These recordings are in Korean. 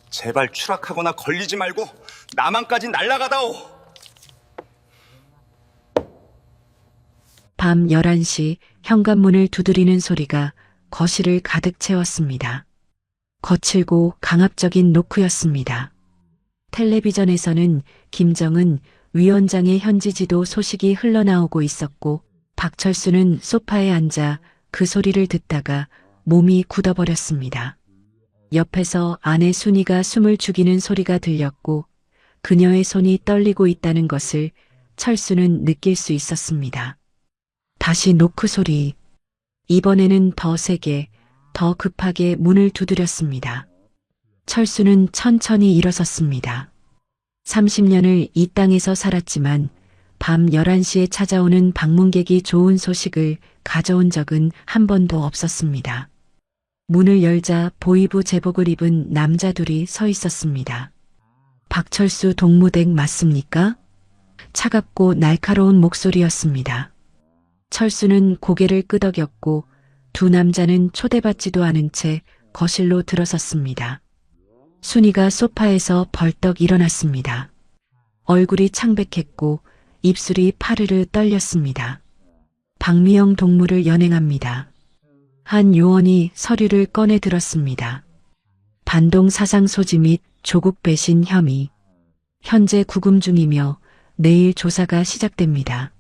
제발 추락하거나 걸리지 말고 나만까지 날아가다오. 밤 11시 현관문을 두드리는 소리가 거실을 가득 채웠습니다. 거칠고 강압적인 노크였습니다. 텔레비전에서는 김정은 위원장의 현지 지도 소식이 흘러나오고 있었고 박철수는 소파에 앉아 그 소리를 듣다가 몸이 굳어버렸습니다. 옆에서 아내 순이가 숨을 죽이는 소리가 들렸고 그녀의 손이 떨리고 있다는 것을 철수는 느낄 수 있었습니다. 다시 노크 소리. 이번에는 더 세게, 더 급하게 문을 두드렸습니다. 철수는 천천히 일어섰습니다. 30년을 이 땅에서 살았지만 밤 11시에 찾아오는 방문객이 좋은 소식을 가져온 적은 한 번도 없었습니다. 문을 열자 보이부 제복을 입은 남자 둘이 서 있었습니다. 박철수 동무댁 맞습니까? 차갑고 날카로운 목소리였습니다. 철수는 고개를 끄덕였고 두 남자는 초대받지도 않은 채 거실로 들어섰습니다. 순이가 소파에서 벌떡 일어났습니다. 얼굴이 창백했고 입술이 파르르 떨렸습니다. 박미영 동무를 연행합니다. 한 요원이 서류를 꺼내 들었습니다. 반동 사상 소지 및 조국 배신 혐의. 현재 구금 중이며 내일 조사가 시작됩니다.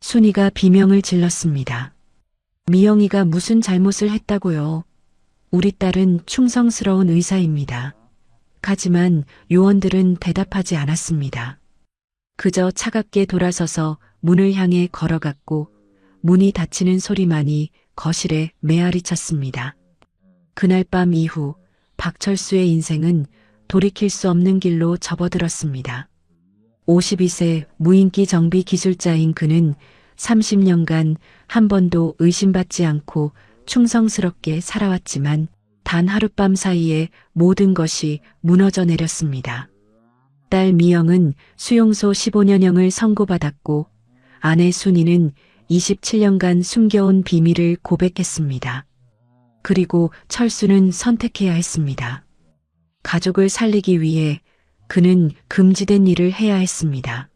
순이가 비명을 질렀습니다. 미영이가 무슨 잘못을 했다고요? 우리 딸은 충성스러운 의사입니다. 하지만 요원들은 대답하지 않았습니다. 그저 차갑게 돌아서서 문을 향해 걸어갔고 문이 닫히는 소리만이 거실에 메아리 쳤습니다. 그날 밤 이후 박철수의 인생은 돌이킬 수 없는 길로 접어들었습니다. 52세 무인기 정비 기술자인 그는 30년간 한 번도 의심받지 않고 충성스럽게 살아왔지만 단 하룻밤 사이에 모든 것이 무너져 내렸습니다. 딸 미영은 수용소 15년형을 선고받았고 아내 순이는 27년간 숨겨온 비밀을 고백했습니다. 그리고 철수는 선택해야 했습니다. 가족을 살리기 위해 그는 금지된 일을 해야 했습니다.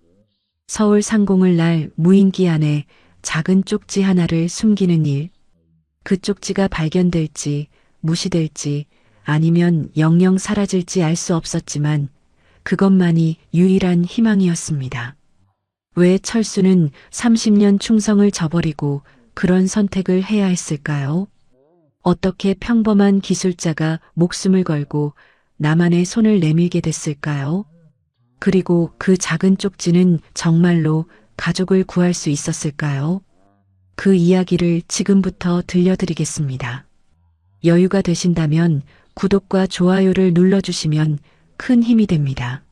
서울 상공을 날 무인기 안에 작은 쪽지 하나를 숨기는 일. 그 쪽지가 발견될지 무시될지 아니면 영영 사라질지 알 수 없었지만 그것만이 유일한 희망이었습니다. 왜 철수는 30년 충성을 저버리고 그런 선택을 해야 했을까요? 어떻게 평범한 기술자가 목숨을 걸고 나만의 손을 내밀게 됐을까요? 그리고 그 작은 쪽지는 정말로 가족을 구할 수 있었을까요? 그 이야기를 지금부터 들려드리겠습니다. 여유가 되신다면 구독과 좋아요를 눌러주시면 큰 힘이 됩니다.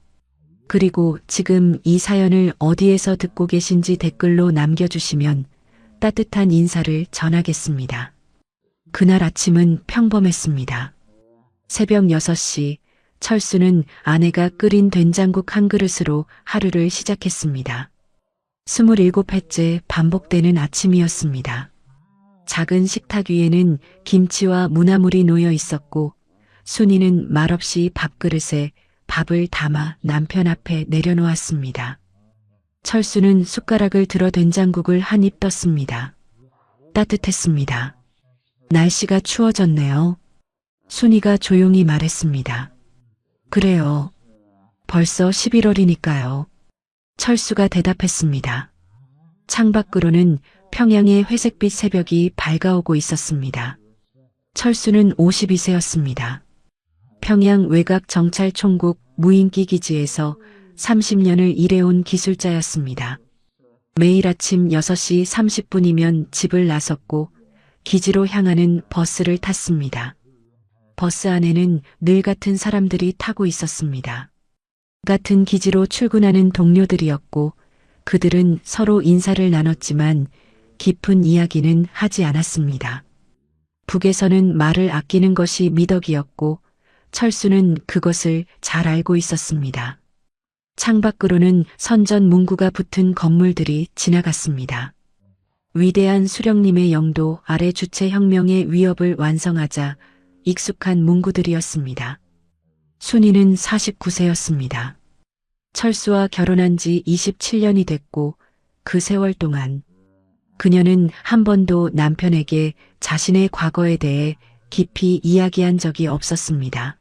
그리고 지금 이 사연을 어디에서 듣고 계신지 댓글로 남겨주시면 따뜻한 인사를 전하겠습니다. 그날 아침은 평범했습니다. 새벽 6시 철수는 아내가 끓인 된장국 한 그릇으로 하루를 시작했습니다. 27회째 반복되는 아침이었습니다. 작은 식탁 위에는 김치와 무나물이 놓여 있었고 순이는 말없이 밥그릇에 밥을 담아 남편 앞에 내려놓았습니다. 철수는 숟가락을 들어 된장국을 한 입 떴습니다. 따뜻했습니다. 날씨가 추워졌네요. 순이가 조용히 말했습니다. 그래요. 벌써 11월이니까요. 철수가 대답했습니다. 창밖으로는 평양의 회색빛 새벽이 밝아오고 있었습니다. 철수는 52세였습니다. 평양 외곽정찰총국 무인기 기지에서 30년을 일해온 기술자였습니다. 매일 아침 6시 30분이면 집을 나섰고 기지로 향하는 버스를 탔습니다. 버스 안에는 늘 같은 사람들이 타고 있었습니다. 같은 기지로 출근하는 동료들이었고 그들은 서로 인사를 나눴지만 깊은 이야기는 하지 않았습니다. 북에서는 말을 아끼는 것이 미덕이었고 철수는 그것을 잘 알고 있었습니다. 창밖으로는 선전 문구가 붙은 건물들이 지나갔습니다. 위대한 수령님의 영도 아래 주체혁명의 위협을 완성하자 익숙한 문구들이었습니다. 순이는 49세였습니다. 철수와 결혼한 지 27년이 됐고 그 세월 동안 그녀는 한 번도 남편에게 자신의 과거에 대해 깊이 이야기한 적이 없었습니다.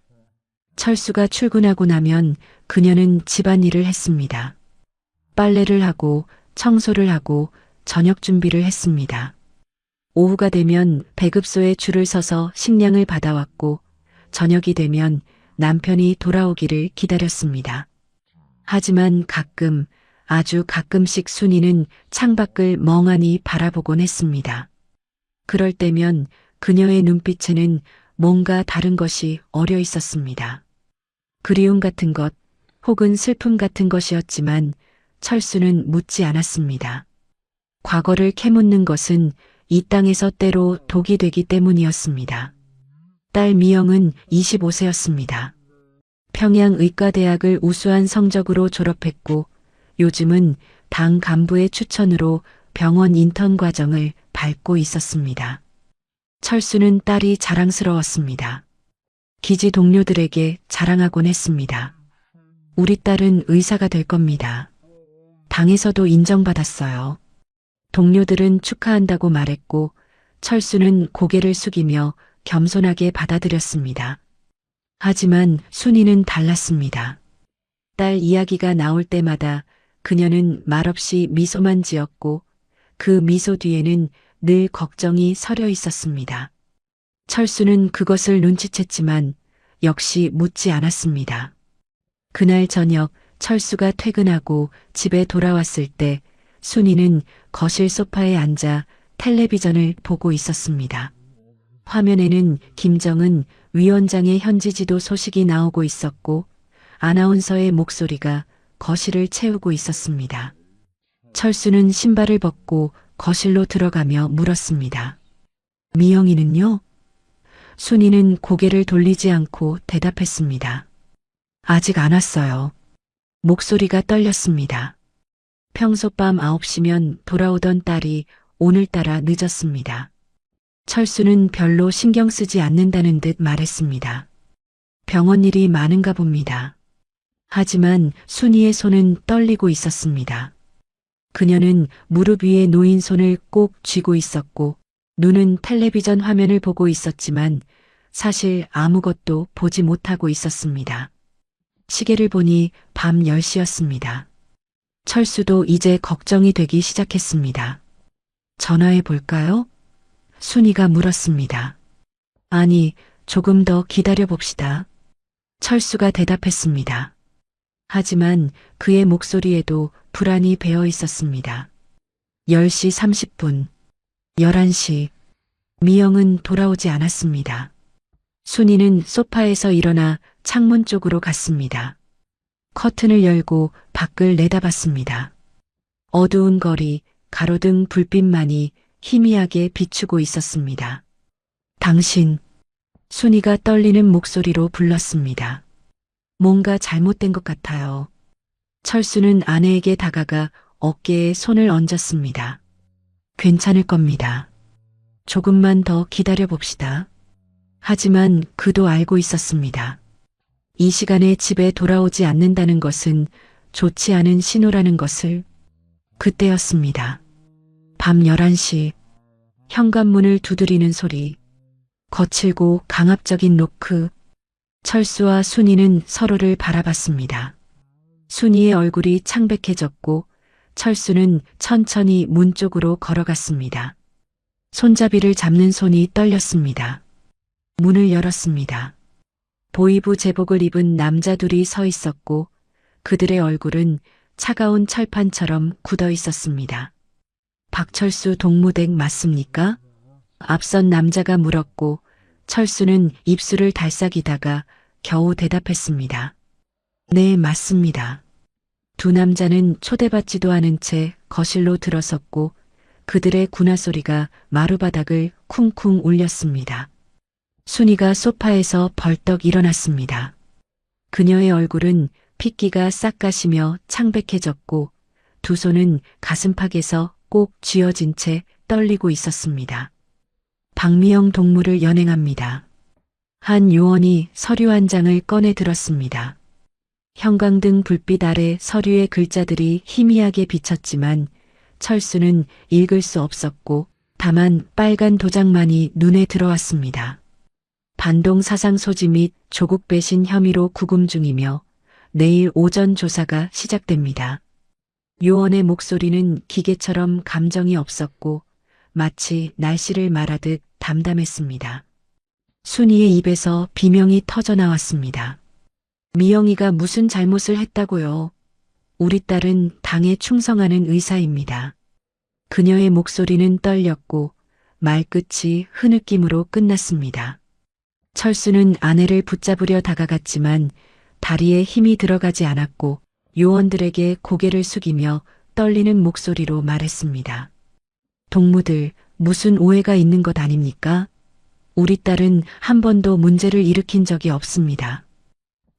철수가 출근하고 나면 그녀는 집안일을 했습니다. 빨래를 하고 청소를 하고 저녁 준비를 했습니다. 오후가 되면 배급소에 줄을 서서 식량을 받아왔고 저녁이 되면 남편이 돌아오기를 기다렸습니다. 하지만 가끔, 아주 가끔씩 순이는 창밖을 멍하니 바라보곤 했습니다. 그럴 때면 그녀의 눈빛에는 뭔가 다른 것이 어려 있었습니다. 그리움 같은 것, 혹은 슬픔 같은 것이었지만 철수는 묻지 않았습니다. 과거를 캐묻는 것은 이 땅에서 때로 독이 되기 때문이었습니다. 딸 미영은 25세였습니다. 평양의과대학을 우수한 성적으로 졸업했고 요즘은 당 간부의 추천으로 병원 인턴 과정을 밟고 있었습니다. 철수는 딸이 자랑스러웠습니다. 기지 동료들에게 자랑하곤 했습니다. 우리 딸은 의사가 될 겁니다. 당에서도 인정받았어요. 동료들은 축하한다고 말했고 철수는 고개를 숙이며 겸손하게 받아들였습니다. 하지만 순이는 달랐습니다. 딸 이야기가 나올 때마다 그녀는 말없이 미소만 지었고 그 미소 뒤에는 늘 걱정이 서려 있었습니다. 철수는 그것을 눈치챘지만 역시 묻지 않았습니다. 그날 저녁 철수가 퇴근하고 집에 돌아왔을 때 순이는 거실 소파에 앉아 텔레비전을 보고 있었습니다. 화면에는 김정은 위원장의 현지지도 소식이 나오고 있었고 아나운서의 목소리가 거실을 채우고 있었습니다. 철수는 신발을 벗고 거실로 들어가며 물었습니다. 미영이는요? 순이는 고개를 돌리지 않고 대답했습니다. 아직 안 왔어요. 목소리가 떨렸습니다. 평소 밤 9시면 돌아오던 딸이 오늘따라 늦었습니다. 철수는 별로 신경 쓰지 않는다는 듯 말했습니다. 병원 일이 많은가 봅니다. 하지만 순이의 손은 떨리고 있었습니다. 그녀는 무릎 위에 놓인 손을 꼭 쥐고 있었고 눈은 텔레비전 화면을 보고 있었지만 사실 아무것도 보지 못하고 있었습니다. 시계를 보니 밤 10시였습니다. 철수도 이제 걱정이 되기 시작했습니다. 전화해 볼까요? 순이가 물었습니다. 아니, 조금 더 기다려 봅시다. 철수가 대답했습니다. 하지만 그의 목소리에도 불안이 배어 있었습니다. 10시 30분, 11시, 미영은 돌아오지 않았습니다. 순이는 소파에서 일어나 창문 쪽으로 갔습니다. 커튼을 열고 밖을 내다봤습니다. 어두운 거리, 가로등 불빛만이 희미하게 비추고 있었습니다. 당신, 순이가 떨리는 목소리로 불렀습니다. 뭔가 잘못된 것 같아요. 철수는 아내에게 다가가 어깨에 손을 얹었습니다. 괜찮을 겁니다. 조금만 더 기다려 봅시다. 하지만 그도 알고 있었습니다. 이 시간에 집에 돌아오지 않는다는 것은 좋지 않은 신호라는 것을. 그때였습니다. 밤 11시, 현관문을 두드리는 소리, 거칠고 강압적인 노크. 철수와 순이는 서로를 바라봤습니다. 순이의 얼굴이 창백해졌고 철수는 천천히 문 쪽으로 걸어갔습니다. 손잡이를 잡는 손이 떨렸습니다. 문을 열었습니다. 보이부 제복을 입은 남자 둘이 서 있었고 그들의 얼굴은 차가운 철판처럼 굳어 있었습니다. 박철수 동무댁 맞습니까? 앞선 남자가 물었고 철수는 입술을 달싹이다가 겨우 대답했습니다. 네, 맞습니다. 두 남자는 초대받지도 않은 채 거실로 들어섰고 그들의 군화 소리가 마루바닥을 쿵쿵 울렸습니다. 순이가 소파에서 벌떡 일어났습니다. 그녀의 얼굴은 핏기가 싹 가시며 창백해졌고 두 손은 가슴팍에서 꼭 쥐어진 채 떨리고 있었습니다. 박미영 동무를 연행합니다. 한 요원이 서류 한 장을 꺼내 들었습니다. 형광등 불빛 아래 서류의 글자들이 희미하게 비쳤지만 철수는 읽을 수 없었고 다만 빨간 도장만이 눈에 들어왔습니다. 반동 사상 소지 및 조국 배신 혐의로 구금 중이며 내일 오전 조사가 시작됩니다. 요원의 목소리는 기계처럼 감정이 없었고 마치 날씨를 말하듯 담담했습니다. 순이의 입에서 비명이 터져 나왔습니다. 미영이가 무슨 잘못을 했다고요? 우리 딸은 당에 충성하는 의사입니다. 그녀의 목소리는 떨렸고 말끝이 흐느낌으로 끝났습니다. 철수는 아내를 붙잡으려 다가갔지만 다리에 힘이 들어가지 않았고 요원들에게 고개를 숙이며 떨리는 목소리로 말했습니다. 동무들, 무슨 오해가 있는 것 아닙니까? 우리 딸은 한 번도 문제를 일으킨 적이 없습니다.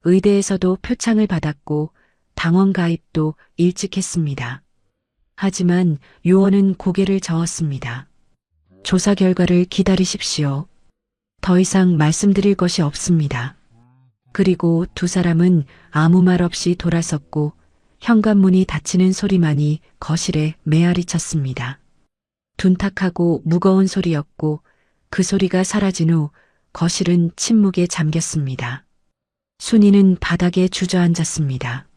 의대에서도 표창을 받았고 당원 가입도 일찍 했습니다. 하지만 요원은 고개를 저었습니다. 조사 결과를 기다리십시오. 더 이상 말씀드릴 것이 없습니다. 그리고 두 사람은 아무 말 없이 돌아섰고 현관문이 닫히는 소리만이 거실에 메아리 쳤습니다. 둔탁하고 무거운 소리였고 그 소리가 사라진 후 거실은 침묵에 잠겼습니다. 순이는 바닥에 주저앉았습니다.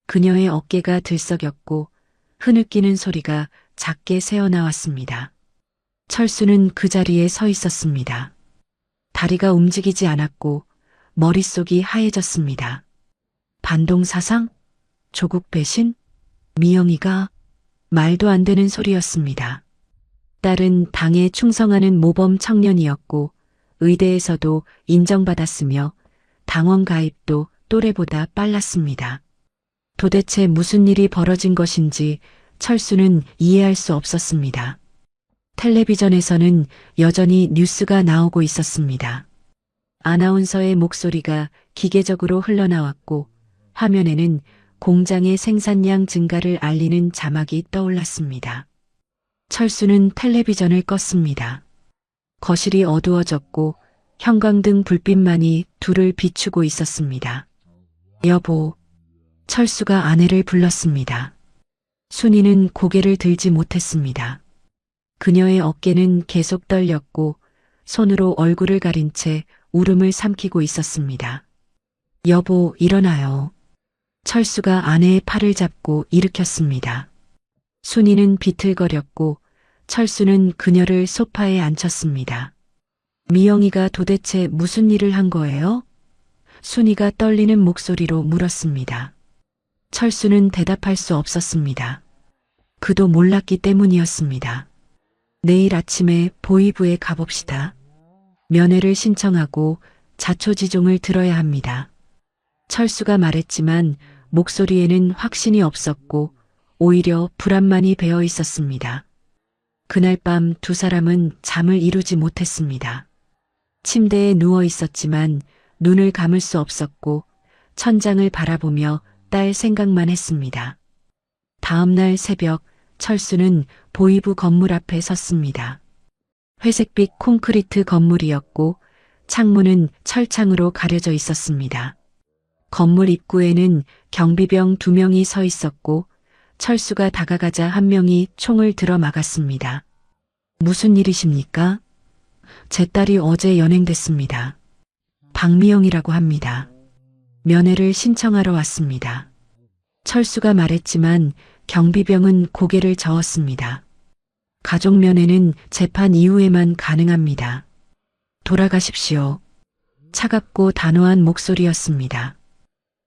그녀의 어깨가 들썩였고 흐느끼는 소리가 작게 새어나왔습니다. 철수는 그 자리에 서 있었습니다. 다리가 움직이지 않았고 머릿속이 하얘졌습니다. 반동 사상? 조국 배신? 미영이가? 말도 안 되는 소리였습니다. 딸은 당에 충성하는 모범 청년이었고 의대에서도 인정받았으며 당원 가입도 또래보다 빨랐습니다. 도대체 무슨 일이 벌어진 것인지 철수는 이해할 수 없었습니다. 텔레비전에서는 여전히 뉴스가 나오고 있었습니다. 아나운서의 목소리가 기계적으로 흘러나왔고 화면에는 공장의 생산량 증가를 알리는 자막이 떠올랐습니다. 철수는 텔레비전을 껐습니다. 거실이 어두워졌고 형광등 불빛만이 둘을 비추고 있었습니다. 여보, 철수가 아내를 불렀습니다. 순이는 고개를 들지 못했습니다. 그녀의 어깨는 계속 떨렸고 손으로 얼굴을 가린 채 울음을 삼키고 있었습니다. 여보, 일어나요. 철수가 아내의 팔을 잡고 일으켰습니다. 순이는 비틀거렸고 철수는 그녀를 소파에 앉혔습니다. 미영이가 도대체 무슨 일을 한 거예요? 순이가 떨리는 목소리로 물었습니다. 철수는 대답할 수 없었습니다. 그도 몰랐기 때문이었습니다. 내일 아침에 보이부에 가봅시다. 면회를 신청하고 자초지종을 들어야 합니다. 철수가 말했지만 목소리에는 확신이 없었고 오히려 불안만이 배어 있었습니다. 그날 밤 두 사람은 잠을 이루지 못했습니다. 침대에 누워 있었지만 눈을 감을 수 없었고 천장을 바라보며 딸 생각만 했습니다. 다음 날 새벽 철수는 보이부 건물 앞에 섰습니다. 회색빛 콘크리트 건물이었고 창문은 철창으로 가려져 있었습니다. 건물 입구에는 경비병 2명이 서 있었고 철수가 다가가자 한 명이 총을 들어 막았습니다. 무슨 일이십니까? 제 딸이 어제 연행됐습니다. 박미영이라고 합니다. 면회를 신청하러 왔습니다. 철수가 말했지만 경비병은 고개를 저었습니다. 가족 면회는 재판 이후에만 가능합니다. 돌아가십시오. 차갑고 단호한 목소리였습니다.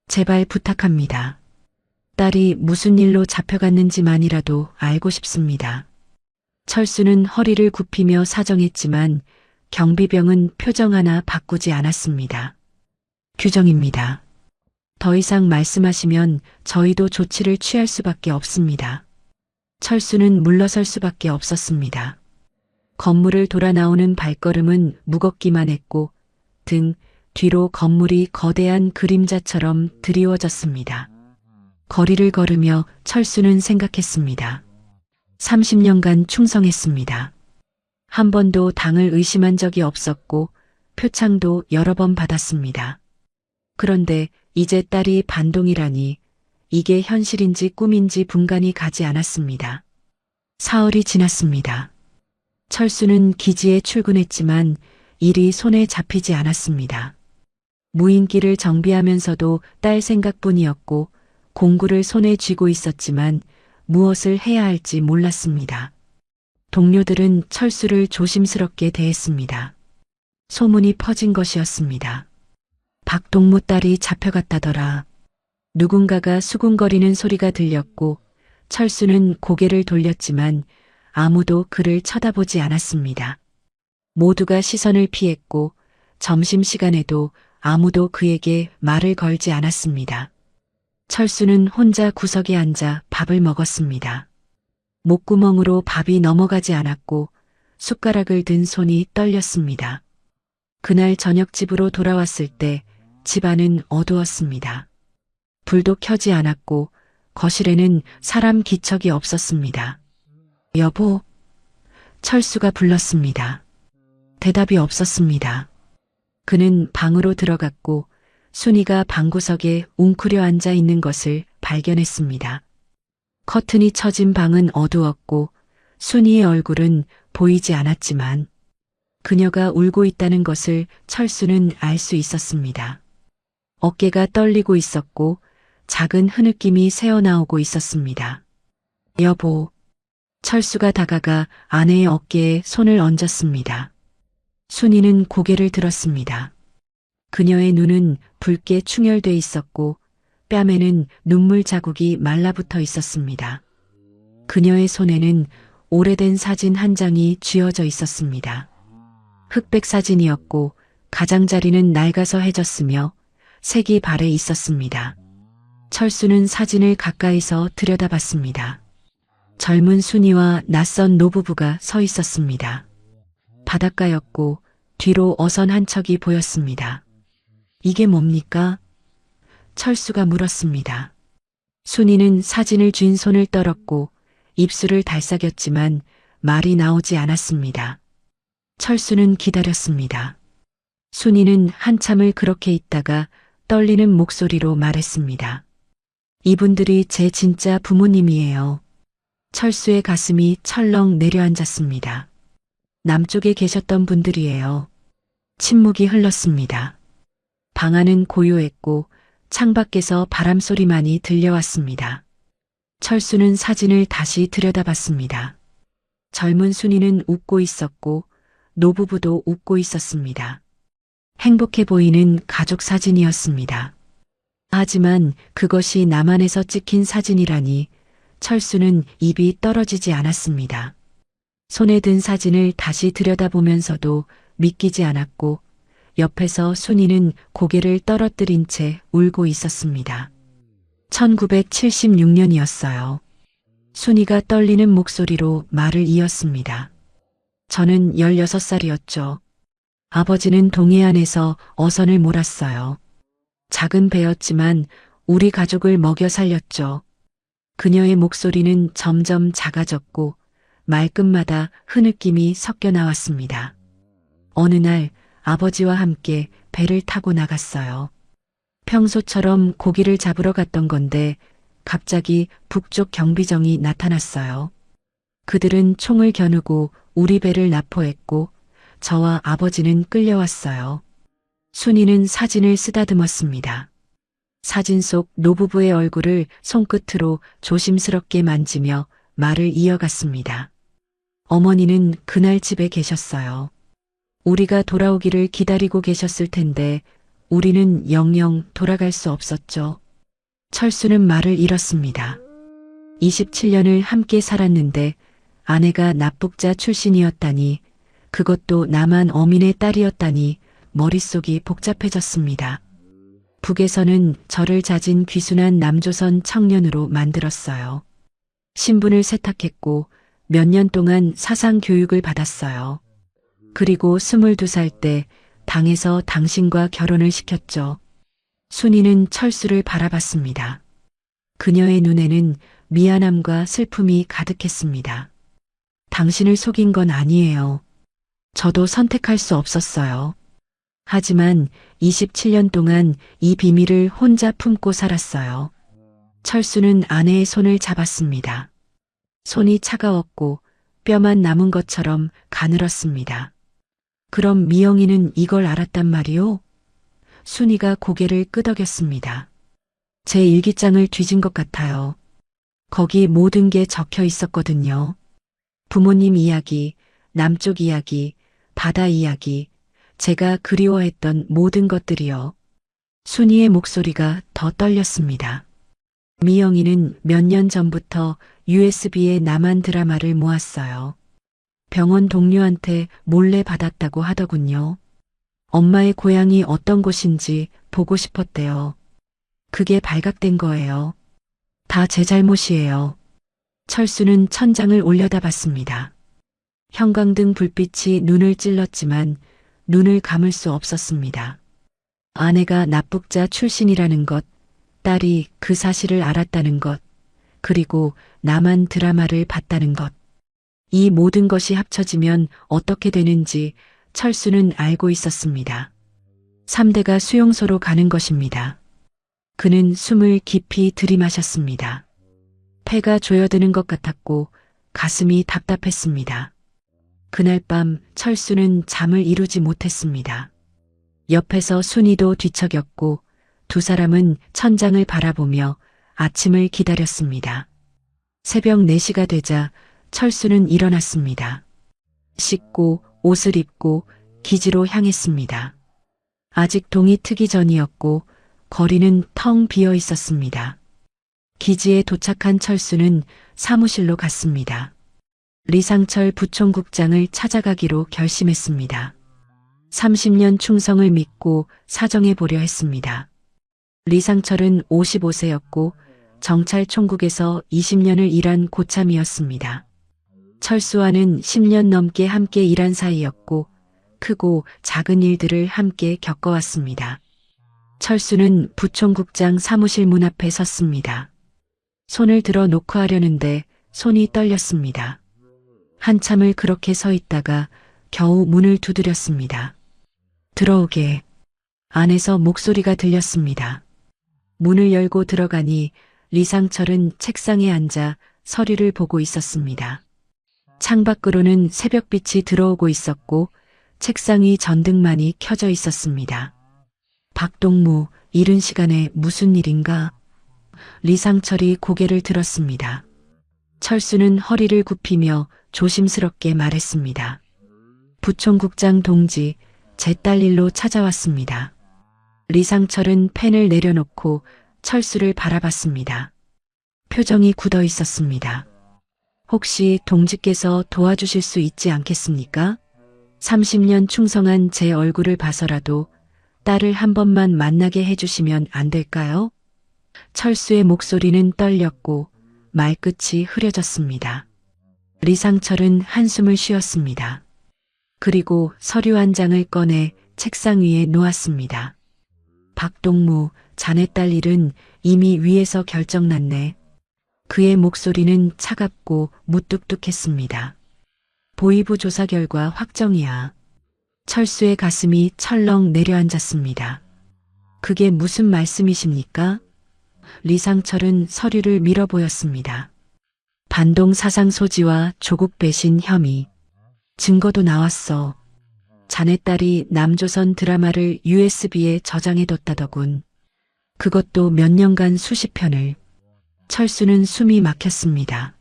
제발 부탁합니다. 딸이 무슨 일로 잡혀갔는지만이라도 알고 싶습니다. 철수는 허리를 굽히며 사정했지만 경비병은 표정 하나 바꾸지 않았습니다. 규정입니다. 더 이상 말씀하시면 저희도 조치를 취할 수밖에 없습니다. 철수는 물러설 수밖에 없었습니다. 건물을 돌아 나오는 발걸음은 무겁기만 했고 등 뒤로 건물이 거대한 그림자처럼 드리워졌습니다. 거리를 걸으며 철수는 생각했습니다. 30년간 충성했습니다. 한 번도 당을 의심한 적이 없었고 표창도 여러 번 받았습니다. 그런데 이제 딸이 반동이라니 이게 현실인지 꿈인지 분간이 가지 않았습니다. 사흘이 지났습니다. 철수는 기지에 출근했지만 일이 손에 잡히지 않았습니다. 무인기를 정비하면서도 딸 생각뿐이었고 공구를 손에 쥐고 있었지만 무엇을 해야 할지 몰랐습니다. 동료들은 철수를 조심스럽게 대했습니다. 소문이 퍼진 것이었습니다. 박동무 딸이 잡혀갔다더라. 누군가가 수군거리는 소리가 들렸고 철수는 고개를 돌렸지만 아무도 그를 쳐다보지 않았습니다. 모두가 시선을 피했고 점심시간에도 아무도 그에게 말을 걸지 않았습니다. 철수는 혼자 구석에 앉아 밥을 먹었습니다. 목구멍으로 밥이 넘어가지 않았고 숟가락을 든 손이 떨렸습니다. 그날 저녁 집으로 돌아왔을 때 집안은 어두웠습니다. 불도 켜지 않았고 거실에는 사람 기척이 없었습니다. 여보, 철수가 불렀습니다. 대답이 없었습니다. 그는 방으로 들어갔고 순이가 방구석에 웅크려 앉아 있는 것을 발견했습니다. 커튼이 쳐진 방은 어두웠고 순이의 얼굴은 보이지 않았지만 그녀가 울고 있다는 것을 철수는 알 수 있었습니다. 어깨가 떨리고 있었고 작은 흐느낌이 새어나오고 있었습니다. 여보, 철수가 다가가 아내의 어깨에 손을 얹었습니다. 순이는 고개를 들었습니다. 그녀의 눈은 붉게 충혈돼 있었고 뺨에는 눈물 자국이 말라붙어 있었습니다. 그녀의 손에는 오래된 사진 한 장이 쥐어져 있었습니다. 흑백 사진이었고 가장자리는 낡아서 해졌으며 색이 발해 있었습니다. 철수는 사진을 가까이서 들여다봤습니다. 젊은 순이와 낯선 노부부가 서 있었습니다. 바닷가였고 뒤로 어선 한 척이 보였습니다. 이게 뭡니까? 철수가 물었습니다. 순이는 사진을 쥔 손을 떨었고 입술을 달싹였지만 말이 나오지 않았습니다. 철수는 기다렸습니다. 순이는 한참을 그렇게 있다가 떨리는 목소리로 말했습니다. 이분들이 제 진짜 부모님이에요. 철수의 가슴이 철렁 내려앉았습니다. 남쪽에 계셨던 분들이에요. 침묵이 흘렀습니다. 방 안은 고요했고 창밖에서 바람소리만이 들려왔습니다. 철수는 사진을 다시 들여다봤습니다. 젊은 순이는 웃고 있었고 노부부도 웃고 있었습니다. 행복해 보이는 가족 사진이었습니다. 하지만 그것이 남한에서 찍힌 사진이라니 철수는 입이 떨어지지 않았습니다. 손에 든 사진을 다시 들여다보면서도 믿기지 않았고 옆에서 순이는 고개를 떨어뜨린 채 울고 있었습니다. 1976년이었어요. 순이가 떨리는 목소리로 말을 이었습니다. 저는 16살이었죠. 아버지는 동해안에서 어선을 몰았어요. 작은 배였지만 우리 가족을 먹여 살렸죠. 그녀의 목소리는 점점 작아졌고 말끝마다 흐느낌이 섞여 나왔습니다. 어느 날 아버지와 함께 배를 타고 나갔어요. 평소처럼 고기를 잡으러 갔던 건데 갑자기 북쪽 경비정이 나타났어요. 그들은 총을 겨누고 우리 배를 납포했고 저와 아버지는 끌려왔어요. 순이는 사진을 쓰다듬었습니다. 사진 속 노부부의 얼굴을 손끝으로 조심스럽게 만지며 말을 이어갔습니다. 어머니는 그날 집에 계셨어요. 우리가 돌아오기를 기다리고 계셨을 텐데 우리는 영영 돌아갈 수 없었죠. 철수는 말을 잃었습니다. 27년을 함께 살았는데 아내가 납북자 출신이었다니 그것도 남한 어민의 딸이었다니 머릿속이 복잡해졌습니다. 북에서는 저를 자진 귀순한 남조선 청년으로 만들었어요. 신분을 세탁했고 몇 년 동안 사상 교육을 받았어요. 그리고 22살 때 당에서 당신과 결혼을 시켰죠. 순이는 철수를 바라봤습니다. 그녀의 눈에는 미안함과 슬픔이 가득했습니다. 당신을 속인 건 아니에요. 저도 선택할 수 없었어요. 하지만 27년 동안 이 비밀을 혼자 품고 살았어요. 철수는 아내의 손을 잡았습니다. 손이 차가웠고 뼈만 남은 것처럼 가늘었습니다. 그럼 미영이는 이걸 알았단 말이오? 순이가 고개를 끄덕였습니다. 제 일기장을 뒤진 것 같아요. 거기 모든 게 적혀 있었거든요. 부모님 이야기, 남쪽 이야기, 바다 이야기, 제가 그리워했던 모든 것들이요. 순이의 목소리가 더 떨렸습니다. 미영이는 몇 년 전부터 USB에 남한 드라마를 모았어요. 병원 동료한테 몰래 받았다고 하더군요. 엄마의 고향이 어떤 곳인지 보고 싶었대요. 그게 발각된 거예요. 다 제 잘못이에요. 철수는 천장을 올려다봤습니다. 형광등 불빛이 눈을 찔렀지만 눈을 감을 수 없었습니다. 아내가 납북자 출신이라는 것, 딸이 그 사실을 알았다는 것, 그리고 남한 드라마를 봤다는 것. 이 모든 것이 합쳐지면 어떻게 되는지 철수는 알고 있었습니다. 3대가 수용소로 가는 것입니다. 그는 숨을 깊이 들이마셨습니다. 폐가 조여드는 것 같았고 가슴이 답답했습니다. 그날 밤 철수는 잠을 이루지 못했습니다. 옆에서 순이도 뒤척였고 두 사람은 천장을 바라보며 아침을 기다렸습니다. 새벽 4시가 되자 철수는 일어났습니다. 씻고 옷을 입고 기지로 향했습니다. 아직 동이 트기 전이었고 거리는 텅 비어 있었습니다. 기지에 도착한 철수는 사무실로 갔습니다. 리상철 부총국장을 찾아가기로 결심했습니다. 30년 충성을 믿고 사정해 보려 했습니다. 리상철은 55세였고 정찰총국에서 20년을 일한 고참이었습니다. 철수와는 10년 넘게 함께 일한 사이였고 크고 작은 일들을 함께 겪어왔습니다. 철수는 부총국장 사무실 문 앞에 섰습니다. 손을 들어 놓고 하려는데 손이 떨렸습니다. 한참을 그렇게 서 있다가 겨우 문을 두드렸습니다. 들어오게. 안에서 목소리가 들렸습니다. 문을 열고 들어가니 리상철은 책상에 앉아 서류를 보고 있었습니다. 창밖으로는 새벽빛이 들어오고 있었고 책상 위 전등만이 켜져 있었습니다. 박동무, 이른 시간에 무슨 일인가? 리상철이 고개를 들었습니다. 철수는 허리를 굽히며 조심스럽게 말했습니다. 부총국장 동지, 제 딸 일로 찾아왔습니다. 리상철은 펜을 내려놓고 철수를 바라봤습니다. 표정이 굳어 있었습니다. 혹시 동지께서 도와주실 수 있지 않겠습니까? 30년 충성한 제 얼굴을 봐서라도 딸을 한 번만 만나게 해주시면 안 될까요? 철수의 목소리는 떨렸고 말끝이 흐려졌습니다. 리상철은 한숨을 쉬었습니다. 그리고 서류 한 장을 꺼내 책상 위에 놓았습니다. 박동무, 자네 딸 일은 이미 위에서 결정났네. 그의 목소리는 차갑고 무뚝뚝했습니다. 보이부 조사 결과 확정이야. 철수의 가슴이 철렁 내려앉았습니다. 그게 무슨 말씀이십니까? 리상철은 서류를 밀어보였습니다. 반동 사상 소지와 조국 배신 혐의. 증거도 나왔어. 자네 딸이 남조선 드라마를 USB에 저장해뒀다더군. 그것도 몇 년간 수십 편을. 철수는 숨이 막혔습니다.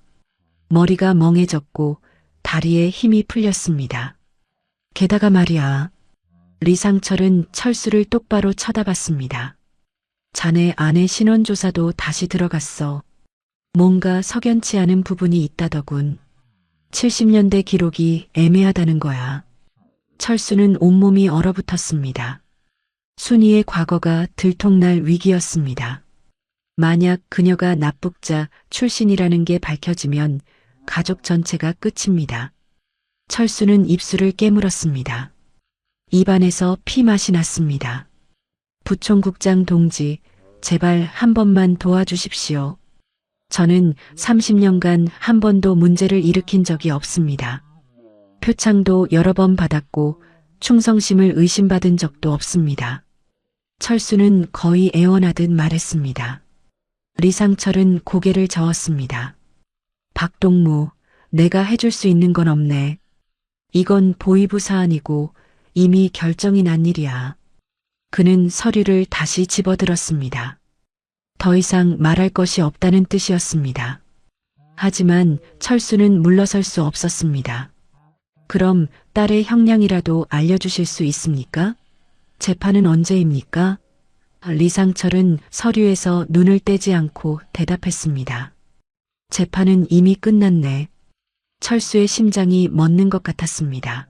머리가 멍해졌고 다리에 힘이 풀렸습니다. 게다가 말이야. 리상철은 철수를 똑바로 쳐다봤습니다. 자네 아내 신원조사도 다시 들어갔어. 뭔가 석연치 않은 부분이 있다더군. 70년대 기록이 애매하다는 거야. 철수는 온몸이 얼어붙었습니다. 순이의 과거가 들통날 위기였습니다. 만약 그녀가 납북자 출신이라는 게 밝혀지면 가족 전체가 끝입니다. 철수는 입술을 깨물었습니다. 입안에서 피맛이 났습니다. 부총국장 동지, 제발 한 번만 도와주십시오. 저는 30년간 한 번도 문제를 일으킨 적이 없습니다. 표창도 여러 번 받았고 충성심을 의심받은 적도 없습니다. 철수는 거의 애원하듯 말했습니다. 리상철은 고개를 저었습니다. 박동무, 내가 해줄 수 있는 건 없네. 이건 보위부 사안이고 이미 결정이 난 일이야. 그는 서류를 다시 집어들었습니다. 더 이상 말할 것이 없다는 뜻이었습니다. 하지만 철수는 물러설 수 없었습니다. 그럼 딸의 형량이라도 알려주실 수 있습니까? 재판은 언제입니까? 리상철은 서류에서 눈을 떼지 않고 대답했습니다. 재판은 이미 끝났네. 철수의 심장이 멎는 것 같았습니다.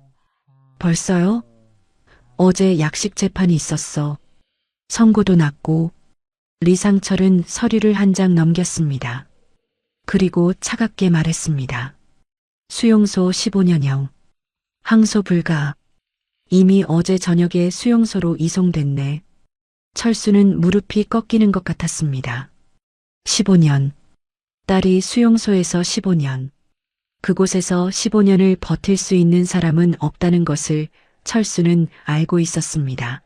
벌써요? 어제 약식 재판이 있었어. 선고도 났고. 리상철은 서류를 한 장 넘겼습니다. 그리고 차갑게 말했습니다. 수용소 15년형. 항소 불가. 이미 어제 저녁에 수용소로 이송됐네. 철수는 무릎이 꺾이는 것 같았습니다. 15년. 딸이 수용소에서 15년. 그곳에서 15년을 버틸 수 있는 사람은 없다는 것을 철수는 알고 있었습니다.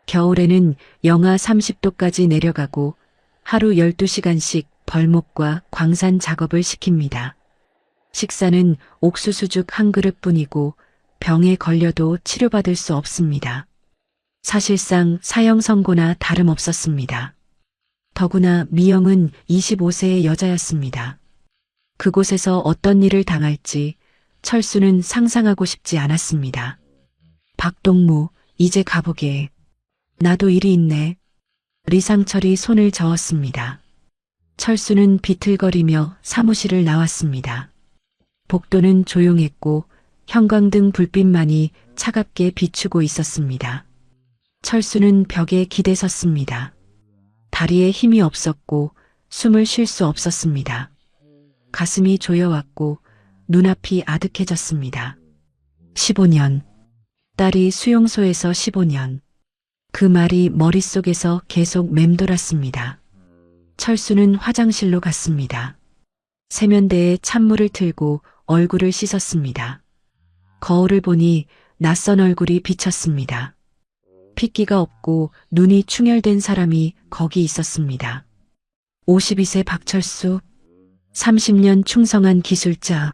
겨울에는 영하 30도까지 내려가고 하루 12시간씩 벌목과 광산 작업을 시킵니다. 식사는 옥수수죽 한 그릇뿐이고 병에 걸려도 치료받을 수 없습니다. 사실상 사형 선고나 다름없었습니다. 더구나 미영은 25세의 여자였습니다. 그곳에서 어떤 일을 당할지 철수는 상상하고 싶지 않았습니다. 박동무, 이제 가보게. 나도 일이 있네. 리상철이 손을 저었습니다. 철수는 비틀거리며 사무실을 나왔습니다. 복도는 조용했고 형광등 불빛만이 차갑게 비추고 있었습니다. 철수는 벽에 기대섰습니다. 다리에 힘이 없었고 숨을 쉴 수 없었습니다. 가슴이 조여왔고 눈앞이 아득해졌습니다. 15년. 딸이 수용소에서 15년. 그 말이 머릿속에서 계속 맴돌았습니다. 철수는 화장실로 갔습니다. 세면대에 찬물을 틀고 얼굴을 씻었습니다. 거울을 보니 낯선 얼굴이 비쳤습니다. 핏기가 없고 눈이 충혈된 사람이 거기 있었습니다. 52세 박철수, 30년 충성한 기술자.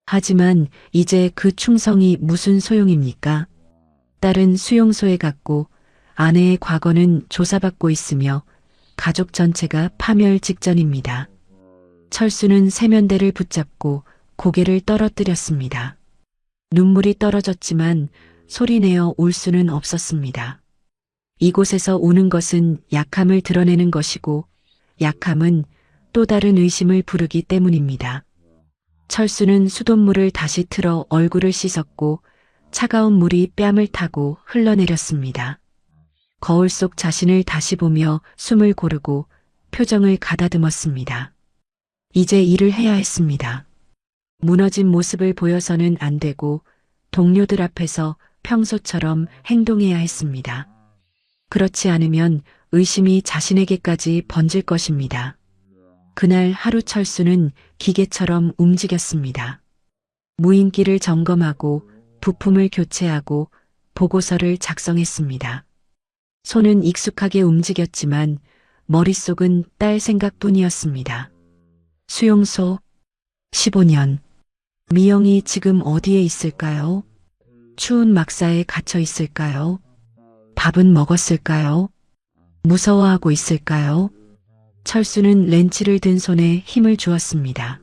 하지만 이제 그 충성이 무슨 소용입니까? 딸은 수용소에 갔고 아내의 과거는 조사받고 있으며 가족 전체가 파멸 직전입니다. 철수는 세면대를 붙잡고 고개를 떨어뜨렸습니다. 눈물이 떨어졌지만 소리내어 울 수는 없었습니다. 이곳에서 우는 것은 약함을 드러내는 것이고 약함은 또 다른 의심을 부르기 때문입니다. 철수는 수돗물을 다시 틀어 얼굴을 씻었고 차가운 물이 뺨을 타고 흘러내렸습니다. 거울 속 자신을 다시 보며 숨을 고르고 표정을 가다듬었습니다. 이제 일을 해야 했습니다. 무너진 모습을 보여서는 안 되고 동료들 앞에서 평소처럼 행동해야 했습니다. 그렇지 않으면 의심이 자신에게까지 번질 것입니다. 그날 하루 철수는 기계처럼 움직였습니다. 무인기를 점검하고 부품을 교체하고 보고서를 작성했습니다. 손은 익숙하게 움직였지만 머릿속은 딸 생각뿐이었습니다. 수용소 15년. 미영이 지금 어디에 있을까요? 추운 막사에 갇혀 있을까요? 밥은 먹었을까요? 무서워하고 있을까요? 철수는 렌치를 든 손에 힘을 주었습니다.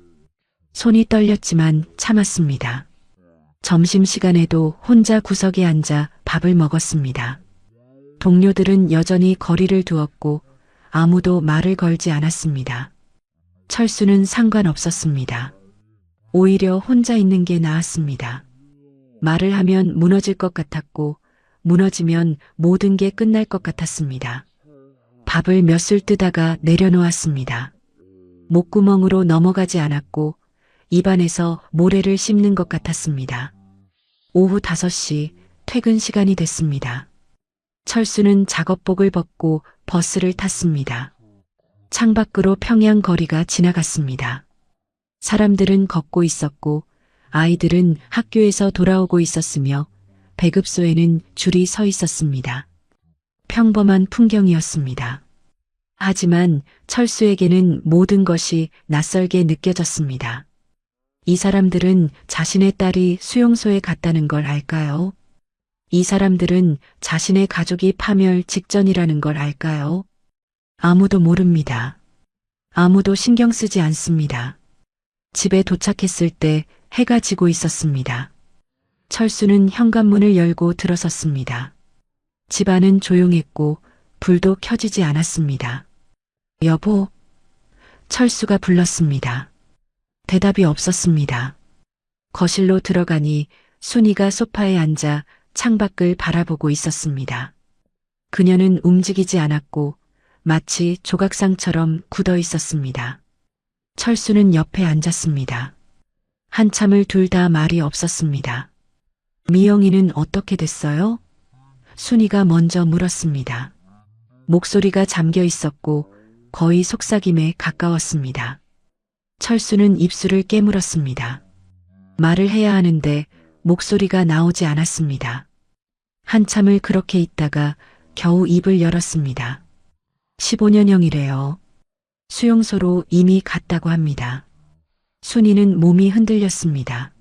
손이 떨렸지만 참았습니다. 점심시간에도 혼자 구석에 앉아 밥을 먹었습니다. 동료들은 여전히 거리를 두었고 아무도 말을 걸지 않았습니다. 철수는 상관없었습니다. 오히려 혼자 있는 게 나았습니다. 말을 하면 무너질 것 같았고 무너지면 모든 게 끝날 것 같았습니다. 밥을 몇 술 뜨다가 내려놓았습니다. 목구멍으로 넘어가지 않았고 입안에서 모래를 씹는 것 같았습니다. 오후 5시 퇴근 시간이 됐습니다. 철수는 작업복을 벗고 버스를 탔습니다. 창밖으로 평양 거리가 지나갔습니다. 사람들은 걷고 있었고 아이들은 학교에서 돌아오고 있었으며 배급소에는 줄이 서 있었습니다. 평범한 풍경이었습니다. 하지만 철수에게는 모든 것이 낯설게 느껴졌습니다. 이 사람들은 자신의 딸이 수용소에 갔다는 걸 알까요? 이 사람들은 자신의 가족이 파멸 직전이라는 걸 알까요? 아무도 모릅니다. 아무도 신경 쓰지 않습니다. 집에 도착했을 때 해가 지고 있었습니다. 철수는 현관문을 열고 들어섰습니다. 집안은 조용했고 불도 켜지지 않았습니다. 여보, 철수가 불렀습니다. 대답이 없었습니다. 거실로 들어가니 순이가 소파에 앉아 창밖을 바라보고 있었습니다. 그녀는 움직이지 않았고 마치 조각상처럼 굳어 있었습니다. 철수는 옆에 앉았습니다. 한참을 둘 다 말이 없었습니다. 미영이는 어떻게 됐어요? 순이가 먼저 물었습니다. 목소리가 잠겨 있었고 거의 속삭임에 가까웠습니다. 철수는 입술을 깨물었습니다. 말을 해야 하는데 목소리가 나오지 않았습니다. 한참을 그렇게 있다가 겨우 입을 열었습니다. 15년형이래요. 수용소로 이미 갔다고 합니다. 순이는 몸이 흔들렸습니다.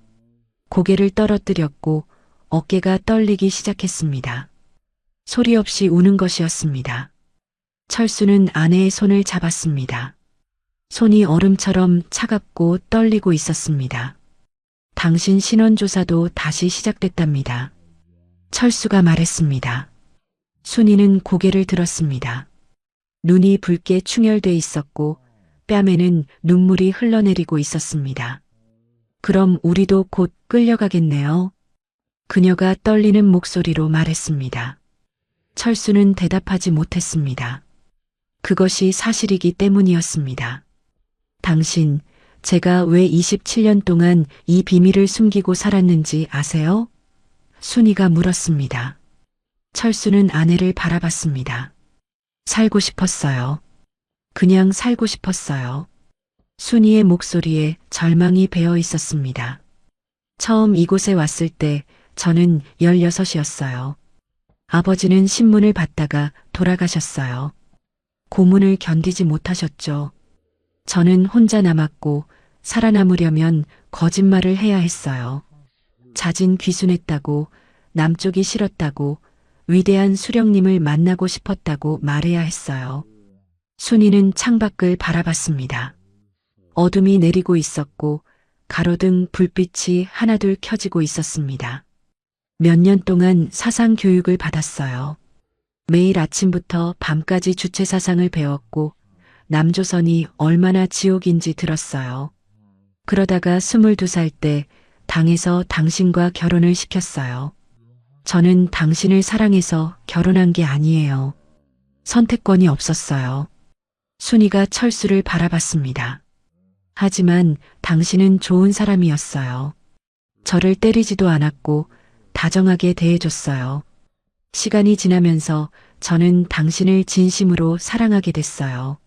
고개를 떨어뜨렸고 어깨가 떨리기 시작했습니다. 소리 없이 우는 것이었습니다. 철수는 아내의 손을 잡았습니다. 손이 얼음처럼 차갑고 떨리고 있었습니다. 당신 신원조사도 다시 시작됐답니다. 철수가 말했습니다. 순이는 고개를 들었습니다. 눈이 붉게 충혈돼 있었고 뺨에는 눈물이 흘러내리고 있었습니다. 그럼 우리도 곧 끌려가겠네요. 그녀가 떨리는 목소리로 말했습니다. 철수는 대답하지 못했습니다. 그것이 사실이기 때문이었습니다. 당신, 제가 왜 27년 동안 이 비밀을 숨기고 살았는지 아세요? 순이가 물었습니다. 철수는 아내를 바라봤습니다. 살고 싶었어요. 그냥 살고 싶었어요. 순이의 목소리에 절망이 배어 있었습니다. 처음 이곳에 왔을 때 저는 16이었어요. 아버지는 신문을 받다가 돌아가셨어요. 고문을 견디지 못하셨죠. 저는 혼자 남았고 살아남으려면 거짓말을 해야 했어요. 자진 귀순했다고, 남쪽이 싫었다고, 위대한 수령님을 만나고 싶었다고 말해야 했어요. 순이는 창밖을 바라봤습니다. 어둠이 내리고 있었고 가로등 불빛이 하나둘 켜지고 있었습니다. 몇 년 동안 사상 교육을 받았어요. 매일 아침부터 밤까지 주체 사상을 배웠고 남조선이 얼마나 지옥인지 들었어요. 그러다가 22살 때 당에서 당신과 결혼을 시켰어요. 저는 당신을 사랑해서 결혼한 게 아니에요. 선택권이 없었어요. 순이가 철수를 바라봤습니다. 하지만 당신은 좋은 사람이었어요. 저를 때리지도 않았고 다정하게 대해줬어요. 시간이 지나면서 저는 당신을 진심으로 사랑하게 됐어요.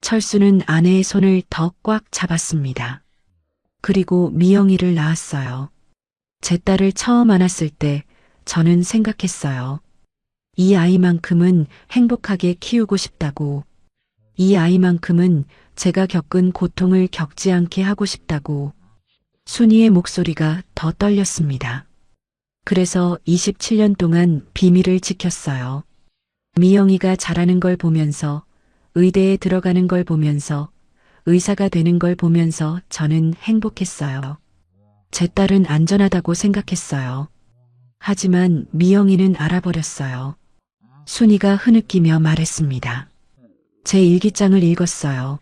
철수는 아내의 손을 더 꽉 잡았습니다. 그리고 미영이를 낳았어요. 제 딸을 처음 안았을 때 저는 생각했어요. 이 아이만큼은 행복하게 키우고 싶다고. 이 아이만큼은 제가 겪은 고통을 겪지 않게 하고 싶다고. 순이의 목소리가 더 떨렸습니다. 그래서 27년 동안 비밀을 지켰어요. 미영이가 자라는 걸 보면서, 의대에 들어가는 걸 보면서, 의사가 되는 걸 보면서 저는 행복했어요. 제 딸은 안전하다고 생각했어요. 하지만 미영이는 알아버렸어요. 순이가 흐느끼며 말했습니다. 제 일기장을 읽었어요.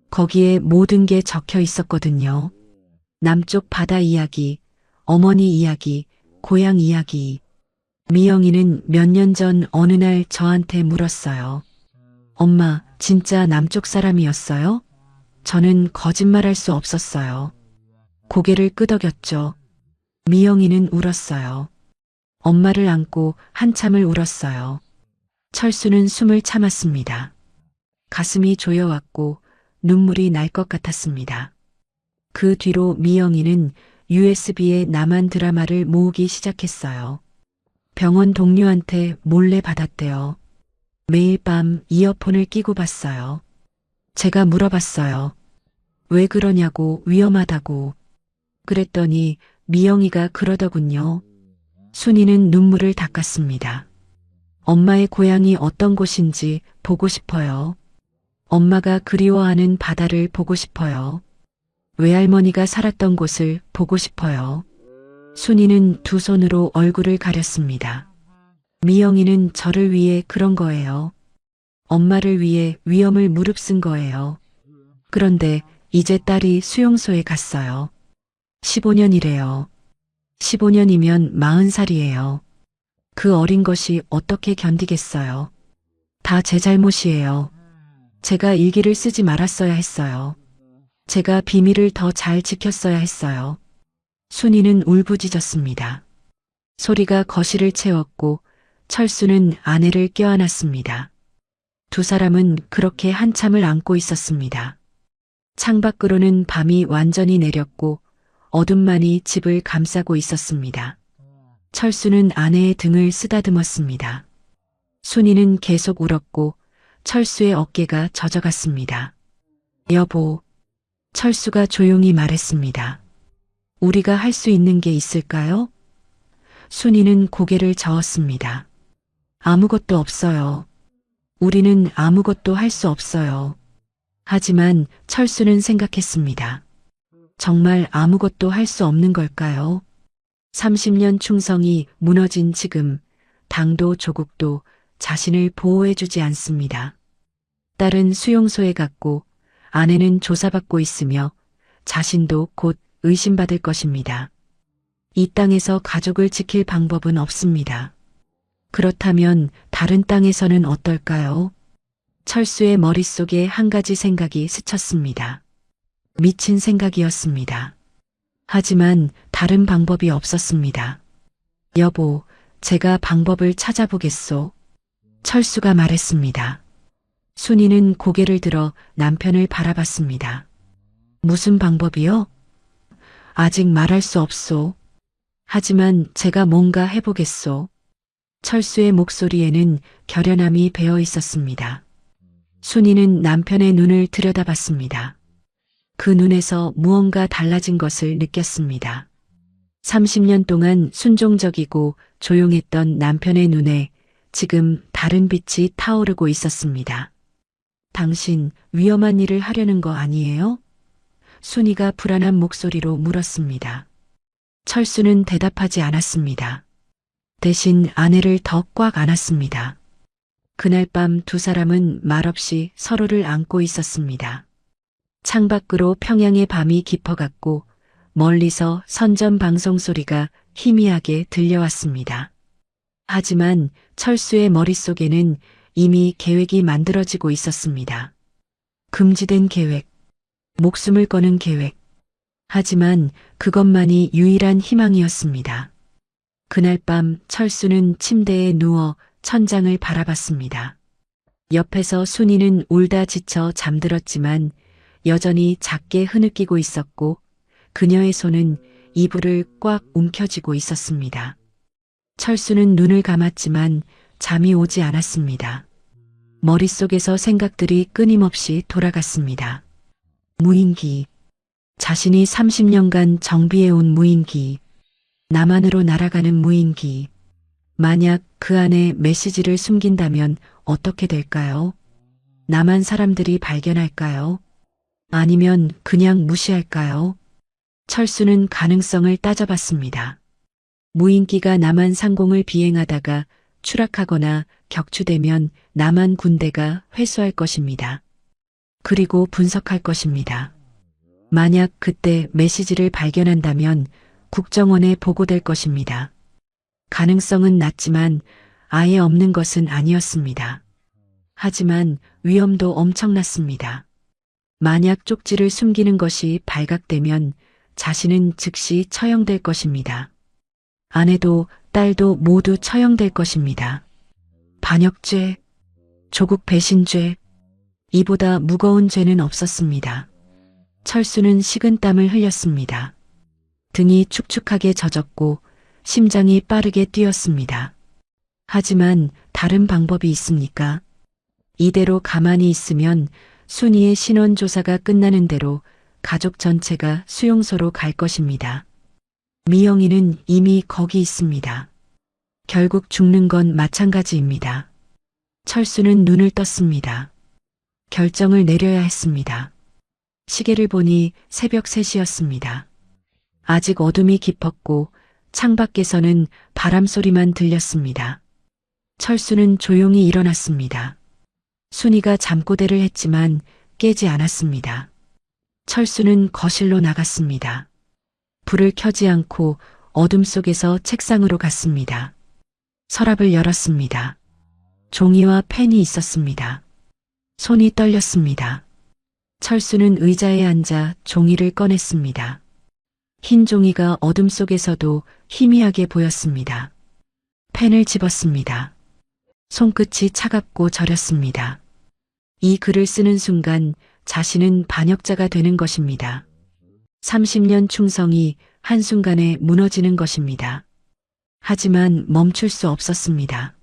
거기에 모든 게 적혀 있었거든요. 남쪽 바다 이야기, 어머니 이야기, 고향 이야기. 미영이는 몇 년 전 어느 날 저한테 물었어요. 엄마, 진짜 남쪽 사람이었어요? 저는 거짓말할 수 없었어요. 고개를 끄덕였죠. 미영이는 울었어요. 엄마를 안고 한참을 울었어요. 철수는 숨을 참았습니다. 가슴이 조여왔고 눈물이 날 것 같았습니다. 그 뒤로 미영이는 USB에 남한 드라마를 모으기 시작했어요. 병원 동료한테 몰래 받았대요. 매일 밤 이어폰을 끼고 봤어요. 제가 물어봤어요. 왜 그러냐고, 위험하다고. 그랬더니 미영이가 그러더군요. 순이는 눈물을 닦았습니다. 엄마의 고향이 어떤 곳인지 보고 싶어요. 엄마가 그리워하는 바다를 보고 싶어요. 외할머니가 살았던 곳을 보고 싶어요. 순이는 두 손으로 얼굴을 가렸습니다. 미영이는 저를 위해 그런 거예요. 엄마를 위해 위험을 무릅쓴 거예요. 그런데 이제 딸이 수용소에 갔어요. 15년이래요. 15년이면 40살이에요. 그 어린 것이 어떻게 견디겠어요. 다 제 잘못이에요. 제가 일기를 쓰지 말았어야 했어요. 제가 비밀을 더 잘 지켰어야 했어요. 순이는 울부짖었습니다. 소리가 거실을 채웠고 철수는 아내를 껴안았습니다. 두 사람은 그렇게 한참을 안고 있었습니다. 창밖으로는 밤이 완전히 내렸고 어둠만이 집을 감싸고 있었습니다. 철수는 아내의 등을 쓰다듬었습니다. 순이는 계속 울었고 철수의 어깨가 젖어갔습니다. 여보, 철수가 조용히 말했습니다. 우리가 할 수 있는 게 있을까요? 순이는 고개를 저었습니다. 아무것도 없어요. 우리는 아무것도 할 수 없어요. 하지만 철수는 생각했습니다. 정말 아무것도 할 수 없는 걸까요? 30년 충성이 무너진 지금 당도 조국도 자신을 보호해주지 않습니다. 딸은 수용소에 갔고 아내는 조사받고 있으며 자신도 곧 의심받을 것입니다. 이 땅에서 가족을 지킬 방법은 없습니다. 그렇다면 다른 땅에서는 어떨까요? 철수의 머릿속에 한 가지 생각이 스쳤습니다. 미친 생각이었습니다. 하지만 다른 방법이 없었습니다. 여보, 제가 방법을 찾아보겠소. 철수가 말했습니다. 순이는 고개를 들어 남편을 바라봤습니다. 무슨 방법이요? 아직 말할 수 없소. 하지만 제가 뭔가 해보겠소. 철수의 목소리에는 결연함이 배어 있었습니다. 순이는 남편의 눈을 들여다봤습니다. 그 눈에서 무언가 달라진 것을 느꼈습니다. 30년 동안 순종적이고 조용했던 남편의 눈에 지금 다른 빛이 타오르고 있었습니다. 당신 위험한 일을 하려는 거 아니에요? 순이가 불안한 목소리로 물었습니다. 철수는 대답하지 않았습니다. 대신 아내를 더 꽉 안았습니다. 그날 밤 두 사람은 말없이 서로를 안고 있었습니다. 창밖으로 평양의 밤이 깊어갔고 멀리서 선전 방송 소리가 희미하게 들려왔습니다. 하지만 철수의 머릿속에는 이미 계획이 만들어지고 있었습니다. 금지된 계획, 목숨을 거는 계획. 하지만 그것만이 유일한 희망이었습니다. 그날 밤 철수는 침대에 누워 천장을 바라봤습니다. 옆에서 순이는 울다 지쳐 잠들었지만 여전히 작게 흐느끼고 있었고 그녀의 손은 이불을 꽉 움켜쥐고 있었습니다. 철수는 눈을 감았지만 잠이 오지 않았습니다. 머릿속에서 생각들이 끊임없이 돌아갔습니다. 무인기. 자신이 30년간 정비해온 무인기. 남한으로 날아가는 무인기. 만약 그 안에 메시지를 숨긴다면 어떻게 될까요? 남한 사람들이 발견할까요? 아니면 그냥 무시할까요? 철수는 가능성을 따져봤습니다. 무인기가 남한 상공을 비행하다가 추락하거나 격추되면 남한 군대가 회수할 것입니다. 그리고 분석할 것입니다. 만약 그때 메시지를 발견한다면 국정원에 보고될 것입니다. 가능성은 낮지만 아예 없는 것은 아니었습니다. 하지만 위험도 엄청났습니다. 만약 쪽지를 숨기는 것이 발각되면 자신은 즉시 처형될 것입니다. 아내도 딸도 모두 처형될 것입니다. 반역죄, 조국 배신죄, 이보다 무거운 죄는 없었습니다. 철수는 식은땀을 흘렸습니다. 등이 축축하게 젖었고 심장이 빠르게 뛰었습니다. 하지만 다른 방법이 있습니까? 이대로 가만히 있으면 순이의 신원 조사가 끝나는 대로 가족 전체가 수용소로 갈 것입니다. 미영이는 이미 거기 있습니다. 결국 죽는 건 마찬가지입니다. 철수는 눈을 떴습니다. 결정을 내려야 했습니다. 시계를 보니 새벽 3시였습니다. 아직 어둠이 깊었고 창밖에서는 바람 소리만 들렸습니다. 철수는 조용히 일어났습니다. 순이가 잠꼬대를 했지만 깨지 않았습니다. 철수는 거실로 나갔습니다. 불을 켜지 않고 어둠 속에서 책상으로 갔습니다. 서랍을 열었습니다. 종이와 펜이 있었습니다. 손이 떨렸습니다. 철수는 의자에 앉아 종이를 꺼냈습니다. 흰 종이가 어둠 속에서도 희미하게 보였습니다. 펜을 집었습니다. 손끝이 차갑고 저렸습니다. 이 글을 쓰는 순간 자신은 반역자가 되는 것입니다. 30년 충성이 한순간에 무너지는 것입니다. 하지만 멈출 수 없었습니다.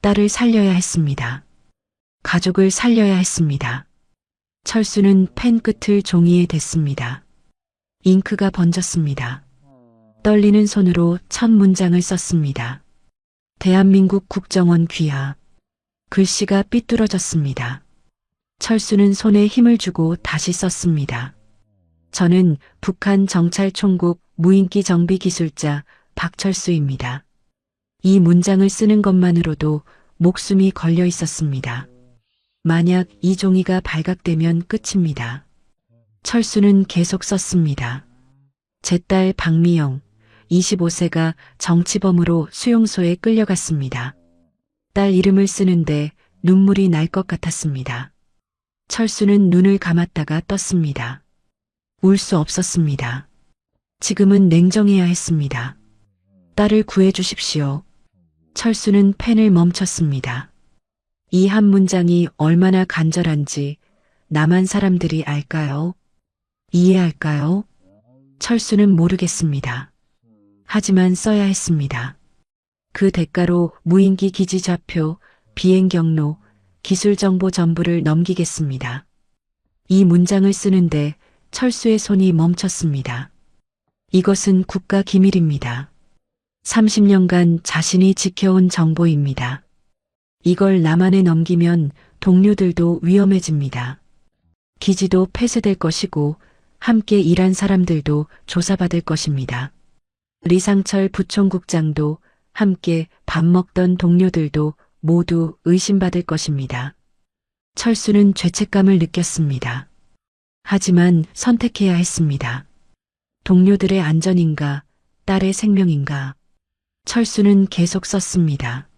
딸을 살려야 했습니다. 가족을 살려야 했습니다. 철수는 펜 끝을 종이에 댔습니다. 잉크가 번졌습니다. 떨리는 손으로 첫 문장을 썼습니다. 대한민국 국정원 귀하. 글씨가 삐뚤어졌습니다. 철수는 손에 힘을 주고 다시 썼습니다. 저는 북한 정찰총국 무인기 정비 기술자 박철수입니다. 이 문장을 쓰는 것만으로도 목숨이 걸려 있었습니다. 만약 이 종이가 발각되면 끝입니다. 철수는 계속 썼습니다. 제 딸 박미영, 25세가 정치범으로 수용소에 끌려갔습니다. 딸 이름을 쓰는데 눈물이 날 것 같았습니다. 철수는 눈을 감았다가 떴습니다. 울 수 없었습니다. 지금은 냉정해야 했습니다. 딸을 구해 주십시오. 철수는 펜을 멈췄습니다. 이 한 문장이 얼마나 간절한지 남한 사람들이 알까요? 이해할까요? 철수는 모르겠습니다. 하지만 써야 했습니다. 그 대가로 무인기 기지 좌표, 비행 경로, 기술 정보 전부를 넘기겠습니다. 이 문장을 쓰는데 철수의 손이 멈췄습니다. 이것은 국가 기밀입니다. 30년간 자신이 지켜온 정보입니다. 이걸 남한에 넘기면 동료들도 위험해집니다. 기지도 폐쇄될 것이고 함께 일한 사람들도 조사받을 것입니다. 리상철 부총국장도 함께 밥 먹던 동료들도 모두 의심받을 것입니다. 철수는 죄책감을 느꼈습니다. 하지만 선택해야 했습니다. 동료들의 안전인가, 딸의 생명인가. 철수는 계속 썼습니다.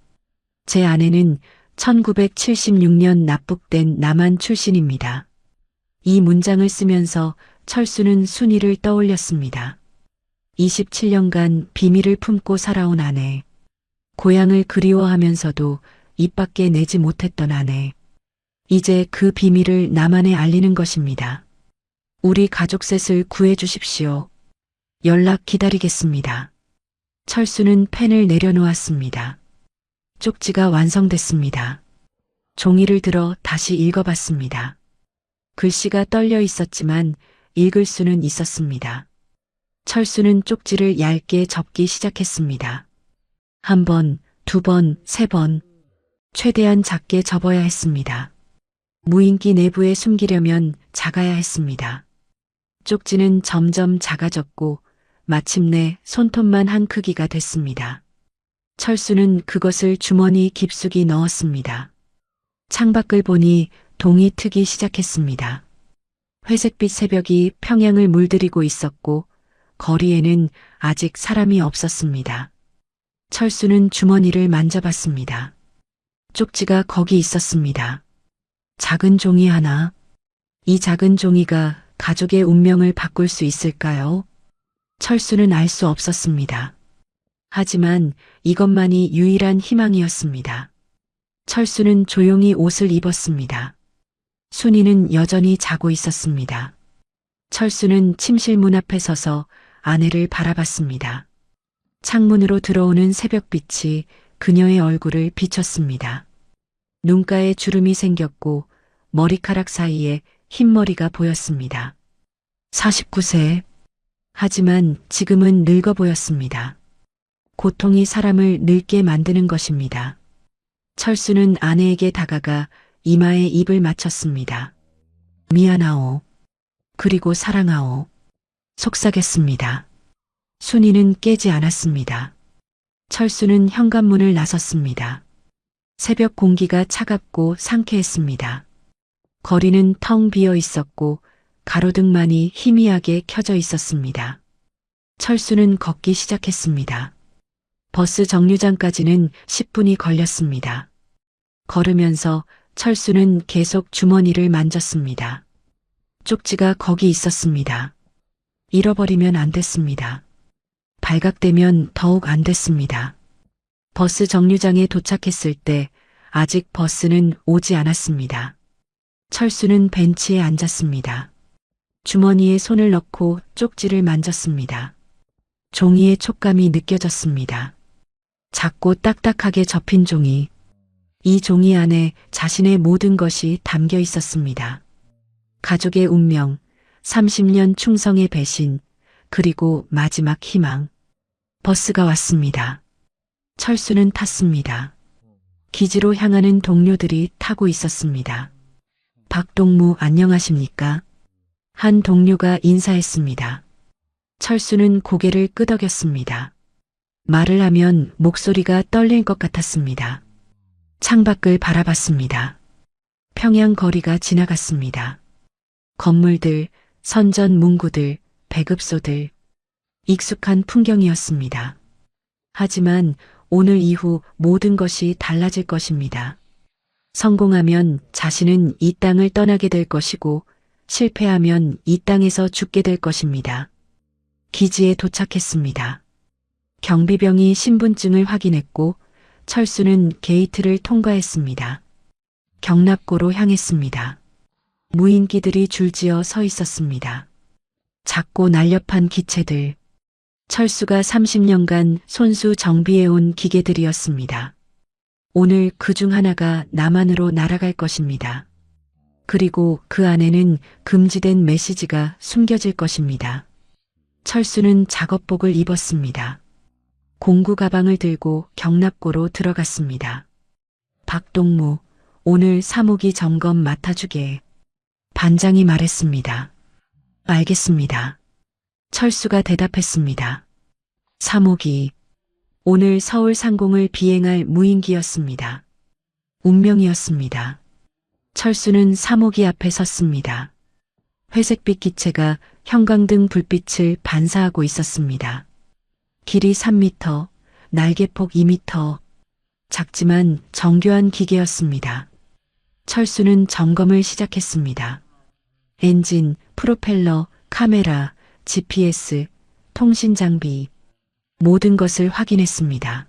제 아내는 1976년 납북된 남한 출신입니다. 이 문장을 쓰면서 철수는 순이를 떠올렸습니다. 27년간 비밀을 품고 살아온 아내. 고향을 그리워하면서도 입 밖에 내지 못했던 아내. 이제 그 비밀을 남한에 알리는 것입니다. 우리 가족 셋을 구해 주십시오. 연락 기다리겠습니다. 철수는 펜을 내려놓았습니다. 쪽지가 완성됐습니다. 종이를 들어 다시 읽어봤습니다. 글씨가 떨려 있었지만 읽을 수는 있었습니다. 철수는 쪽지를 얇게 접기 시작했습니다. 한 번, 두 번, 세 번. 최대한 작게 접어야 했습니다. 무인기 내부에 숨기려면 작아야 했습니다. 쪽지는 점점 작아졌고 마침내 손톱만 한 크기가 됐습니다. 철수는 그것을 주머니 깊숙이 넣었습니다. 창밖을 보니 동이 트기 시작했습니다. 회색빛 새벽이 평양을 물들이고 있었고 거리에는 아직 사람이 없었습니다. 철수는 주머니를 만져봤습니다. 쪽지가 거기 있었습니다. 작은 종이 하나. 이 작은 종이가 가족의 운명을 바꿀 수 있을까요? 철수는 알 수 없었습니다. 하지만 이것만이 유일한 희망이었습니다. 철수는 조용히 옷을 입었습니다. 순이는 여전히 자고 있었습니다. 철수는 침실 문 앞에 서서 아내를 바라봤습니다. 창문으로 들어오는 새벽빛이 그녀의 얼굴을 비췄습니다. 눈가에 주름이 생겼고 머리카락 사이에 흰머리가 보였습니다. 49세. 하지만 지금은 늙어 보였습니다. 고통이 사람을 늙게 만드는 것입니다. 철수는 아내에게 다가가 이마에 입을 맞췄습니다. 미안하오. 그리고 사랑하오. 속삭였습니다. 순이는 깨지 않았습니다. 철수는 현관문을 나섰습니다. 새벽 공기가 차갑고 상쾌했습니다. 거리는 텅 비어 있었고 가로등만이 희미하게 켜져 있었습니다. 철수는 걷기 시작했습니다. 버스 정류장까지는 10분이 걸렸습니다. 걸으면서 철수는 계속 주머니를 만졌습니다. 쪽지가 거기 있었습니다. 잃어버리면 안 됐습니다. 발각되면 더욱 안 됐습니다. 버스 정류장에 도착했을 때 아직 버스는 오지 않았습니다. 철수는 벤치에 앉았습니다. 주머니에 손을 넣고 쪽지를 만졌습니다. 종이의 촉감이 느껴졌습니다. 작고 딱딱하게 접힌 종이. 이 종이 안에 자신의 모든 것이 담겨 있었습니다. 가족의 운명, 30년 충성의 배신, 그리고 마지막 희망. 버스가 왔습니다. 철수는 탔습니다. 기지로 향하는 동료들이 타고 있었습니다. 박동무 안녕하십니까? 한 동료가 인사했습니다. 철수는 고개를 끄덕였습니다. 말을 하면 목소리가 떨릴 것 같았습니다. 창밖을 바라봤습니다. 평양 거리가 지나갔습니다. 건물들, 선전 문구들, 배급소들. 익숙한 풍경이었습니다. 하지만 오늘 이후 모든 것이 달라질 것입니다. 성공하면 자신은 이 땅을 떠나게 될 것이고 실패하면 이 땅에서 죽게 될 것입니다. 기지에 도착했습니다. 경비병이 신분증을 확인했고 철수는 게이트를 통과했습니다. 경납고로 향했습니다. 무인기들이 줄지어 서 있었습니다. 작고 날렵한 기체들. 철수가 30년간 손수 정비해온 기계들이었습니다. 오늘 그 중 하나가 남한으로 날아갈 것입니다. 그리고 그 안에는 금지된 메시지가 숨겨질 것입니다. 철수는 작업복을 입었습니다. 공구 가방을 들고 경납고로 들어갔습니다. 박동무, 오늘 사무기 점검 맡아주게. 반장이 말했습니다. 알겠습니다. 철수가 대답했습니다. 사무기, 오늘 서울 상공을 비행할 무인기였습니다. 운명이었습니다. 철수는 사무기 앞에 섰습니다. 회색빛 기체가 형광등 불빛을 반사하고 있었습니다. 길이 3m, 날개폭 2m. 작지만 정교한 기계였습니다. 철수는 점검을 시작했습니다. 엔진, 프로펠러, 카메라, GPS, 통신 장비. 모든 것을 확인했습니다.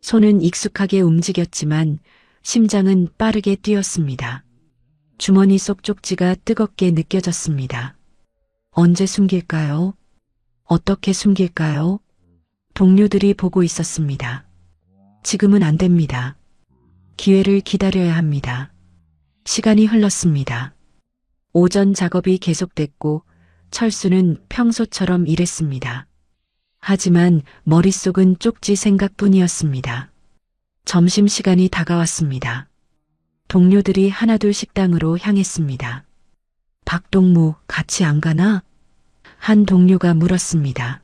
손은 익숙하게 움직였지만 심장은 빠르게 뛰었습니다. 주머니 속 쪽지가 뜨겁게 느껴졌습니다. 언제 숨길까요? 어떻게 숨길까요? 동료들이 보고 있었습니다. 지금은 안 됩니다. 기회를 기다려야 합니다. 시간이 흘렀습니다. 오전 작업이 계속됐고 철수는 평소처럼 일했습니다. 하지만 머릿속은 쪽지 생각뿐이었습니다. 점심시간이 다가왔습니다. 동료들이 하나둘 식당으로 향했습니다. 박동무 같이 안 가나? 한 동료가 물었습니다.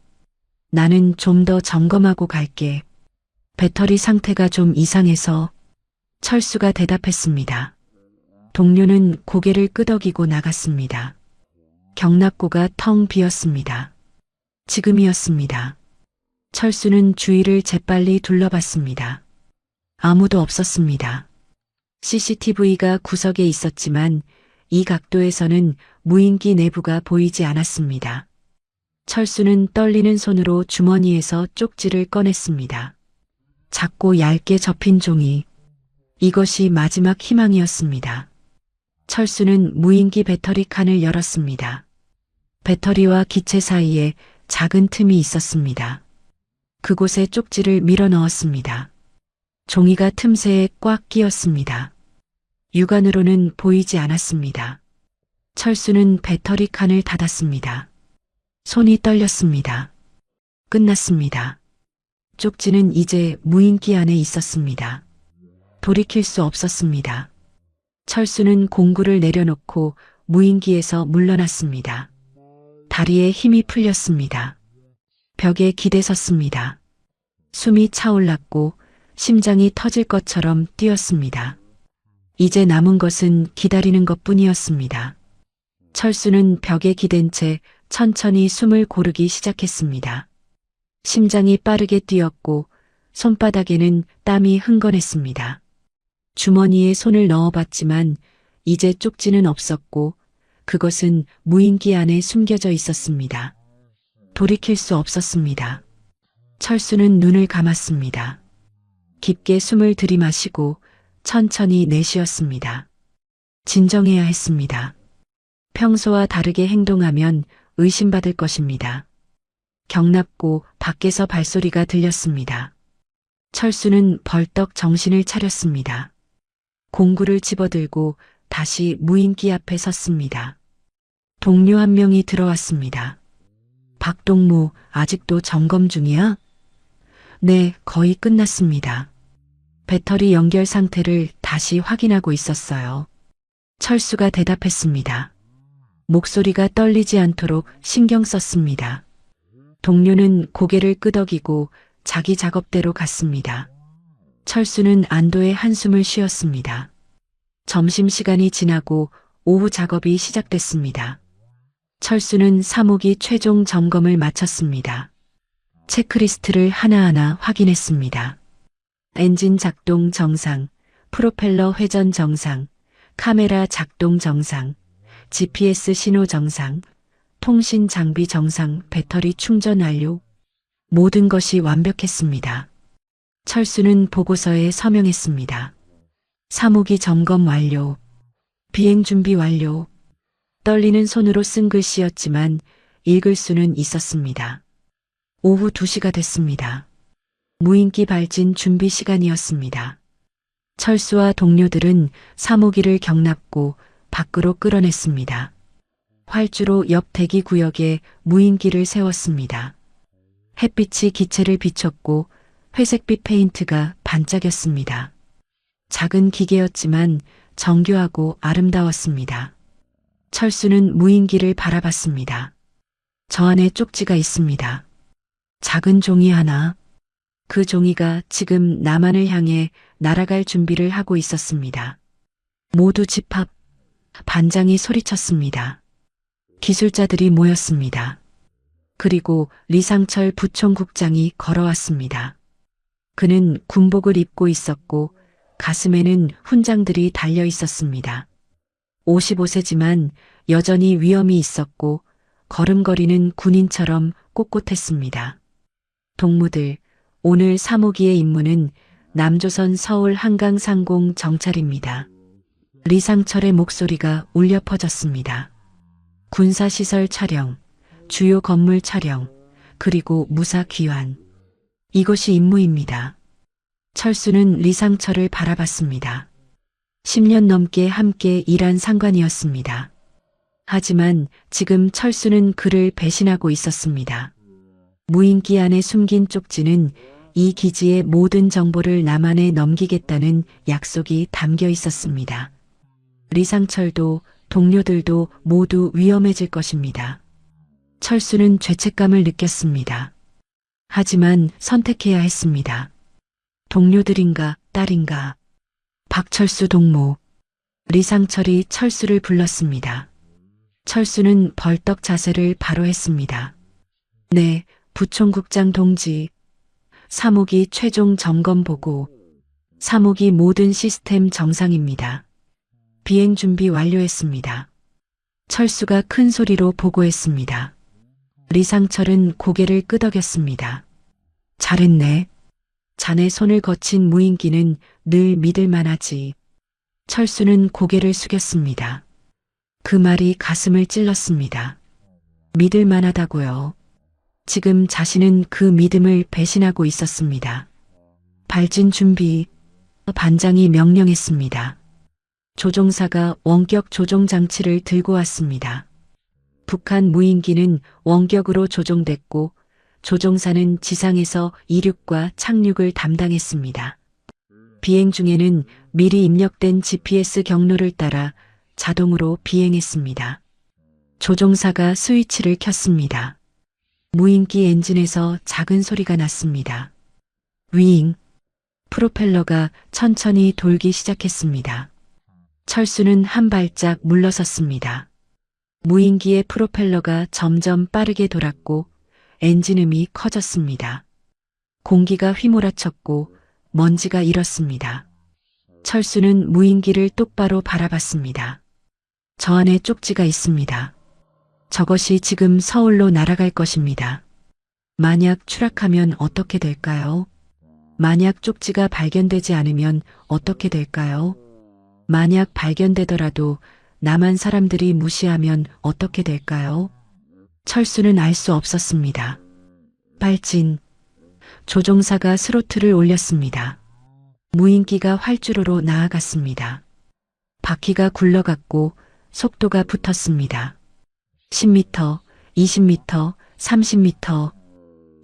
나는 좀 더 점검하고 갈게. 배터리 상태가 좀 이상해서. 철수가 대답했습니다. 동료는 고개를 끄덕이고 나갔습니다. 경납고가 텅 비었습니다. 지금이었습니다. 철수는 주위를 재빨리 둘러봤습니다. 아무도 없었습니다. CCTV가 구석에 있었지만 이 각도에서는 무인기 내부가 보이지 않았습니다. 철수는 떨리는 손으로 주머니에서 쪽지를 꺼냈습니다. 작고 얇게 접힌 종이. 이것이 마지막 희망이었습니다. 철수는 무인기 배터리 칸을 열었습니다. 배터리와 기체 사이에 작은 틈이 있었습니다. 그곳에 쪽지를 밀어 넣었습니다. 종이가 틈새에 꽉 끼었습니다. 육안으로는 보이지 않았습니다. 철수는 배터리 칸을 닫았습니다. 손이 떨렸습니다. 끝났습니다. 쪽지는 이제 무인기 안에 있었습니다. 돌이킬 수 없었습니다. 철수는 공구를 내려놓고 무인기에서 물러났습니다. 다리에 힘이 풀렸습니다. 벽에 기대섰습니다. 숨이 차올랐고 심장이 터질 것처럼 뛰었습니다. 이제 남은 것은 기다리는 것뿐이었습니다. 철수는 벽에 기댄 채 천천히 숨을 고르기 시작했습니다. 심장이 빠르게 뛰었고 손바닥에는 땀이 흥건했습니다. 주머니에 손을 넣어봤지만 이제 쪽지는 없었고 그것은 무인기 안에 숨겨져 있었습니다. 돌이킬 수 없었습니다. 철수는 눈을 감았습니다. 깊게 숨을 들이마시고 천천히 내쉬었습니다. 진정해야 했습니다. 평소와 다르게 행동하면 의심받을 것입니다. 경납고 밖에서 발소리가 들렸습니다. 철수는 벌떡 정신을 차렸습니다. 공구를 집어들고 다시 무인기 앞에 섰습니다. 동료 한 명이 들어왔습니다. 박동무, 아직도 점검 중이야? 네, 거의 끝났습니다. 배터리 연결 상태를 다시 확인하고 있었어요. 철수가 대답했습니다. 목소리가 떨리지 않도록 신경 썼습니다. 동료는 고개를 끄덕이고 자기 작업대로 갔습니다. 철수는 안도의 한숨을 쉬었습니다. 점심시간이 지나고 오후 작업이 시작됐습니다. 철수는 사목이 최종 점검을 마쳤습니다. 체크리스트를 하나하나 확인했습니다. 엔진 작동 정상, 프로펠러 회전 정상, 카메라 작동 정상, GPS 신호 정상, 통신 장비 정상, 배터리 충전 완료. 모든 것이 완벽했습니다. 철수는 보고서에 서명했습니다. 사목이 점검 완료. 비행 준비 완료. 떨리는 손으로 쓴 글씨였지만 읽을 수는 있었습니다. 오후 2시가 됐습니다. 무인기 발진 준비 시간이었습니다. 철수와 동료들은 사모기를 경납고 밖으로 끌어냈습니다. 활주로 옆 대기 구역에 무인기를 세웠습니다. 햇빛이 기체를 비췄고 회색빛 페인트가 반짝였습니다. 작은 기계였지만 정교하고 아름다웠습니다. 철수는 무인기를 바라봤습니다. 저 안에 쪽지가 있습니다. 작은 종이 하나. 그 종이가 지금 남한을 향해 날아갈 준비를 하고 있었습니다. 모두 집합. 반장이 소리쳤습니다. 기술자들이 모였습니다. 그리고 리상철 부총국장이 걸어왔습니다. 그는 군복을 입고 있었고 가슴에는 훈장들이 달려 있었습니다. 55세지만 여전히 위엄이 있었고 걸음걸이는 군인처럼 꼿꼿했습니다. 동무들, 오늘 사모기의 임무는 남조선 서울 한강 상공 정찰입니다. 리상철의 목소리가 울려 퍼졌습니다. 군사시설 촬영, 주요 건물 촬영, 그리고 무사 귀환. 이것이 임무입니다. 철수는 리상철을 바라봤습니다. 10년 넘게 함께 일한 상관이었습니다. 하지만 지금 철수는 그를 배신하고 있었습니다. 무인기 안에 숨긴 쪽지는 이 기지의 모든 정보를 남한에 넘기겠다는 약속이 담겨 있었습니다. 리상철도 동료들도 모두 위험해질 것입니다. 철수는 죄책감을 느꼈습니다. 하지만 선택해야 했습니다. 동료들인가 딸인가. 박철수 동무. 리상철이 철수를 불렀습니다. 철수는 벌떡 자세를 바로 했습니다. 네, 부총국장 동지. 사모기 최종 점검 보고. 사모기 모든 시스템 정상입니다. 비행 준비 완료했습니다. 철수가 큰 소리로 보고했습니다. 리상철은 고개를 끄덕였습니다. 잘했네. 자네 손을 거친 무인기는 늘 믿을만하지. 철수는 고개를 숙였습니다. 그 말이 가슴을 찔렀습니다. 믿을만하다고요. 지금 자신은 그 믿음을 배신하고 있었습니다. 발진 준비. 반장이 명령했습니다. 조종사가 원격 조종 장치를 들고 왔습니다. 북한 무인기는 원격으로 조종됐고 조종사는 지상에서 이륙과 착륙을 담당했습니다. 비행 중에는 미리 입력된 GPS 경로를 따라 자동으로 비행했습니다. 조종사가 스위치를 켰습니다. 무인기 엔진에서 작은 소리가 났습니다. 윙. 프로펠러가 천천히 돌기 시작했습니다. 철수는 한 발짝 물러섰습니다. 무인기의 프로펠러가 점점 빠르게 돌았고 엔진음이 커졌습니다. 공기가 휘몰아쳤고 먼지가 일었습니다. 철수는 무인기를 똑바로 바라봤습니다. 저 안에 쪽지가 있습니다. 저것이 지금 서울로 날아갈 것입니다. 만약 추락하면 어떻게 될까요? 만약 쪽지가 발견되지 않으면 어떻게 될까요? 만약 발견되더라도 남한 사람들이 무시하면 어떻게 될까요? 철수는 알 수 없었습니다. 발진. 조종사가 스로틀을 올렸습니다. 무인기가 활주로로 나아갔습니다. 바퀴가 굴러갔고 속도가 붙었습니다. 10m, 20m, 30m.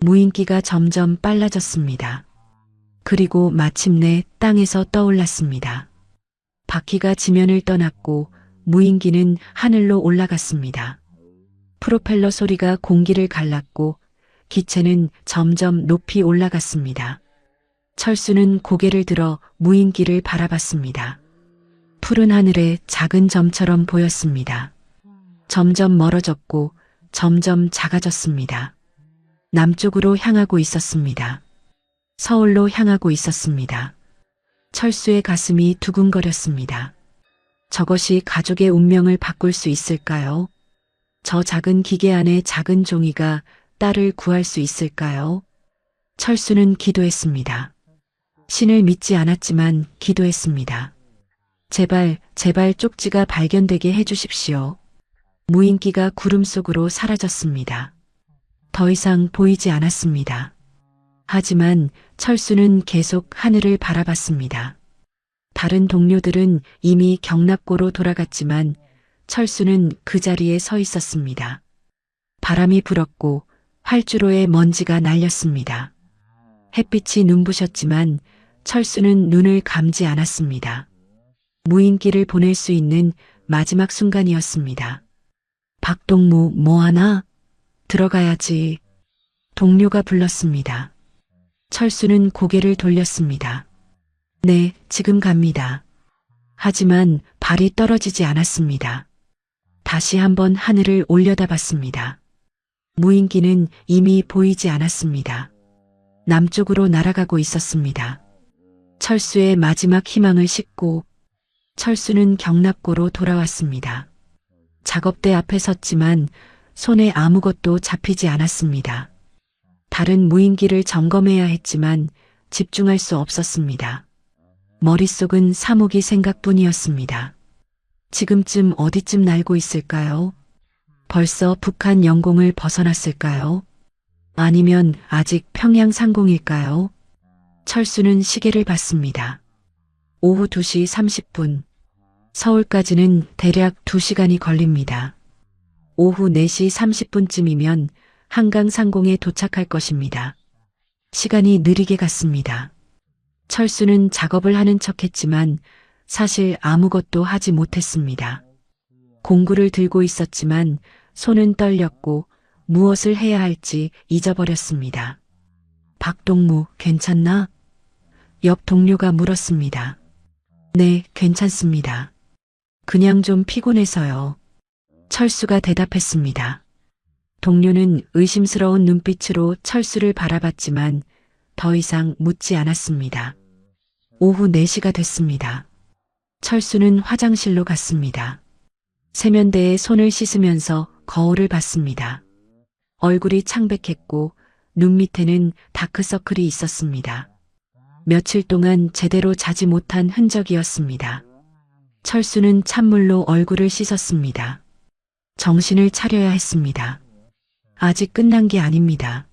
무인기가 점점 빨라졌습니다. 그리고 마침내 땅에서 떠올랐습니다. 바퀴가 지면을 떠났고 무인기는 하늘로 올라갔습니다. 프로펠러 소리가 공기를 갈랐고 기체는 점점 높이 올라갔습니다. 철수는 고개를 들어 무인기를 바라봤습니다. 푸른 하늘에 작은 점처럼 보였습니다. 점점 멀어졌고 점점 작아졌습니다. 남쪽으로 향하고 있었습니다. 서울로 향하고 있었습니다. 철수의 가슴이 두근거렸습니다. 저것이 가족의 운명을 바꿀 수 있을까요? 저 작은 기계 안에 작은 종이가 딸을 구할 수 있을까요? 철수는 기도했습니다. 신을 믿지 않았지만 기도했습니다. 제발, 제발 쪽지가 발견되게 해주십시오. 무인기가 구름 속으로 사라졌습니다. 더 이상 보이지 않았습니다. 하지만 철수는 계속 하늘을 바라봤습니다. 다른 동료들은 이미 경납고로 돌아갔지만 철수는 그 자리에 서 있었습니다. 바람이 불었고 활주로에 먼지가 날렸습니다. 햇빛이 눈부셨지만 철수는 눈을 감지 않았습니다. 무인기를 보낼 수 있는 마지막 순간이었습니다. 박동무, 뭐하나? 들어가야지. 동료가 불렀습니다. 철수는 고개를 돌렸습니다. 네, 지금 갑니다. 하지만 발이 떨어지지 않았습니다. 다시 한번 하늘을 올려다봤습니다. 무인기는 이미 보이지 않았습니다. 남쪽으로 날아가고 있었습니다. 철수의 마지막 희망을 싣고 철수는 경납고로 돌아왔습니다. 작업대 앞에 섰지만 손에 아무것도 잡히지 않았습니다. 다른 무인기를 점검해야 했지만 집중할 수 없었습니다. 머릿속은 사무기 생각뿐이었습니다. 지금쯤 어디쯤 날고 있을까요? 벌써 북한 영공을 벗어났을까요? 아니면 아직 평양 상공일까요? 철수는 시계를 봤습니다. 오후 2시 30분. 서울까지는 대략 2시간이 걸립니다. 오후 4시 30분쯤이면 한강 상공에 도착할 것입니다. 시간이 느리게 갔습니다. 철수는 작업을 하는 척했지만 사실 아무것도 하지 못했습니다. 공구를 들고 있었지만 손은 떨렸고 무엇을 해야 할지 잊어버렸습니다. 박동무, 괜찮나? 옆 동료가 물었습니다. 네, 괜찮습니다. 그냥 좀 피곤해서요. 철수가 대답했습니다. 동료는 의심스러운 눈빛으로 철수를 바라봤지만 더 이상 묻지 않았습니다. 오후 4시가 됐습니다. 철수는 화장실로 갔습니다. 세면대에 손을 씻으면서 거울을 봤습니다. 얼굴이 창백했고 눈 밑에는 다크서클이 있었습니다. 며칠 동안 제대로 자지 못한 흔적이었습니다. 철수는 찬물로 얼굴을 씻었습니다. 정신을 차려야 했습니다. 아직 끝난 게 아닙니다.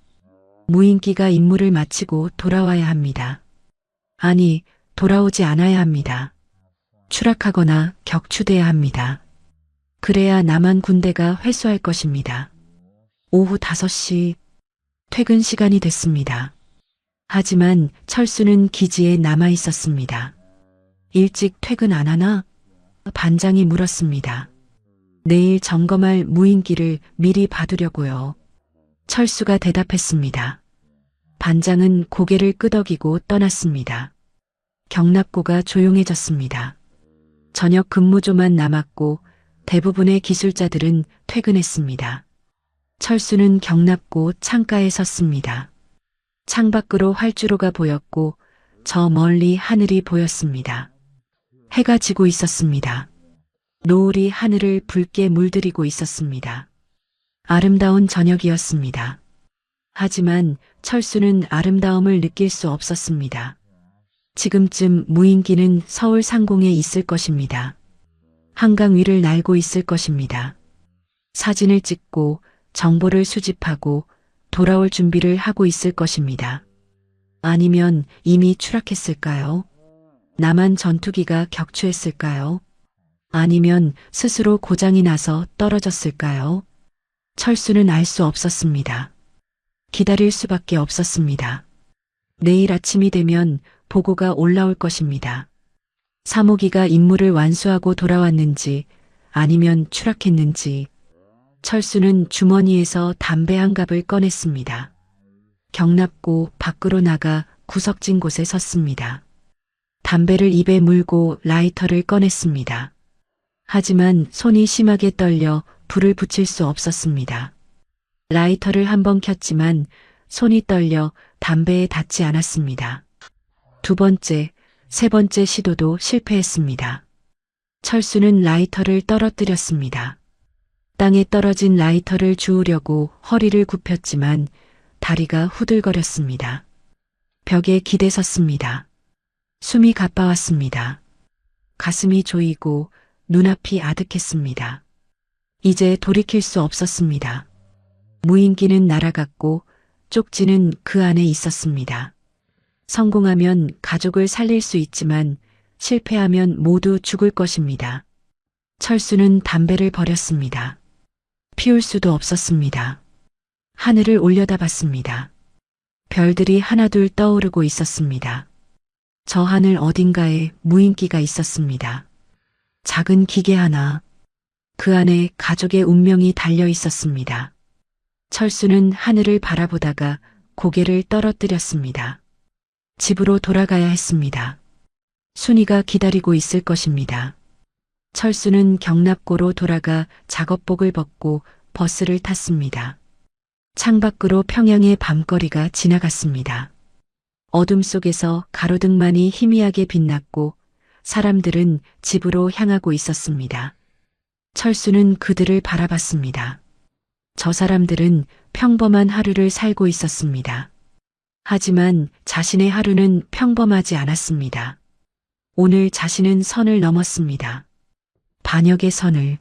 무인기가 임무를 마치고 돌아와야 합니다. 아니, 돌아오지 않아야 합니다. 추락하거나 격추돼야 합니다. 그래야 남한 군대가 회수할 것입니다. 오후 5시 퇴근 시간이 됐습니다. 하지만 철수는 기지에 남아 있었습니다. 일찍 퇴근 안 하나? 반장이 물었습니다. 내일 점검할 무인기를 미리 봐두려고요. 철수가 대답했습니다. 반장은 고개를 끄덕이고 떠났습니다. 경납고가 조용해졌습니다. 저녁 근무조만 남았고 대부분의 기술자들은 퇴근했습니다. 철수는 경납고 창가에 섰습니다. 창밖으로 활주로가 보였고 저 멀리 하늘이 보였습니다. 해가 지고 있었습니다. 노을이 하늘을 붉게 물들이고 있었습니다. 아름다운 저녁이었습니다. 하지만 철수는 아름다움을 느낄 수 없었습니다. 지금쯤 무인기는 서울 상공에 있을 것입니다. 한강 위를 날고 있을 것입니다. 사진을 찍고 정보를 수집하고 돌아올 준비를 하고 있을 것입니다. 아니면 이미 추락했을까요? 남한 전투기가 격추했을까요? 아니면 스스로 고장이 나서 떨어졌을까요? 철수는 알 수 없었습니다. 기다릴 수밖에 없었습니다. 내일 아침이 되면 보고가 올라올 것입니다. 사모기가 임무를 완수하고 돌아왔는지 아니면 추락했는지. 철수는 주머니에서 담배 한 갑을 꺼냈습니다. 경납고 밖으로 나가 구석진 곳에 섰습니다. 담배를 입에 물고 라이터를 꺼냈습니다. 하지만 손이 심하게 떨려 불을 붙일 수 없었습니다. 라이터를 한번 켰지만 손이 떨려 담배에 닿지 않았습니다. 두 번째, 세 번째 시도도 실패했습니다. 철수는 라이터를 떨어뜨렸습니다. 땅에 떨어진 라이터를 주우려고 허리를 굽혔지만 다리가 후들거렸습니다. 벽에 기대 섰습니다. 숨이 가빠왔습니다. 가슴이 조이고 눈앞이 아득했습니다. 이제 돌이킬 수 없었습니다. 무인기는 날아갔고 쪽지는 그 안에 있었습니다. 성공하면 가족을 살릴 수 있지만 실패하면 모두 죽을 것입니다. 철수는 담배를 버렸습니다. 피울 수도 없었습니다. 하늘을 올려다봤습니다. 별들이 하나둘 떠오르고 있었습니다. 저 하늘 어딘가에 무인기가 있었습니다. 작은 기계 하나, 그 안에 가족의 운명이 달려 있었습니다. 철수는 하늘을 바라보다가 고개를 떨어뜨렸습니다. 집으로 돌아가야 했습니다. 순이가 기다리고 있을 것입니다. 철수는 경납고로 돌아가 작업복을 벗고 버스를 탔습니다. 창밖으로 평양의 밤거리가 지나갔습니다. 어둠 속에서 가로등만이 희미하게 빛났고 사람들은 집으로 향하고 있었습니다. 철수는 그들을 바라봤습니다. 저 사람들은 평범한 하루를 살고 있었습니다. 하지만 자신의 하루는 평범하지 않았습니다. 오늘 자신은 선을 넘었습니다. 반역의 선을.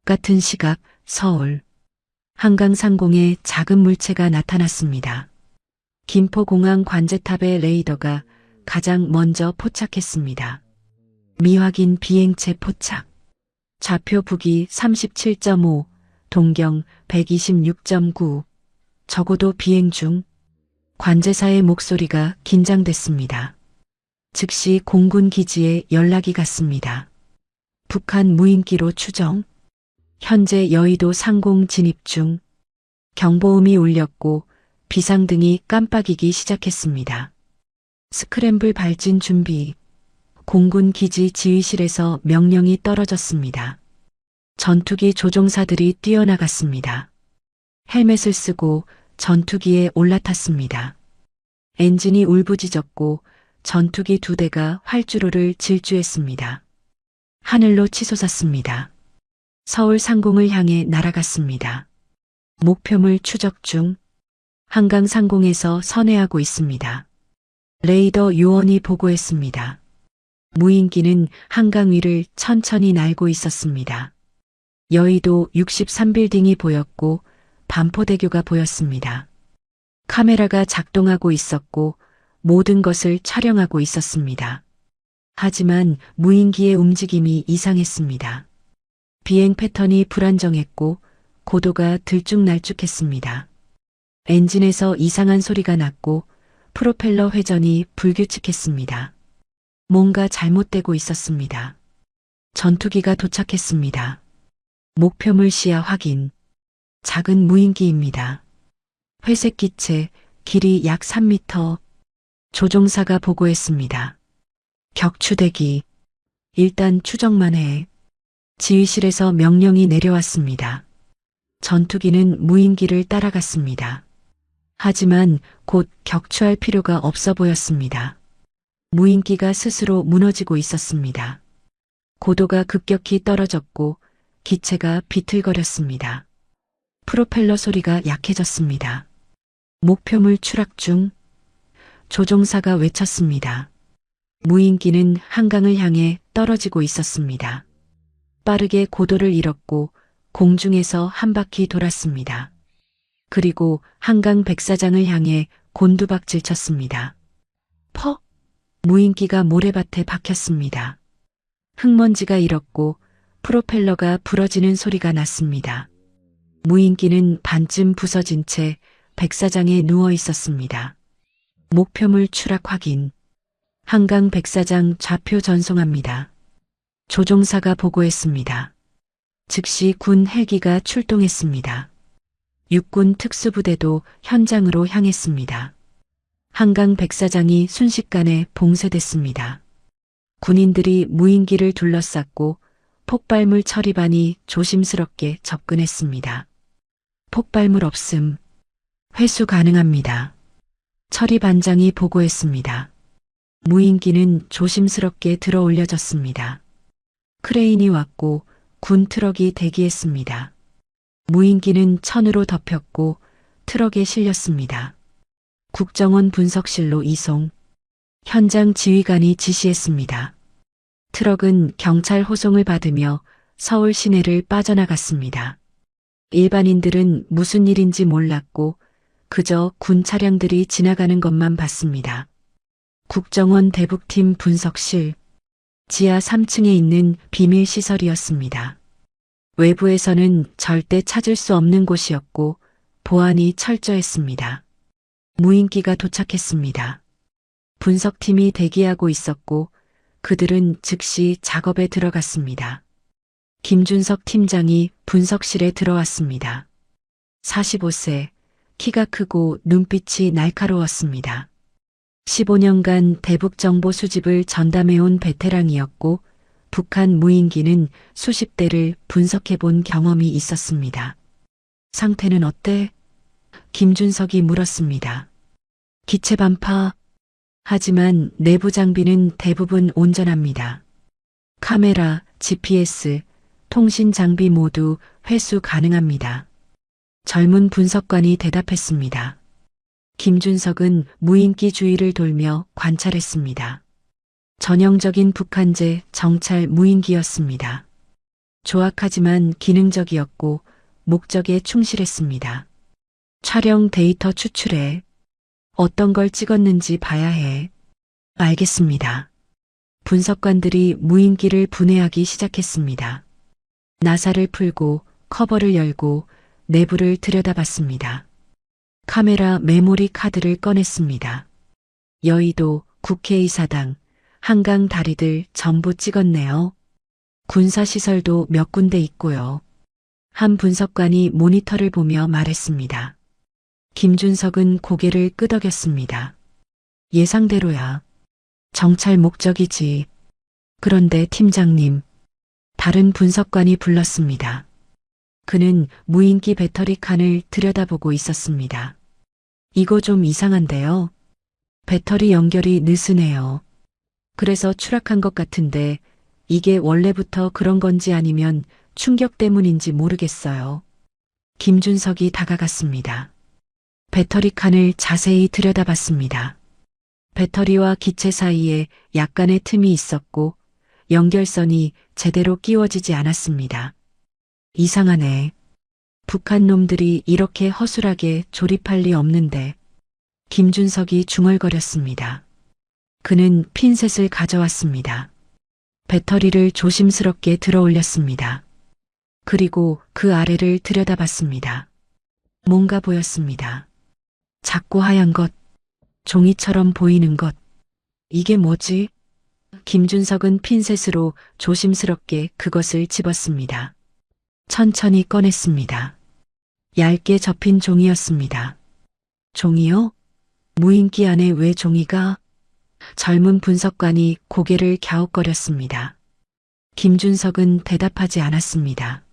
같은 시각 서울. 한강 상공에 작은 물체가 나타났습니다. 김포공항 관제탑의 레이더가 가장 먼저 포착했습니다. 미확인 비행체 포착. 좌표 북위 37.5, 동경 126.9. 적어도 비행 중. 관제사의 목소리가 긴장됐습니다. 즉시 공군 기지에 연락이 갔습니다. 북한 무인기로 추정. 현재 여의도 상공 진입 중. 경보음이 울렸고 비상등이 깜빡이기 시작했습니다. 스크램블 발진 준비. 공군 기지 지휘실에서 명령이 떨어졌습니다. 전투기 조종사들이 뛰어나갔습니다. 헬멧을 쓰고 전투기에 올라탔습니다. 엔진이 울부짖었고 전투기 2대가 활주로를 질주했습니다. 하늘로 치솟았습니다. 서울 상공을 향해 날아갔습니다. 목표물 추적 중. 한강 상공에서 선회하고 있습니다. 레이더 요원이 보고했습니다. 무인기는 한강 위를 천천히 날고 있었습니다. 여의도 63빌딩이 보였고 반포대교가 보였습니다. 카메라가 작동하고 있었고 모든 것을 촬영하고 있었습니다. 하지만 무인기의 움직임이 이상했습니다. 비행 패턴이 불안정했고 고도가 들쭉날쭉했습니다. 엔진에서 이상한 소리가 났고 프로펠러 회전이 불규칙했습니다. 뭔가 잘못되고 있었습니다. 전투기가 도착했습니다. 목표물 시야 확인. 작은 무인기입니다. 회색 기체, 길이 약 3m. 조종사가 보고했습니다. 격추대기. 일단 추정만 해. 지휘실에서 명령이 내려왔습니다. 전투기는 무인기를 따라갔습니다. 하지만 곧 격추할 필요가 없어 보였습니다. 무인기가 스스로 무너지고 있었습니다. 고도가 급격히 떨어졌고 기체가 비틀거렸습니다. 프로펠러 소리가 약해졌습니다. 목표물 추락 중. 조종사가 외쳤습니다. 무인기는 한강을 향해 떨어지고 있었습니다. 빠르게 고도를 잃었고 공중에서 한 바퀴 돌았습니다. 그리고 한강 백사장을 향해 곤두박질 쳤습니다. 퍽! 무인기가 모래밭에 박혔습니다. 흙먼지가 일었고 프로펠러가 부러지는 소리가 났습니다. 무인기는 반쯤 부서진 채 백사장에 누워 있었습니다. 목표물 추락 확인. 한강 백사장 좌표 전송합니다. 조종사가 보고했습니다. 즉시 군 헬기가 출동했습니다. 육군 특수부대도 현장으로 향했습니다. 한강 백사장이 순식간에 봉쇄됐습니다. 군인들이 무인기를 둘러쌌고 폭발물 처리반이 조심스럽게 접근했습니다. 폭발물 없음. 회수 가능합니다. 처리반장이 보고했습니다. 무인기는 조심스럽게 들어 올려졌습니다. 크레인이 왔고 군 트럭이 대기했습니다. 무인기는 천으로 덮였고 트럭에 실렸습니다. 국정원 분석실로 이송. 현장 지휘관이 지시했습니다. 트럭은 경찰 호송을 받으며 서울 시내를 빠져나갔습니다. 일반인들은 무슨 일인지 몰랐고 그저 군 차량들이 지나가는 것만 봤습니다. 국정원 대북팀 분석실. 지하 3층에 있는 비밀 시설이었습니다. 외부에서는 절대 찾을 수 없는 곳이었고 보안이 철저했습니다. 무인기가 도착했습니다. 분석팀이 대기하고 있었고 그들은 즉시 작업에 들어갔습니다. 김준석 팀장이 분석실에 들어왔습니다. 45세, 키가 크고 눈빛이 날카로웠습니다. 15년간 대북 정보 수집을 전담해온 베테랑이었고 북한 무인기는 수십 대를 분석해본 경험이 있었습니다. 상태는 어때? 김준석이 물었습니다. 기체 반파. 하지만 내부 장비는 대부분 온전합니다. 카메라, GPS, 통신 장비 모두 회수 가능합니다. 젊은 분석관이 대답했습니다. 김준석은 무인기 주위를 돌며 관찰했습니다. 전형적인 북한제 정찰 무인기였습니다. 조악하지만 기능적이었고 목적에 충실했습니다. 촬영 데이터 추출해. 어떤 걸 찍었는지 봐야 해. 알겠습니다. 분석관들이 무인기를 분해하기 시작했습니다. 나사를 풀고 커버를 열고 내부를 들여다봤습니다. 카메라 메모리 카드를 꺼냈습니다. 여의도, 국회의사당, 한강 다리들 전부 찍었네요. 군사시설도 몇 군데 있고요. 한 분석관이 모니터를 보며 말했습니다. 김준석은 고개를 끄덕였습니다. 예상대로야. 정찰 목적이지. 그런데 팀장님, 다른 분석관이 불렀습니다. 그는 무인기 배터리 칸을 들여다보고 있었습니다. 이거 좀 이상한데요. 배터리 연결이 느슨해요. 그래서 추락한 것 같은데 이게 원래부터 그런 건지 아니면 충격 때문인지 모르겠어요. 김준석이 다가갔습니다. 배터리 칸을 자세히 들여다봤습니다. 배터리와 기체 사이에 약간의 틈이 있었고 연결선이 제대로 끼워지지 않았습니다. 이상하네. 북한 놈들이 이렇게 허술하게 조립할 리 없는데. 김준석이 중얼거렸습니다. 그는 핀셋을 가져왔습니다. 배터리를 조심스럽게 들어 올렸습니다. 그리고 그 아래를 들여다봤습니다. 뭔가 보였습니다. 작고 하얀 것, 종이처럼 보이는 것. 이게 뭐지? 김준석은 핀셋으로 조심스럽게 그것을 집었습니다. 천천히 꺼냈습니다. 얇게 접힌 종이였습니다. 종이요? 무인기 안에 왜 종이가? 젊은 분석관이 고개를 갸웃거렸습니다. 김준석은 대답하지 않았습니다.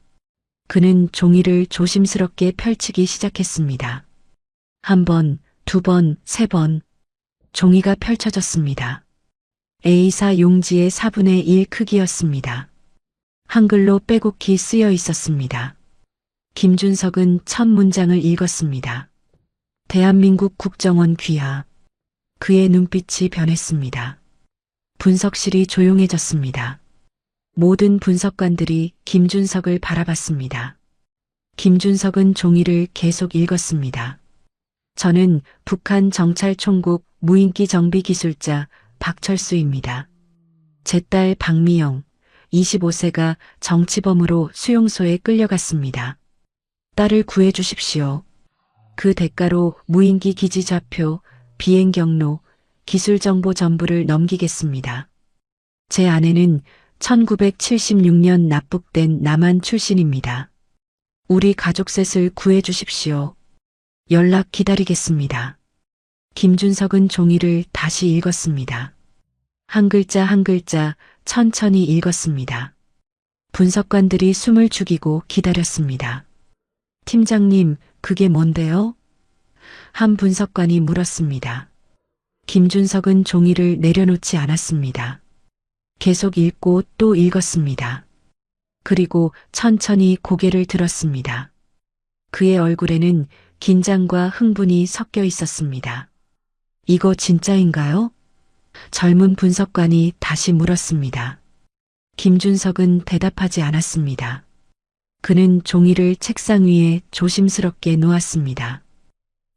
그는 종이를 조심스럽게 펼치기 시작했습니다. 한 번, 두 번, 세 번. 종이가 펼쳐졌습니다. A사 용지의 4분의 1 크기였습니다. 한글로 빼곡히 쓰여 있었습니다. 김준석은 첫 문장을 읽었습니다. 대한민국 국정원 귀하. 그의 눈빛이 변했습니다. 분석실이 조용해졌습니다. 모든 분석관들이 김준석을 바라봤습니다. 김준석은 종이를 계속 읽었습니다. 저는 북한 정찰총국 무인기 정비기술자 박철수입니다. 제 딸 박미영, 25세가 정치범으로 수용소에 끌려갔습니다. 딸을 구해 주십시오. 그 대가로 무인기 기지 좌표, 비행 경로, 기술 정보 전부를 넘기겠습니다. 제 아내는 1976년 납북된 남한 출신입니다. 우리 가족 셋을 구해 주십시오. 연락 기다리겠습니다. 김준석은 종이를 다시 읽었습니다. 한 글자 한 글자 천천히 읽었습니다. 분석관들이 숨을 죽이고 기다렸습니다. 팀장님, 그게 뭔데요? 한 분석관이 물었습니다. 김준석은 종이를 내려놓지 않았습니다. 계속 읽고 또 읽었습니다. 그리고 천천히 고개를 들었습니다. 그의 얼굴에는 긴장과 흥분이 섞여 있었습니다. 이거 진짜인가요? 젊은 분석관이 다시 물었습니다. 김준석은 대답하지 않았습니다. 그는 종이를 책상 위에 조심스럽게 놓았습니다.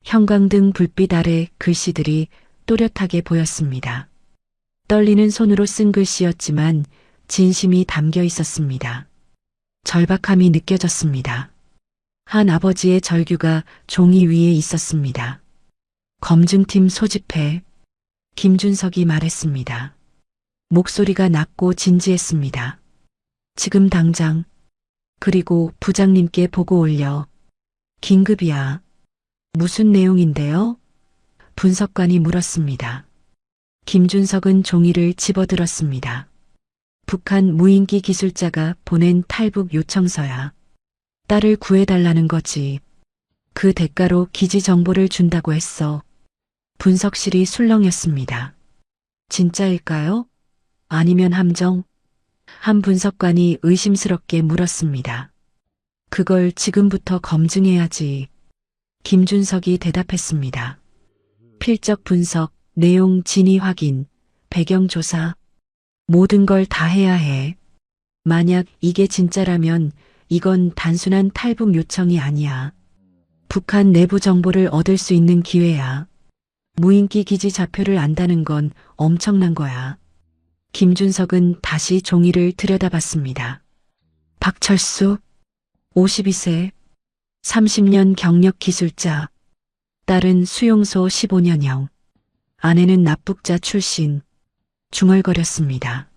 형광등 불빛 아래 글씨들이 또렷하게 보였습니다. 떨리는 손으로 쓴 글씨였지만 진심이 담겨 있었습니다. 절박함이 느껴졌습니다. 한 아버지의 절규가 종이 위에 있었습니다. 검증팀 소집해. 김준석이 말했습니다. 목소리가 낮고 진지했습니다. 지금 당장. 그리고 부장님께 보고 올려. 긴급이야. 무슨 내용인데요? 분석관이 물었습니다. 김준석은 종이를 집어들었습니다. 북한 무인기 기술자가 보낸 탈북 요청서야. 딸을 구해달라는 거지. 그 대가로 기지 정보를 준다고 했어. 분석실이 술렁였습니다. 진짜일까요? 아니면 함정? 한 분석관이 의심스럽게 물었습니다. 그걸 지금부터 검증해야지. 김준석이 대답했습니다. 필적 분석, 내용 진위 확인, 배경 조사, 모든 걸 다 해야 해. 만약 이게 진짜라면 이건 단순한 탈북 요청이 아니야. 북한 내부 정보를 얻을 수 있는 기회야. 무인기 기지 좌표를 안다는 건 엄청난 거야. 김준석은 다시 종이를 들여다봤습니다. 박철수, 52세, 30년 경력 기술자, 딸은 수용소 15년형, 아내는 납북자 출신. 중얼거렸습니다.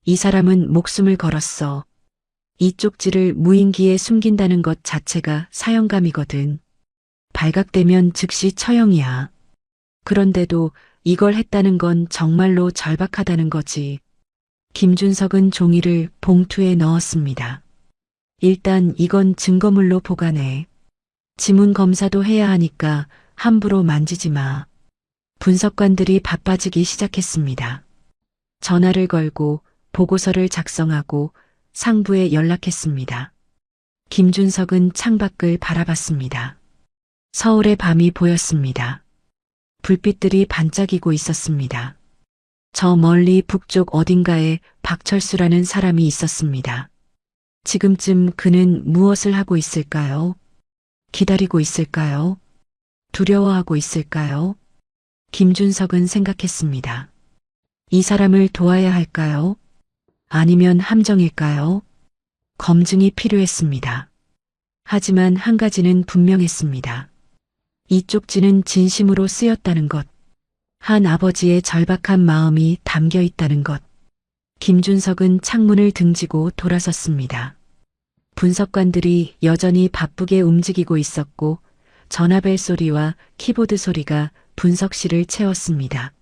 이 사람은 목숨을 걸었어. 이 쪽지를 무인기에 숨긴다는 것 자체가 사형감이거든. 발각되면 즉시 처형이야. 그런데도 이걸 했다는 건 정말로 절박하다는 거지. 김준석은 종이를 봉투에 넣었습니다. 일단 이건 증거물로 보관해. 지문 검사도 해야 하니까 함부로 만지지 마. 분석관들이 바빠지기 시작했습니다. 전화를 걸고 보고서를 작성하고 상부에 연락했습니다. 김준석은 창밖을 바라봤습니다. 서울의 밤이 보였습니다. 불빛들이 반짝이고 있었습니다. 저 멀리 북쪽 어딘가에 박철수라는 사람이 있었습니다. 지금쯤 그는 무엇을 하고 있을까요? 기다리고 있을까요? 두려워하고 있을까요? 김준석은 생각했습니다. 이 사람을 도와야 할까요? 아니면 함정일까요? 검증이 필요했습니다. 하지만 한 가지는 분명했습니다. 이 쪽지는 진심으로 쓰였다는 것. 한 아버지의 절박한 마음이 담겨 있다는 것. 김준석은 창문을 등지고 돌아섰습니다. 분석관들이 여전히 바쁘게 움직이고 있었고 전화벨 소리와 키보드 소리가 분석실을 채웠습니다.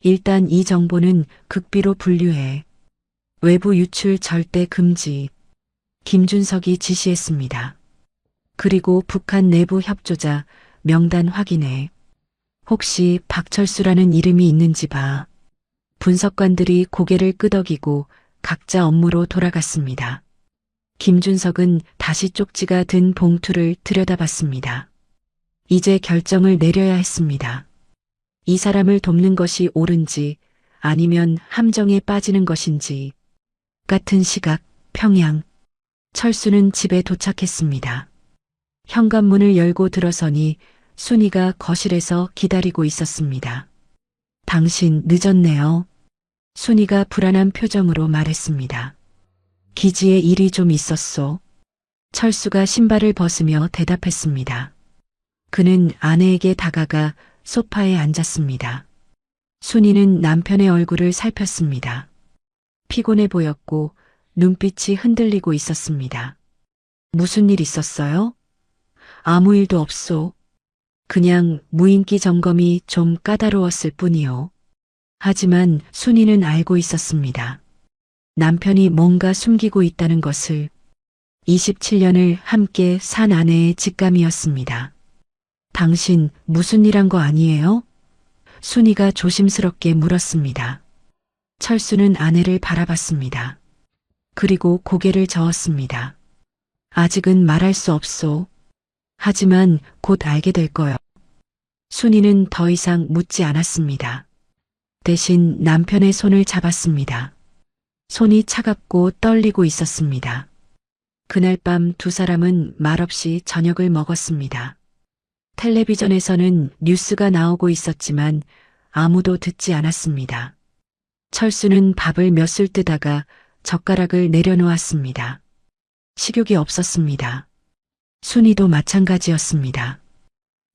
일단 이 정보는 극비로 분류해. 외부 유출 절대 금지. 김준석이 지시했습니다. 그리고 북한 내부 협조자 명단 확인해. 혹시 박철수라는 이름이 있는지 봐. 분석관들이 고개를 끄덕이고 각자 업무로 돌아갔습니다. 김준석은 다시 쪽지가 든 봉투를 들여다봤습니다. 이제 결정을 내려야 했습니다. 이 사람을 돕는 것이 옳은지 아니면 함정에 빠지는 것인지. 같은 시각 평양. 철수는 집에 도착했습니다. 현관문을 열고 들어서니 순이가 거실에서 기다리고 있었습니다. 당신 늦었네요. 순이가 불안한 표정으로 말했습니다. 기지에 일이 좀 있었소. 철수가 신발을 벗으며 대답했습니다. 그는 아내에게 다가가 소파에 앉았습니다. 순이는 남편의 얼굴을 살폈습니다. 피곤해 보였고 눈빛이 흔들리고 있었습니다. 무슨 일 있었어요? 아무 일도 없소. 그냥 무인기 점검이 좀 까다로웠을 뿐이요. 하지만 순이는 알고 있었습니다. 남편이 뭔가 숨기고 있다는 것을. 27년을 함께 산 아내의 직감이었습니다. 당신 무슨 일 한 거 아니에요? 순이가 조심스럽게 물었습니다. 철수는 아내를 바라봤습니다. 그리고 고개를 저었습니다. 아직은 말할 수 없소. 하지만 곧 알게 될 거요. 순이는 더 이상 묻지 않았습니다. 대신 남편의 손을 잡았습니다. 손이 차갑고 떨리고 있었습니다. 그날 밤 두 사람은 말없이 저녁을 먹었습니다. 텔레비전에서는 뉴스가 나오고 있었지만 아무도 듣지 않았습니다. 철수는 밥을 몇 술 뜨다가 젓가락을 내려놓았습니다. 식욕이 없었습니다. 순이도 마찬가지였습니다.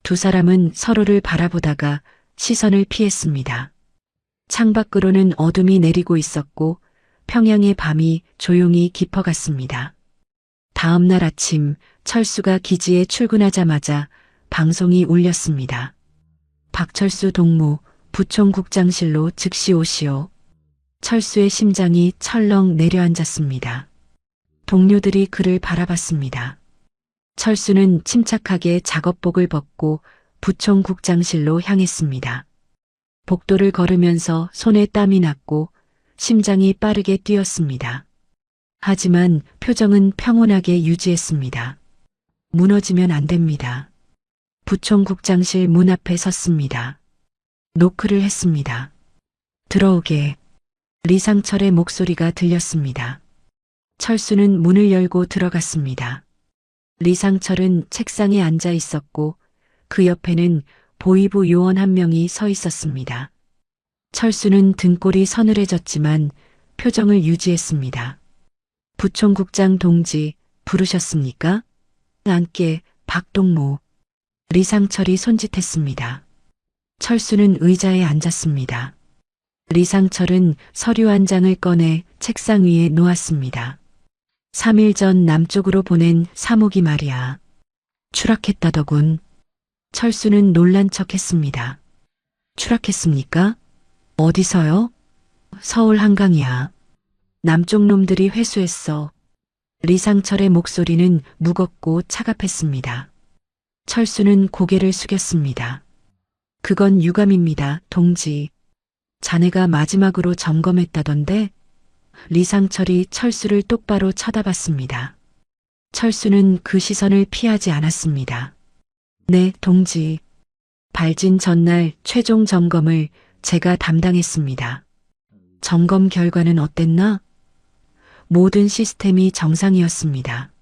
두 사람은 서로를 바라보다가 시선을 피했습니다. 창밖으로는 어둠이 내리고 있었고 평양의 밤이 조용히 깊어갔습니다. 다음 날 아침 철수가 기지에 출근하자마자 방송이 울렸습니다. 박철수 동무 부총국장실로 즉시 오시오. 철수의 심장이 철렁 내려앉았습니다. 동료들이 그를 바라봤습니다. 철수는 침착하게 작업복을 벗고 부총국장실로 향했습니다. 복도를 걸으면서 손에 땀이 났고 심장이 빠르게 뛰었습니다. 하지만 표정은 평온하게 유지했습니다. 무너지면 안 됩니다. 부총국장실 문 앞에 섰습니다. 노크를 했습니다. 들어오게. 리상철의 목소리가 들렸습니다. 철수는 문을 열고 들어갔습니다. 리상철은 책상에 앉아 있었고 그 옆에는 보위부 요원 한 명이 서 있었습니다. 철수는 등골이 서늘해졌지만 표정을 유지했습니다. 부총국장 동지 부르셨습니까? 앉게 박동무. 리상철이 손짓했습니다. 철수는 의자에 앉았습니다. 리상철은 서류 한 장을 꺼내 책상 위에 놓았습니다. 3일 전 남쪽으로 보낸 사목이 말이야. 추락했다더군. 철수는 놀란 척했습니다. 추락했습니까? 어디서요? 서울 한강이야. 남쪽 놈들이 회수했어. 리상철의 목소리는 무겁고 차갑했습니다. 철수는 고개를 숙였습니다. 그건 유감입니다, 동지. 자네가 마지막으로 점검했다던데? 리상철이 철수를 똑바로 쳐다봤습니다. 철수는 그 시선을 피하지 않았습니다. 네, 동지. 발진 전날 최종 점검을 제가 담당했습니다. 점검 결과는 어땠나? 모든 시스템이 정상이었습니다.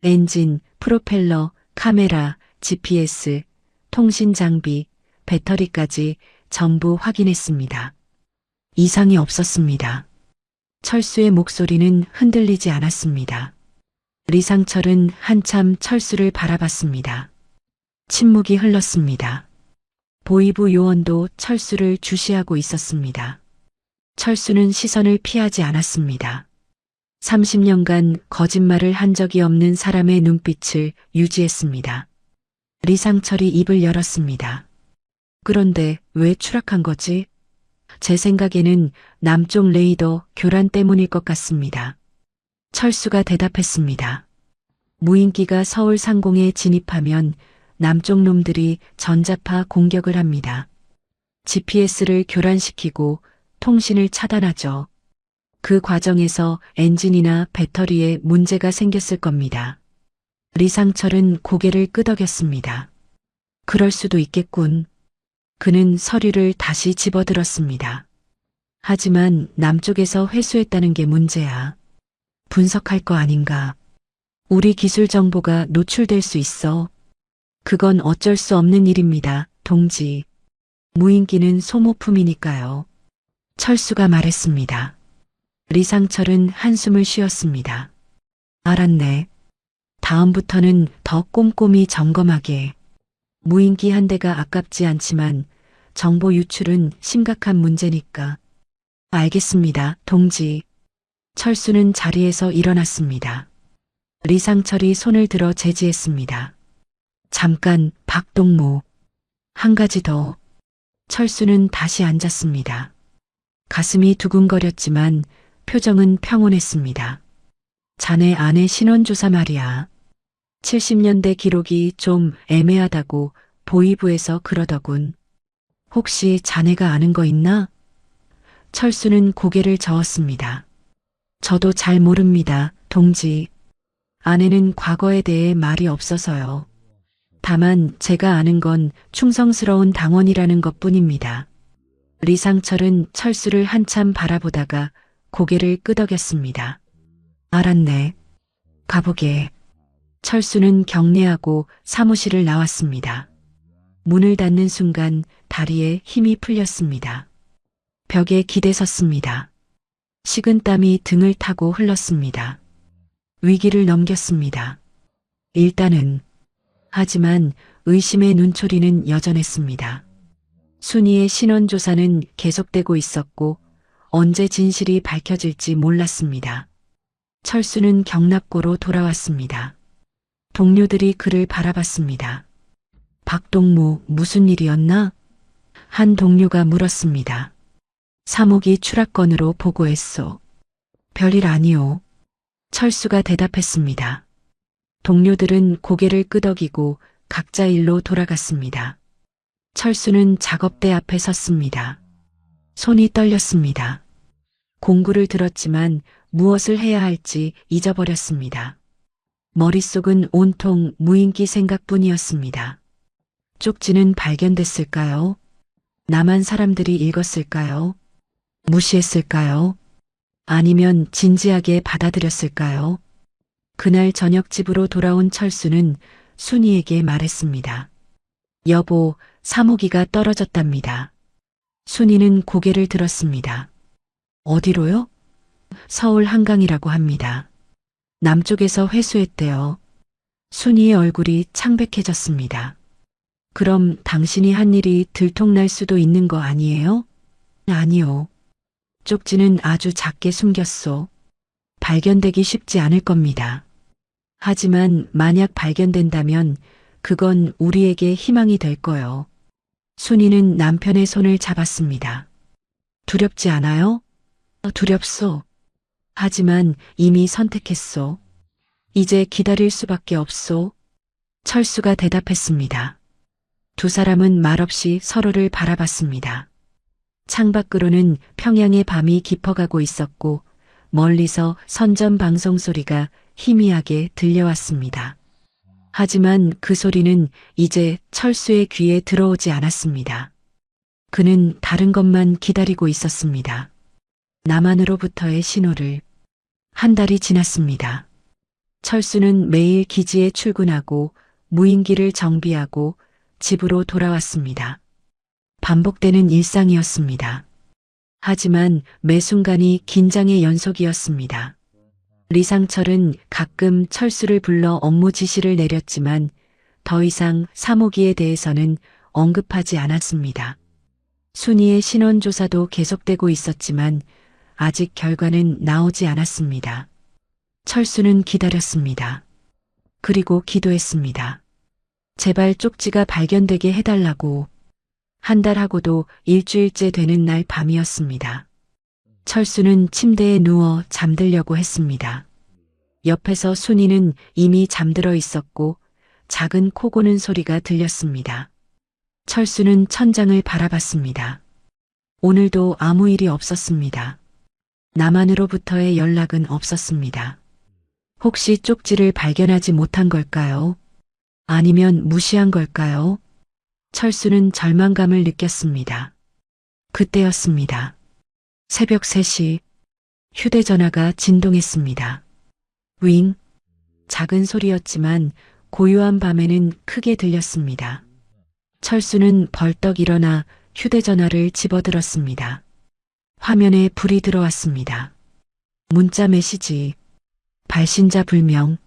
엔진, 프로펠러, 카메라, GPS, 통신 장비, 배터리까지 전부 확인했습니다. 이상이 없었습니다. 철수의 목소리는 흔들리지 않았습니다. 리상철은 한참 철수를 바라봤습니다. 침묵이 흘렀습니다. 보이부 요원도 철수를 주시하고 있었습니다. 철수는 시선을 피하지 않았습니다. 30년간 거짓말을 한 적이 없는 사람의 눈빛을 유지했습니다. 리상철이 입을 열었습니다. 그런데 왜 추락한 거지? 제 생각에는 남쪽 레이더 교란 때문일 것 같습니다. 철수가 대답했습니다. 무인기가 서울 상공에 진입하면 남쪽 놈들이 전자파 공격을 합니다. GPS를 교란시키고 통신을 차단하죠. 그 과정에서 엔진이나 배터리에 문제가 생겼을 겁니다. 리상철은 고개를 끄덕였습니다. 그럴 수도 있겠군. 그는 서류를 다시 집어들었습니다. 하지만 남쪽에서 회수했다는 게 문제야. 분석할 거 아닌가. 우리 기술 정보가 노출될 수 있어. 그건 어쩔 수 없는 일입니다, 동지. 무인기는 소모품이니까요. 철수가 말했습니다. 리상철은 한숨을 쉬었습니다. 알았네. 다음부터는 더 꼼꼼히 점검하게. 무인기 한 대가 아깝지 않지만 정보 유출은 심각한 문제니까. 알겠습니다, 동지. 철수는 자리에서 일어났습니다. 리상철이 손을 들어 제지했습니다. 잠깐, 박동무. 한 가지 더. 철수는 다시 앉았습니다. 가슴이 두근거렸지만 표정은 평온했습니다. 자네 아내 신원조사 말이야. 70년대 기록이 좀 애매하다고 보이부에서 그러더군. 혹시 자네가 아는 거 있나? 철수는 고개를 저었습니다. 저도 잘 모릅니다, 동지. 아내는 과거에 대해 말이 없어서요. 다만 제가 아는 건 충성스러운 당원이라는 것뿐입니다. 리상철은 철수를 한참 바라보다가 고개를 끄덕였습니다. 알았네. 가보게. 철수는 경례하고 사무실을 나왔습니다. 문을 닫는 순간 다리에 힘이 풀렸습니다. 벽에 기대섰습니다. 식은땀이 등을 타고 흘렀습니다. 위기를 넘겼습니다. 일단은. 하지만 의심의 눈초리는 여전했습니다. 순이의 신원조사는 계속되고 있었고 언제 진실이 밝혀질지 몰랐습니다. 철수는 경납고로 돌아왔습니다. 동료들이 그를 바라봤습니다. 박동무, 무슨 일이었나? 한 동료가 물었습니다. 사목이 추락건으로 보고했소. 별일 아니오. 철수가 대답했습니다. 동료들은 고개를 끄덕이고 각자 일로 돌아갔습니다. 철수는 작업대 앞에 섰습니다. 손이 떨렸습니다. 공구를 들었지만 무엇을 해야 할지 잊어버렸습니다. 머릿속은 온통 무인기 생각뿐이었습니다. 쪽지는 발견됐을까요? 남한 사람들이 읽었을까요? 무시했을까요? 아니면 진지하게 받아들였을까요? 그날 저녁 집으로 돌아온 철수는 순이에게 말했습니다. 여보, 사모기가 떨어졌답니다. 순이는 고개를 들었습니다. 어디로요? 서울 한강이라고 합니다. 남쪽에서 회수했대요. 순이의 얼굴이 창백해졌습니다. 그럼 당신이 한 일이 들통날 수도 있는 거 아니에요? 아니요. 쪽지는 아주 작게 숨겼소. 발견되기 쉽지 않을 겁니다. 하지만 만약 발견된다면 그건 우리에게 희망이 될 거요. 순이는 남편의 손을 잡았습니다. 두렵지 않아요? 두렵소. 하지만 이미 선택했소. 이제 기다릴 수밖에 없소. 철수가 대답했습니다. 두 사람은 말없이 서로를 바라봤습니다. 창밖으로는 평양의 밤이 깊어가고 있었고 멀리서 선전 방송 소리가 희미하게 들려왔습니다. 하지만 그 소리는 이제 철수의 귀에 들어오지 않았습니다. 그는 다른 것만 기다리고 있었습니다. 남한으로부터의 신호를. 한 달이 지났습니다. 철수는 매일 기지에 출근하고 무인기를 정비하고 집으로 돌아왔습니다. 반복되는 일상이었습니다. 하지만 매 순간이 긴장의 연속이었습니다. 리상철은 가끔 철수를 불러 업무 지시를 내렸지만 더 이상 사모기에 대해서는 언급하지 않았습니다. 순이의 신원 조사도 계속되고 있었지만 아직 결과는 나오지 않았습니다. 철수는 기다렸습니다. 그리고 기도했습니다. 제발 쪽지가 발견되게 해달라고. 한 달하고도 일주일째 되는 날 밤이었습니다. 철수는 침대에 누워 잠들려고 했습니다. 옆에서 순이는 이미 잠들어 있었고 작은 코 고는 소리가 들렸습니다. 철수는 천장을 바라봤습니다. 오늘도 아무 일이 없었습니다. 남한으로부터의 연락은 없었습니다. 혹시 쪽지를 발견하지 못한 걸까요? 아니면 무시한 걸까요? 철수는 절망감을 느꼈습니다. 그때였습니다. 새벽 3시 휴대전화가 진동했습니다. 윙. 작은 소리였지만 고요한 밤에는 크게 들렸습니다. 철수는 벌떡 일어나 휴대전화를 집어들었습니다. 화면에 불이 들어왔습니다. 문자 메시지. 발신자 불명.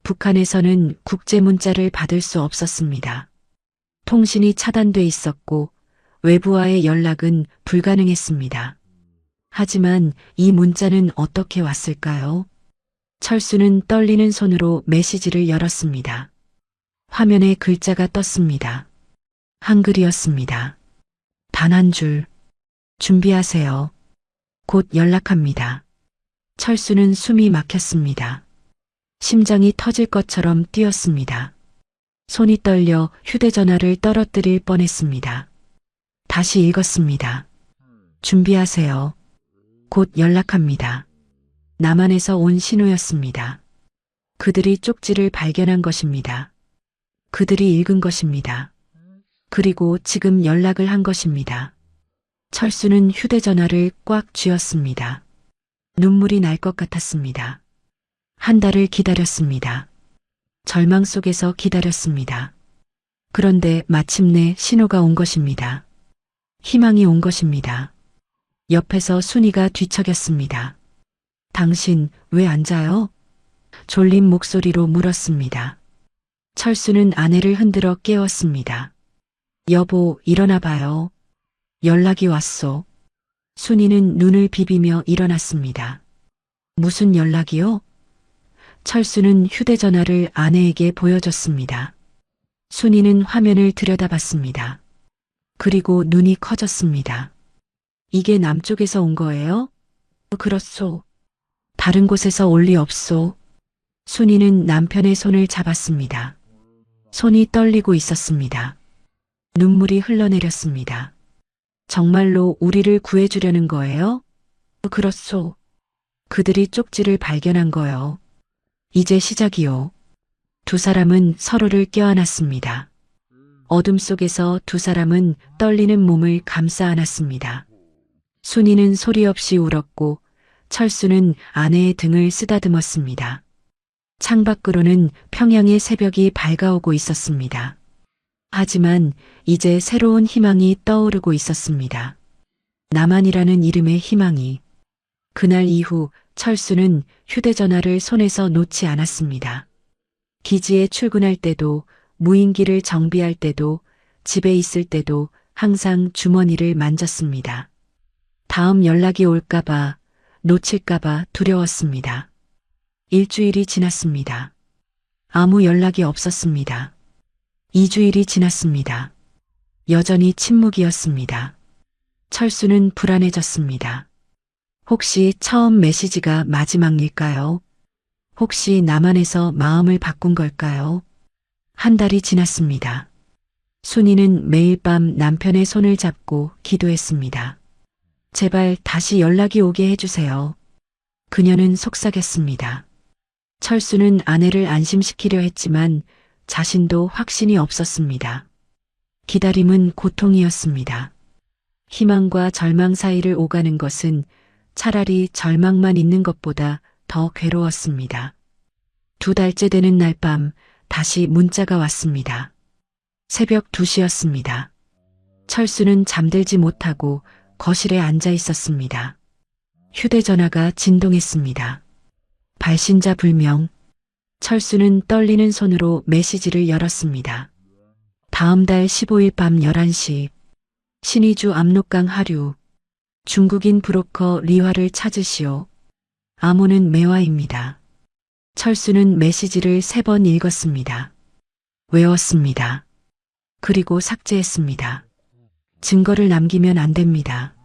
북한에서는 국제 문자를 받을 수 없었습니다. 통신이 차단돼 있었고 외부와의 연락은 불가능했습니다. 하지만 이 문자는 어떻게 왔을까요? 철수는 떨리는 손으로 메시지를 열었습니다. 화면에 글자가 떴습니다. 한글이었습니다. 단 한 줄. 준비하세요. 곧 연락합니다. 철수는 숨이 막혔습니다. 심장이 터질 것처럼 뛰었습니다. 손이 떨려 휴대전화를 떨어뜨릴 뻔했습니다. 다시 읽었습니다. 준비하세요. 곧 연락합니다. 남한에서 온 신호였습니다. 그들이 쪽지를 발견한 것입니다. 그들이 읽은 것입니다. 그리고 지금 연락을 한 것입니다. 철수는 휴대전화를 꽉 쥐었습니다. 눈물이 날 것 같았습니다. 한 달을 기다렸습니다. 절망 속에서 기다렸습니다. 그런데 마침내 신호가 온 것입니다. 희망이 온 것입니다. 옆에서 순이가 뒤척였습니다. 당신 왜 안 자요? 졸린 목소리로 물었습니다. 철수는 아내를 흔들어 깨웠습니다. 여보, 일어나 봐요. 연락이 왔소. 순이는 눈을 비비며 일어났습니다. 무슨 연락이요? 철수는 휴대전화를 아내에게 보여줬습니다. 순이는 화면을 들여다봤습니다. 그리고 눈이 커졌습니다. 이게 남쪽에서 온 거예요? 그렇소. 다른 곳에서 올 리 없소. 순이는 남편의 손을 잡았습니다. 손이 떨리고 있었습니다. 눈물이 흘러내렸습니다. 정말로 우리를 구해주려는 거예요? 그렇소. 그들이 쪽지를 발견한 거요. 이제 시작이요. 두 사람은 서로를 껴안았습니다. 어둠 속에서 두 사람은 떨리는 몸을 감싸 안았습니다. 순이는 소리 없이 울었고 철수는 아내의 등을 쓰다듬었습니다. 창밖으로는 평양의 새벽이 밝아오고 있었습니다. 하지만 이제 새로운 희망이 떠오르고 있었습니다. 남한이라는 이름의 희망이. 그날 이후 철수는 휴대전화를 손에서 놓지 않았습니다. 기지에 출근할 때도, 무인기를 정비할 때도, 집에 있을 때도 항상 주머니를 만졌습니다. 다음 연락이 올까봐, 놓칠까봐 두려웠습니다. 일주일이 지났습니다. 아무 연락이 없었습니다. 2주일이 지났습니다. 여전히 침묵이었습니다. 철수는 불안해졌습니다. 혹시 처음 메시지가 마지막일까요? 혹시 남한에서 마음을 바꾼 걸까요? 한 달이 지났습니다. 순이는 매일 밤 남편의 손을 잡고 기도했습니다. 제발 다시 연락이 오게 해주세요. 그녀는 속삭였습니다. 철수는 아내를 안심시키려 했지만 자신도 확신이 없었습니다. 기다림은 고통이었습니다. 희망과 절망 사이를 오가는 것은 차라리 절망만 있는 것보다 더 괴로웠습니다. 2달째 되는 날 밤 다시 문자가 왔습니다. 새벽 2시였습니다. 철수는 잠들지 못하고 거실에 앉아 있었습니다. 휴대전화가 진동했습니다. 발신자 불명. 철수는 떨리는 손으로 메시지를 열었습니다. 다음 달 15일 밤 11시 신의주 압록강 하류 중국인 브로커 리화를 찾으시오. 암호는 매화입니다. 철수는 메시지를 3번 읽었습니다. 외웠습니다. 그리고 삭제했습니다. 증거를 남기면 안 됩니다.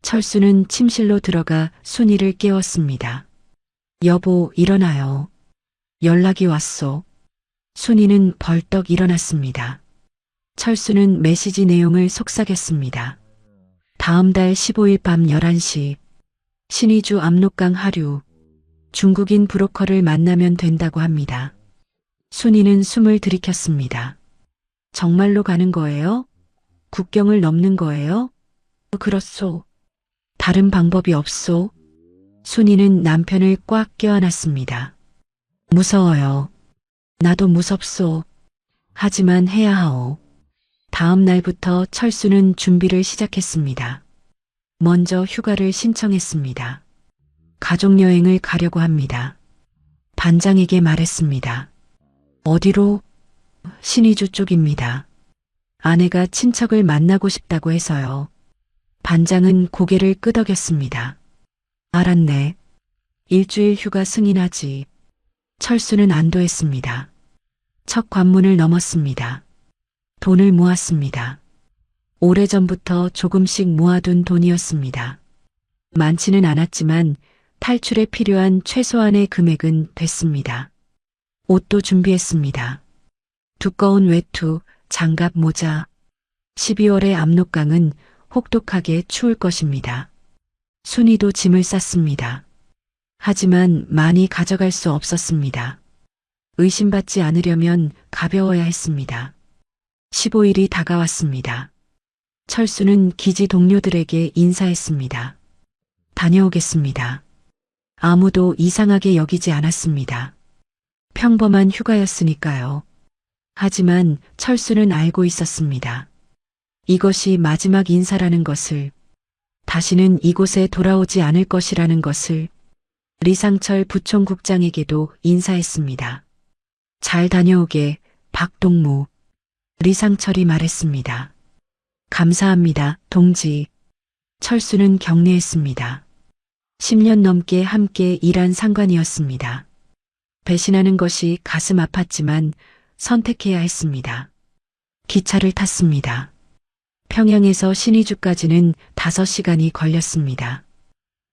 철수는 침실로 들어가 순이를 깨웠습니다. 여보, 일어나요. 연락이 왔소. 순이는 벌떡 일어났습니다. 철수는 메시지 내용을 속삭였습니다. 다음 달 15일 밤 11시 신의주 압록강 하류 중국인 브로커를 만나면 된다고 합니다. 순이는 숨을 들이켰습니다. 정말로 가는 거예요? 국경을 넘는 거예요? 그렇소. 다른 방법이 없소. 순이는 남편을 꽉 껴안았습니다. 무서워요. 나도 무섭소. 하지만 해야 하오. 다음 날부터 철수는 준비를 시작했습니다. 먼저 휴가를 신청했습니다. 가족여행을 가려고 합니다. 반장에게 말했습니다. 어디로? 신의주 쪽입니다. 아내가 친척을 만나고 싶다고 해서요. 반장은 고개를 끄덕였습니다. 알았네. 일주일 휴가 승인하지. 철수는 안도했습니다. 첫 관문을 넘었습니다. 돈을 모았습니다. 오래전부터 조금씩 모아둔 돈이었습니다. 많지는 않았지만 탈출에 필요한 최소한의 금액은 됐습니다. 옷도 준비했습니다. 두꺼운 외투, 장갑, 모자. 12월의 압록강은 혹독하게 추울 것입니다. 순이도 짐을 쌌습니다. 하지만 많이 가져갈 수 없었습니다. 의심받지 않으려면 가벼워야 했습니다. 15일이 다가왔습니다. 철수는 기지 동료들에게 인사했습니다. 다녀오겠습니다. 아무도 이상하게 여기지 않았습니다. 평범한 휴가였으니까요. 하지만 철수는 알고 있었습니다. 이것이 마지막 인사라는 것을, 다시는 이곳에 돌아오지 않을 것이라는 것을. 리상철 부총국장에게도 인사했습니다. 잘 다녀오게, 박동무. 리상철이 말했습니다. 감사합니다, 동지. 철수는 격려했습니다. 10년 넘게 함께 일한 상관이었습니다. 배신하는 것이 가슴 아팠지만 선택해야 했습니다. 기차를 탔습니다. 평양에서 신의주까지는 5시간이 걸렸습니다.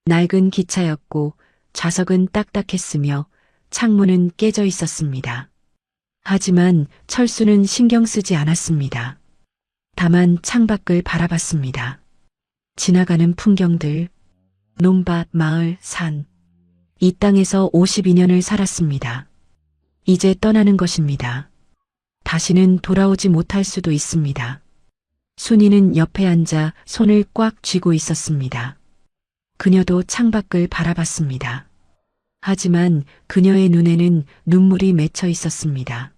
낡은 기차였고 좌석은 딱딱했으며 창문은 깨져 있었습니다. 하지만 철수는 신경 쓰지 않았습니다. 다만 창밖을 바라봤습니다. 지나가는 풍경들, 논밭, 마을, 산. 이 땅에서 52년을 살았습니다. 이제 떠나는 것입니다. 다시는 돌아오지 못할 수도 있습니다. 순이는 옆에 앉아 손을 꽉 쥐고 있었습니다. 그녀도 창밖을 바라봤습니다. 하지만 그녀의 눈에는 눈물이 맺혀 있었습니다.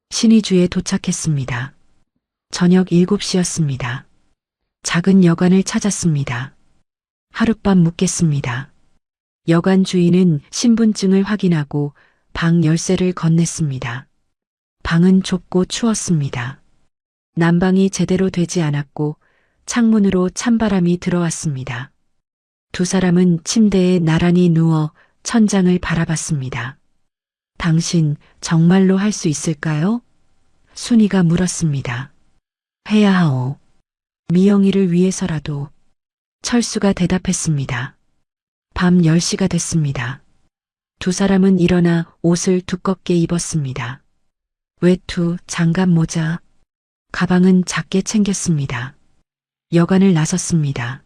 신의주에 도착했습니다. 저녁 7시였습니다. 작은 여관을 찾았습니다. 하룻밤 묵겠습니다. 여관 주인은 신분증을 확인하고 방 열쇠를 건넸습니다. 방은 좁고 추웠습니다. 난방이 제대로 되지 않았고 창문으로 찬바람이 들어왔습니다. 두 사람은 침대에 나란히 누워 천장을 바라봤습니다. 당신 정말로 할 수 있을까요? 순이가 물었습니다. 해야 하오. 미영이를 위해서라도. 철수가 대답했습니다. 밤 10시가 됐습니다. 두 사람은 일어나 옷을 두껍게 입었습니다. 외투, 장갑, 모자, 가방은 작게 챙겼습니다. 여관을 나섰습니다.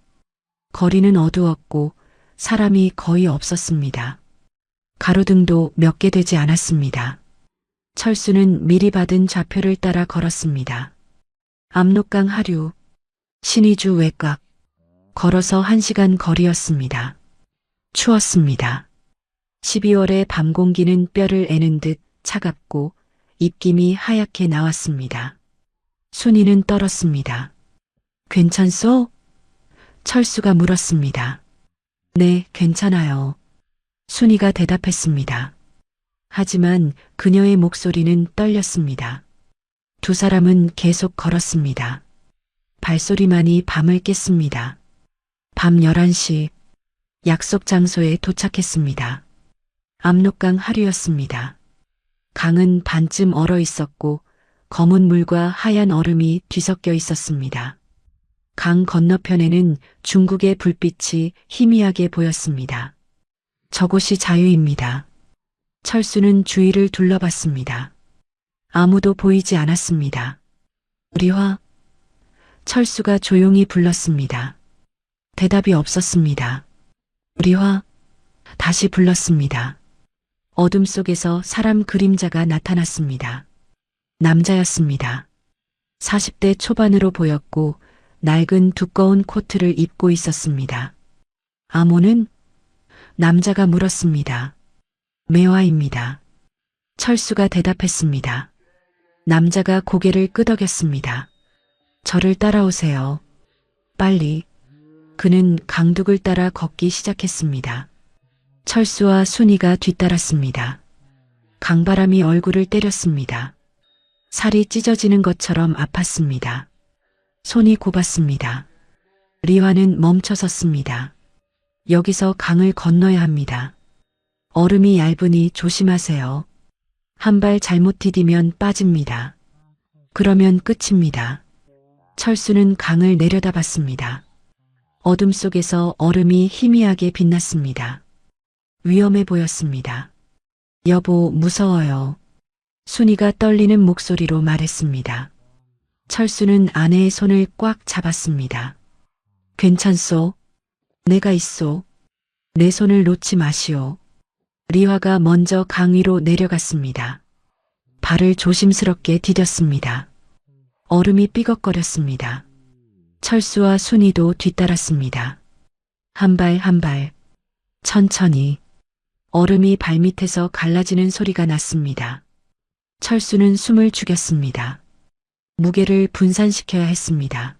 거리는 어두웠고 사람이 거의 없었습니다. 가로등도 몇 개 되지 않았습니다. 철수는 미리 받은 좌표를 따라 걸었습니다. 압록강 하류, 신의주 외곽. 걸어서 1시간 거리였습니다. 추웠습니다. 12월의 밤 공기는 뼈를 애는 듯 차갑고 입김이 하얗게 나왔습니다. 순이는 떨었습니다. 괜찮소? 철수가 물었습니다. 네, 괜찮아요. 순이가 대답했습니다. 하지만 그녀의 목소리는 떨렸습니다. 두 사람은 계속 걸었습니다. 발소리만이 밤을 깼습니다. 밤 11시 약속 장소에 도착했습니다. 압록강 하류였습니다. 강은 반쯤 얼어 있었고 검은 물과 하얀 얼음이 뒤섞여 있었습니다. 강 건너편에는 중국의 불빛이 희미하게 보였습니다. 저곳이 자유입니다. 철수는 주위를 둘러봤습니다. 아무도 보이지 않았습니다. 리화? 철수가 조용히 불렀습니다. 대답이 없었습니다. 리화? 다시 불렀습니다. 어둠 속에서 사람 그림자가 나타났습니다. 남자였습니다. 40대 초반으로 보였고 낡은 두꺼운 코트를 입고 있었습니다. 아모는? 남자가 물었습니다. 매화입니다. 철수가 대답했습니다. 남자가 고개를 끄덕였습니다. 저를 따라오세요. 빨리. 그는 강둑을 따라 걷기 시작했습니다. 철수와 순이가 뒤따랐습니다. 강바람이 얼굴을 때렸습니다. 살이 찢어지는 것처럼 아팠습니다. 손이 곱았습니다. 리화는 멈춰 섰습니다. 여기서 강을 건너야 합니다. 얼음이 얇으니 조심하세요. 한 발 잘못 디디면 빠집니다. 그러면 끝입니다. 철수는 강을 내려다봤습니다. 어둠 속에서 얼음이 희미하게 빛났습니다. 위험해 보였습니다. 여보, 무서워요. 순이가 떨리는 목소리로 말했습니다. 철수는 아내의 손을 꽉 잡았습니다. 괜찮소? 내가 있소. 내 손을 놓지 마시오. 리화가 먼저 강 위로 내려갔습니다. 발을 조심스럽게 디뎠습니다. 얼음이 삐걱거렸습니다. 철수와 순이도 뒤따랐습니다. 한 발 한 발, 천천히. 얼음이 발밑에서 갈라지는 소리가 났습니다. 철수는 숨을 죽였습니다. 무게를 분산시켜야 했습니다.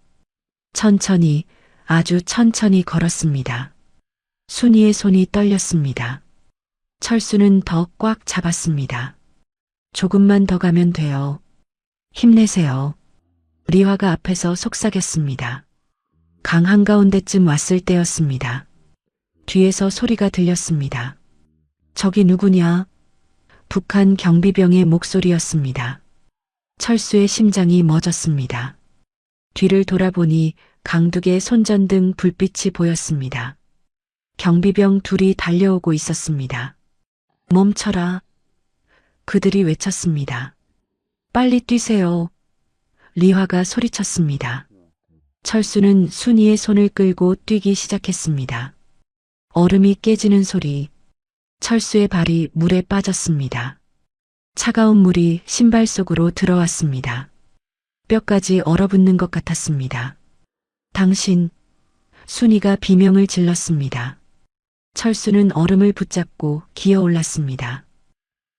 천천히, 아주 천천히 걸었습니다. 순이의 손이 떨렸습니다. 철수는 더 꽉 잡았습니다. 조금만 더 가면 돼요. 힘내세요. 리화가 앞에서 속삭였습니다. 강 한가운데쯤 왔을 때였습니다. 뒤에서 소리가 들렸습니다. 저기 누구냐? 북한 경비병의 목소리였습니다. 철수의 심장이 멎었습니다. 뒤를 돌아보니 강둑의 손전등 불빛이 보였습니다. 경비병 둘이 달려오고 있었습니다. 멈춰라. 그들이 외쳤습니다. 빨리 뛰세요. 리화가 소리쳤습니다. 철수는 순이의 손을 끌고 뛰기 시작했습니다. 얼음이 깨지는 소리. 철수의 발이 물에 빠졌습니다. 차가운 물이 신발 속으로 들어왔습니다. 뼈까지 얼어붙는 것 같았습니다. 당신, 순이가 비명을 질렀습니다. 철수는 얼음을 붙잡고 기어 올랐습니다.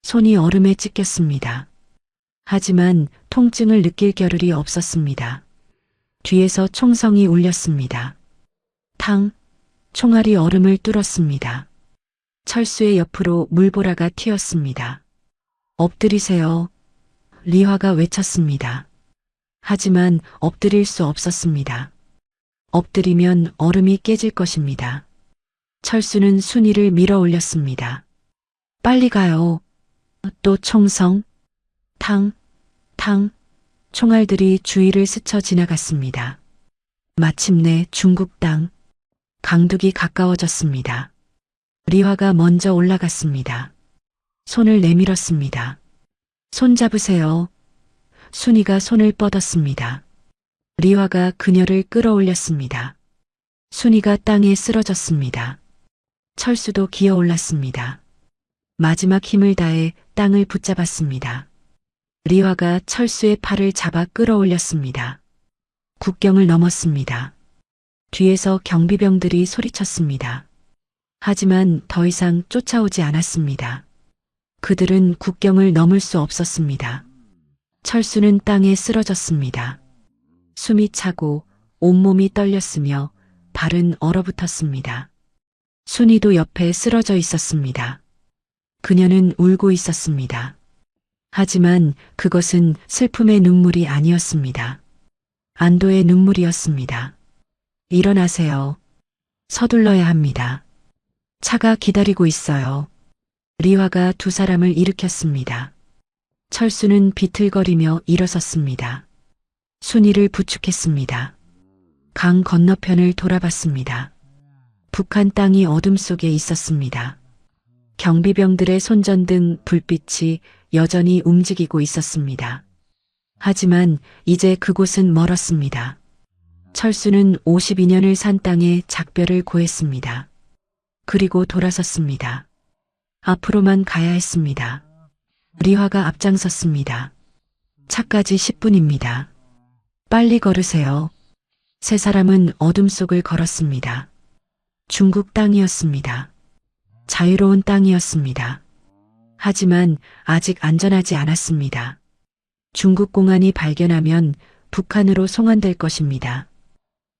손이 얼음에 찢겼습니다. 하지만 통증을 느낄 겨를이 없었습니다. 뒤에서 총성이 울렸습니다. 탕, 총알이 얼음을 뚫었습니다. 철수의 옆으로 물보라가 튀었습니다. 엎드리세요. 리화가 외쳤습니다. 하지만 엎드릴 수 없었습니다. 엎드리면 얼음이 깨질 것입니다. 철수는 순이를 밀어 올렸습니다. 빨리 가요. 또 총성. 탕, 탕. 총알들이 주위를 스쳐 지나갔습니다. 마침내 중국 땅. 강둑이 가까워졌습니다. 리화가 먼저 올라갔습니다. 손을 내밀었습니다. 손 잡으세요. 순이가 손을 뻗었습니다. 리화가 그녀를 끌어올렸습니다. 순이가 땅에 쓰러졌습니다. 철수도 기어 올랐습니다. 마지막 힘을 다해 땅을 붙잡았습니다. 리화가 철수의 팔을 잡아 끌어올렸습니다. 국경을 넘었습니다. 뒤에서 경비병들이 소리쳤습니다. 하지만 더 이상 쫓아오지 않았습니다. 그들은 국경을 넘을 수 없었습니다. 철수는 땅에 쓰러졌습니다. 숨이 차고 온몸이 떨렸으며 발은 얼어붙었습니다. 순이도 옆에 쓰러져 있었습니다. 그녀는 울고 있었습니다. 하지만 그것은 슬픔의 눈물이 아니었습니다. 안도의 눈물이었습니다. 일어나세요. 서둘러야 합니다. 차가 기다리고 있어요. 리화가 두 사람을 일으켰습니다. 철수는 비틀거리며 일어섰습니다. 순이를 부축했습니다. 강 건너편을 돌아봤습니다. 북한 땅이 어둠 속에 있었습니다. 경비병들의 손전등 불빛이 여전히 움직이고 있었습니다. 하지만 이제 그곳은 멀었습니다. 철수는 52년을 산 땅에 작별을 고했습니다. 그리고 돌아섰습니다. 앞으로만 가야 했습니다. 리화가 앞장섰습니다. 차까지 10분입니다. 빨리 걸으세요. 세 사람은 어둠 속을 걸었습니다. 중국 땅이었습니다. 자유로운 땅이었습니다. 하지만 아직 안전하지 않았습니다. 중국 공안이 발견하면 북한으로 송환될 것입니다.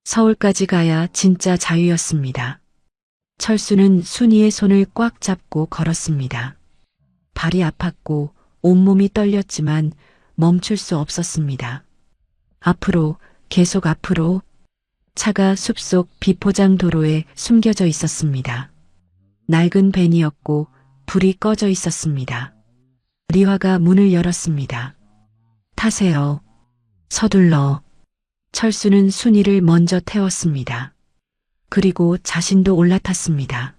서울까지 가야 진짜 자유였습니다. 철수는 순이의 손을 꽉 잡고 걸었습니다. 발이 아팠고 온몸이 떨렸지만 멈출 수 없었습니다. 앞으로, 계속 앞으로. 차가 숲속 비포장 도로에 숨겨져 있었습니다. 낡은 벤이었고 불이 꺼져 있었습니다. 리화가 문을 열었습니다. 타세요. 서둘러. 철수는 순이를 먼저 태웠습니다. 그리고 자신도 올라탔습니다.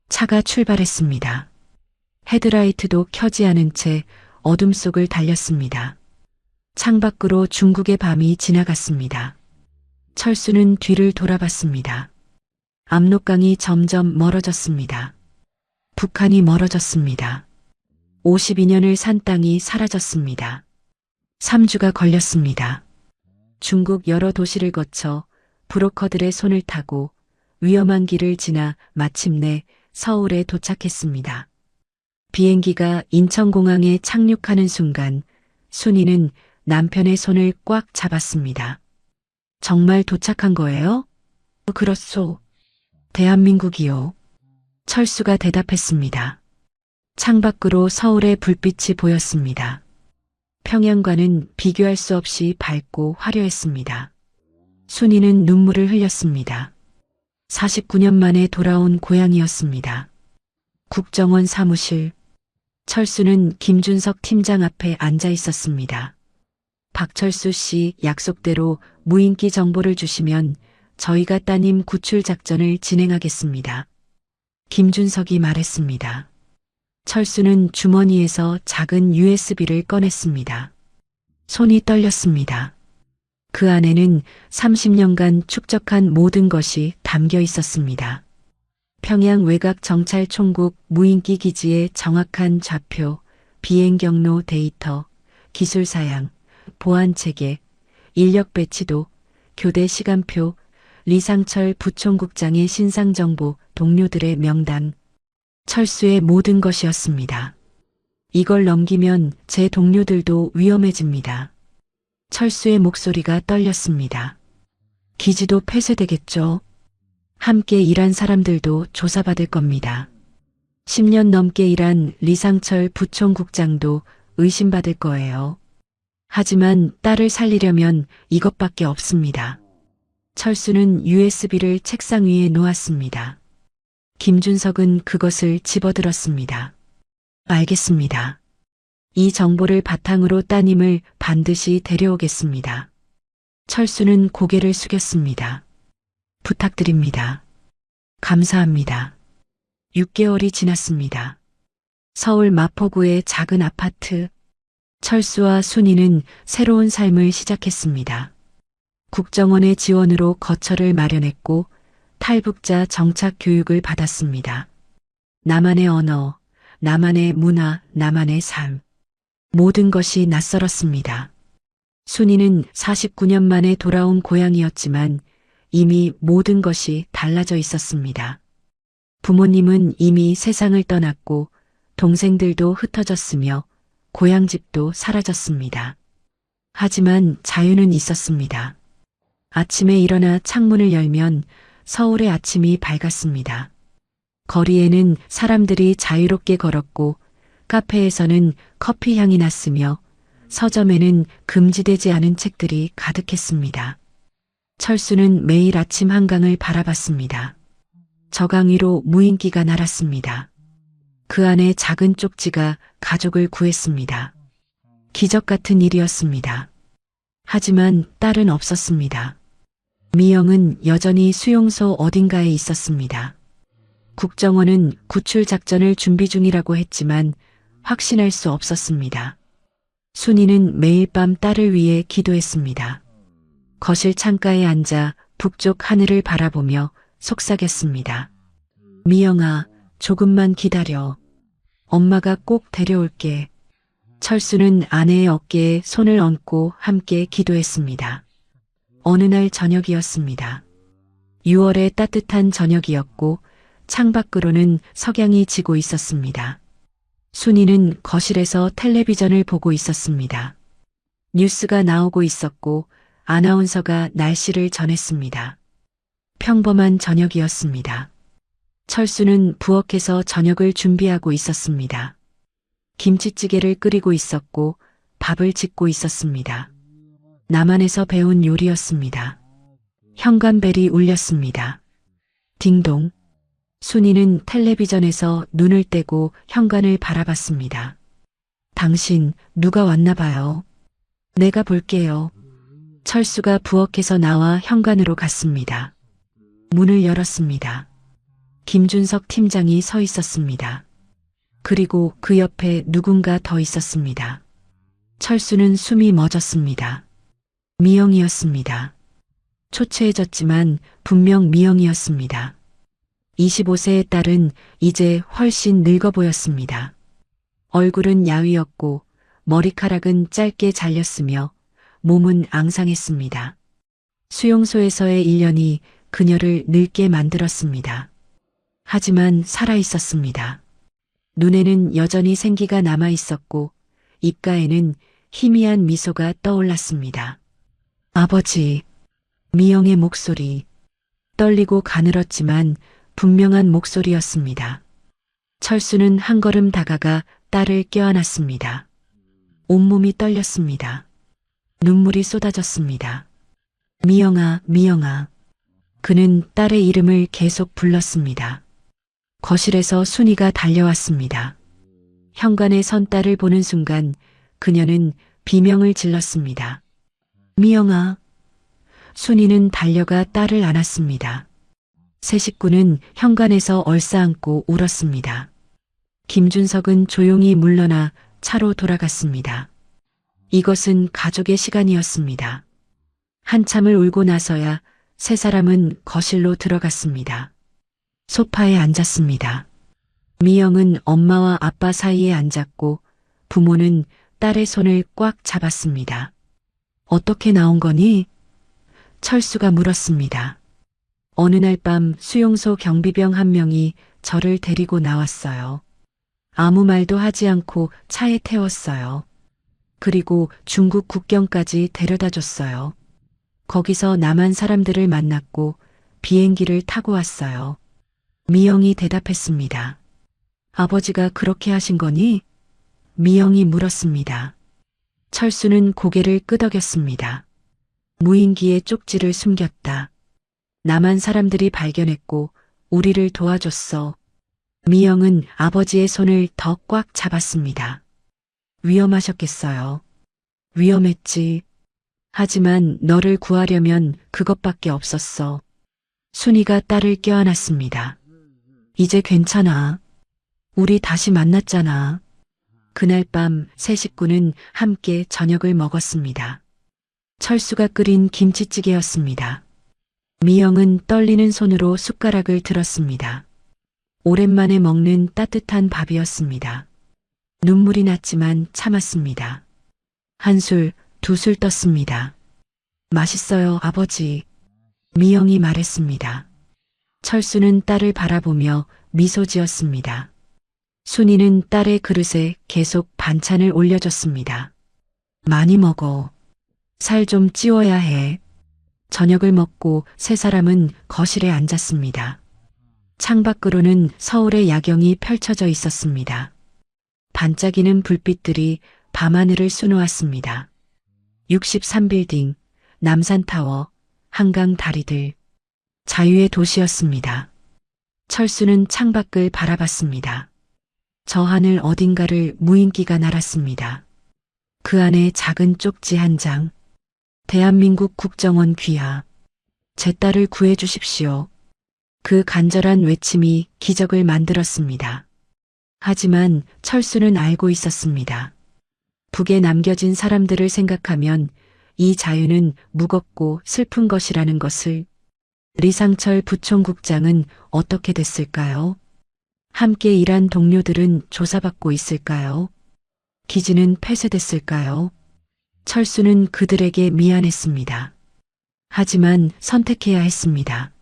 차가 출발했습니다. 헤드라이트도 켜지 않은 채 어둠 속을 달렸습니다. 창밖으로 중국의 밤이 지나갔습니다. 철수는 뒤를 돌아봤습니다. 압록강이 점점 멀어졌습니다. 북한이 멀어졌습니다. 52년을 산 땅이 사라졌습니다. 3주가 걸렸습니다. 중국 여러 도시를 거쳐 브로커들의 손을 타고 위험한 길을 지나 마침내 서울에 도착했습니다. 비행기가 인천공항에 착륙하는 순간 순이는 남편의 손을 꽉 잡았습니다. 정말 도착한 거예요? 그렇소. 대한민국이요. 철수가 대답했습니다. 창밖으로 서울의 불빛이 보였습니다. 평양과는 비교할 수 없이 밝고 화려했습니다. 순이는 눈물을 흘렸습니다. 49년 만에 돌아온 고향이었습니다. 국정원 사무실. 철수는 김준석 팀장 앞에 앉아 있었습니다. 박철수 씨, 약속대로 무인기 정보를 주시면 저희가 따님 구출 작전을 진행하겠습니다. 김준석이 말했습니다. 철수는 주머니에서 작은 USB를 꺼냈습니다. 손이 떨렸습니다. 그 안에는 30년간 축적한 모든 것이 담겨 있었습니다. 평양 외곽 정찰 총국 무인기 기지의 정확한 좌표, 비행 경로 데이터, 기술 사양, 보안 체계, 인력 배치도, 교대 시간표, 리상철 부총국장의 신상 정보, 동료들의 명단, 철수의 모든 것이었습니다. 이걸 넘기면 제 동료들도 위험해집니다. 철수의 목소리가 떨렸습니다. 기지도 폐쇄되겠죠. 함께 일한 사람들도 조사받을 겁니다. 10년 넘게 일한 리상철 부총국장도 의심받을 거예요. 하지만 딸을 살리려면 이것밖에 없습니다. 철수는 USB를 책상 위에 놓았습니다. 김준석은 그것을 집어들었습니다. 알겠습니다. 이 정보를 바탕으로 따님을 반드시 데려오겠습니다. 철수는 고개를 숙였습니다. 부탁드립니다. 감사합니다. 6개월이 지났습니다. 서울 마포구의 작은 아파트. 철수와 순이는 새로운 삶을 시작했습니다. 국정원의 지원으로 거처를 마련했고 탈북자 정착 교육을 받았습니다. 나만의 언어, 나만의 문화, 나만의 삶. 모든 것이 낯설었습니다. 순이는 49년 만에 돌아온 고향이었지만 이미 모든 것이 달라져 있었습니다. 부모님은 이미 세상을 떠났고 동생들도 흩어졌으며 고향집도 사라졌습니다. 하지만 자유는 있었습니다. 아침에 일어나 창문을 열면 서울의 아침이 밝았습니다. 거리에는 사람들이 자유롭게 걸었고 카페에서는 커피 향이 났으며 서점에는 금지되지 않은 책들이 가득했습니다. 철수는 매일 아침 한강을 바라봤습니다. 저강 위로 무인기가 날았습니다. 그 안에 작은 쪽지가 가족을 구했습니다. 기적 같은 일이었습니다. 하지만 딸은 없었습니다. 미영은 여전히 수용소 어딘가에 있었습니다. 국정원은 구출 작전을 준비 중이라고 했지만 확신할 수 없었습니다. 순이는 매일 밤 딸을 위해 기도했습니다. 거실 창가에 앉아 북쪽 하늘을 바라보며 속삭였습니다. 미영아, 조금만 기다려. 엄마가 꼭 데려올게. 철수는 아내의 어깨에 손을 얹고 함께 기도했습니다. 어느 날 저녁이었습니다. 6월의 따뜻한 저녁이었고 창밖으로는 석양이 지고 있었습니다. 순이는 거실에서 텔레비전을 보고 있었습니다. 뉴스가 나오고 있었고 아나운서가 날씨를 전했습니다. 평범한 저녁이었습니다. 철수는 부엌에서 저녁을 준비하고 있었습니다. 김치찌개를 끓이고 있었고 밥을 짓고 있었습니다. 남한에서 배운 요리였습니다. 현관벨이 울렸습니다. 딩동. 순이는 텔레비전에서 눈을 떼고 현관을 바라봤습니다. 당신 누가 왔나 봐요. 내가 볼게요. 철수가 부엌에서 나와 현관으로 갔습니다. 문을 열었습니다. 김준석 팀장이 서 있었습니다. 그리고 그 옆에 누군가 더 있었습니다. 철수는 숨이 멎었습니다. 미영이었습니다. 초췌해졌지만 분명 미영이었습니다. 25세의 딸은 이제 훨씬 늙어 보였습니다. 얼굴은 야위었고 머리카락은 짧게 잘렸으며 몸은 앙상했습니다. 수용소에서의 1년이 그녀를 늙게 만들었습니다. 하지만 살아 있었습니다. 눈에는 여전히 생기가 남아 있었고 입가에는 희미한 미소가 떠올랐습니다. 아버지, 미영의 목소리, 떨리고 가늘었지만 분명한 목소리였습니다. 철수는 한 걸음 다가가 딸을 껴안았습니다. 온몸이 떨렸습니다. 눈물이 쏟아졌습니다. 미영아, 미영아. 그는 딸의 이름을 계속 불렀습니다. 거실에서 순이가 달려왔습니다. 현관에 선 딸을 보는 순간 그녀는 비명을 질렀습니다. 미영아. 순이는 달려가 딸을 안았습니다. 세 식구는 현관에서 얼싸안고 울었습니다. 김준석은 조용히 물러나 차로 돌아갔습니다. 이것은 가족의 시간이었습니다. 한참을 울고 나서야 세 사람은 거실로 들어갔습니다. 소파에 앉았습니다. 미영은 엄마와 아빠 사이에 앉았고 부모는 딸의 손을 꽉 잡았습니다. 어떻게 나온 거니? 철수가 물었습니다. 어느 날 밤 수용소 경비병 한 명이 저를 데리고 나왔어요. 아무 말도 하지 않고 차에 태웠어요. 그리고 중국 국경까지 데려다 줬어요. 거기서 남한 사람들을 만났고 비행기를 타고 왔어요. 미영이 대답했습니다. 아버지가 그렇게 하신 거니? 미영이 물었습니다. 철수는 고개를 끄덕였습니다. 무인기에 쪽지를 숨겼다. 남한 사람들이 발견했고 우리를 도와줬어. 미영은 아버지의 손을 더 꽉 잡았습니다. 위험하셨겠어요. 위험했지. 하지만 너를 구하려면 그것밖에 없었어. 순이가 딸을 껴안았습니다. 이제 괜찮아. 우리 다시 만났잖아. 그날 밤 세 식구는 함께 저녁을 먹었습니다. 철수가 끓인 김치찌개였습니다. 미영은 떨리는 손으로 숟가락을 들었습니다. 오랜만에 먹는 따뜻한 밥이었습니다. 눈물이 났지만 참았습니다. 한 술, 두 술 떴습니다. 맛있어요, 아버지. 미영이 말했습니다. 철수는 딸을 바라보며 미소 지었습니다. 순이는 딸의 그릇에 계속 반찬을 올려줬습니다. 많이 먹어. 살 좀 찌워야 해. 저녁을 먹고 세 사람은 거실에 앉았습니다. 창밖으로는 서울의 야경이 펼쳐져 있었습니다. 반짝이는 불빛들이 밤하늘을 수놓았습니다. 63빌딩, 남산타워, 한강 다리들, 자유의 도시였습니다. 철수는 창밖을 바라봤습니다. 저 하늘 어딘가를 무인기가 날았습니다. 그 안에 작은 쪽지 한 장. 대한민국 국정원 귀하. 제 딸을 구해주십시오. 그 간절한 외침이 기적을 만들었습니다. 하지만 철수는 알고 있었습니다. 북에 남겨진 사람들을 생각하면 이 자유는 무겁고 슬픈 것이라는 것을. 리상철 부총국장은 어떻게 됐을까요? 함께 일한 동료들은 조사받고 있을까요? 기지는 폐쇄됐을까요? 철수는 그들에게 미안했습니다. 하지만 선택해야 했습니다.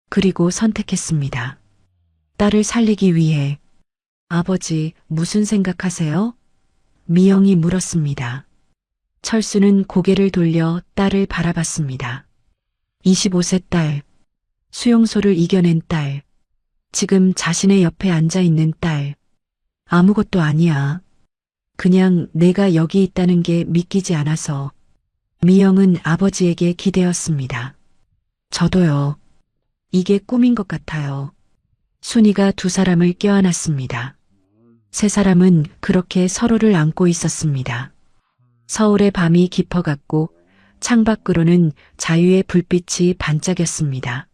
그리고 선택했습니다. 딸을 살리기 위해. 아버지, 무슨 생각하세요? 미영이 물었습니다. 철수는 고개를 돌려 딸을 바라봤습니다. 25세 딸, 수용소를 이겨낸 딸, 지금 자신의 옆에 앉아있는 딸. 아무것도 아니야. 그냥 내가 여기 있다는 게 믿기지 않아서. 미영은 아버지에게 기대었습니다. 저도요. 이게 꿈인 것 같아요. 순이가 두 사람을 껴안았습니다. 세 사람은 그렇게 서로를 안고 있었습니다. 서울의 밤이 깊어갔고 창밖으로는 자유의 불빛이 반짝였습니다.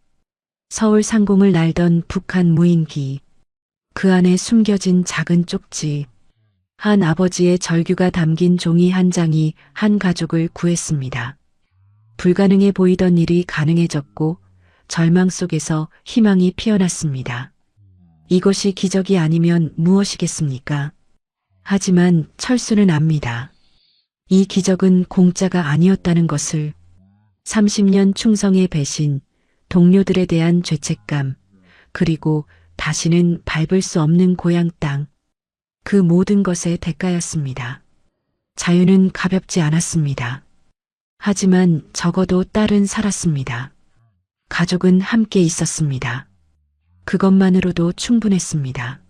서울 상공을 날던 북한 무인기. 그 안에 숨겨진 작은 쪽지. 한 아버지의 절규가 담긴 종이 한 장이 한 가족을 구했습니다. 불가능해 보이던 일이 가능해졌고 절망 속에서 희망이 피어났습니다. 이것이 기적이 아니면 무엇이겠습니까? 하지만 철수는 압니다. 이 기적은 공짜가 아니었다는 것을. 30년 충성의 배신, 동료들에 대한 죄책감, 그리고 다시는 밟을 수 없는 고향 땅. 그 모든 것의 대가였습니다. 자유는 가볍지 않았습니다. 하지만 적어도 딸은 살았습니다. 가족은 함께 있었습니다. 그것만으로도 충분했습니다.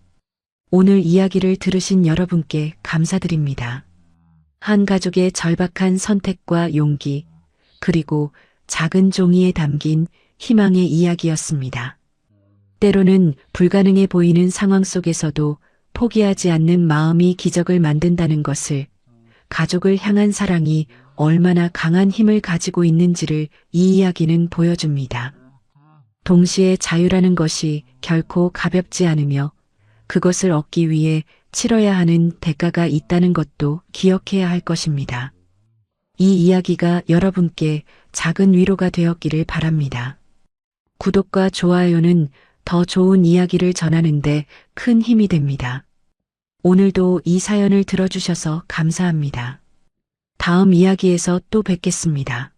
오늘 이야기를 들으신 여러분께 감사드립니다. 한 가족의 절박한 선택과 용기, 그리고 작은 종이에 담긴 희망의 이야기였습니다. 때로는 불가능해 보이는 상황 속에서도 포기하지 않는 마음이 기적을 만든다는 것을, 가족을 향한 사랑이 얼마나 강한 힘을 가지고 있는지를 이 이야기는 보여줍니다. 동시에 자유라는 것이 결코 가볍지 않으며 그것을 얻기 위해 치러야 하는 대가가 있다는 것도 기억해야 할 것입니다. 이 이야기가 여러분께 작은 위로가 되었기를 바랍니다. 구독과 좋아요는 더 좋은 이야기를 전하는데 큰 힘이 됩니다. 오늘도 이 사연을 들어주셔서 감사합니다. 다음 이야기에서 또 뵙겠습니다.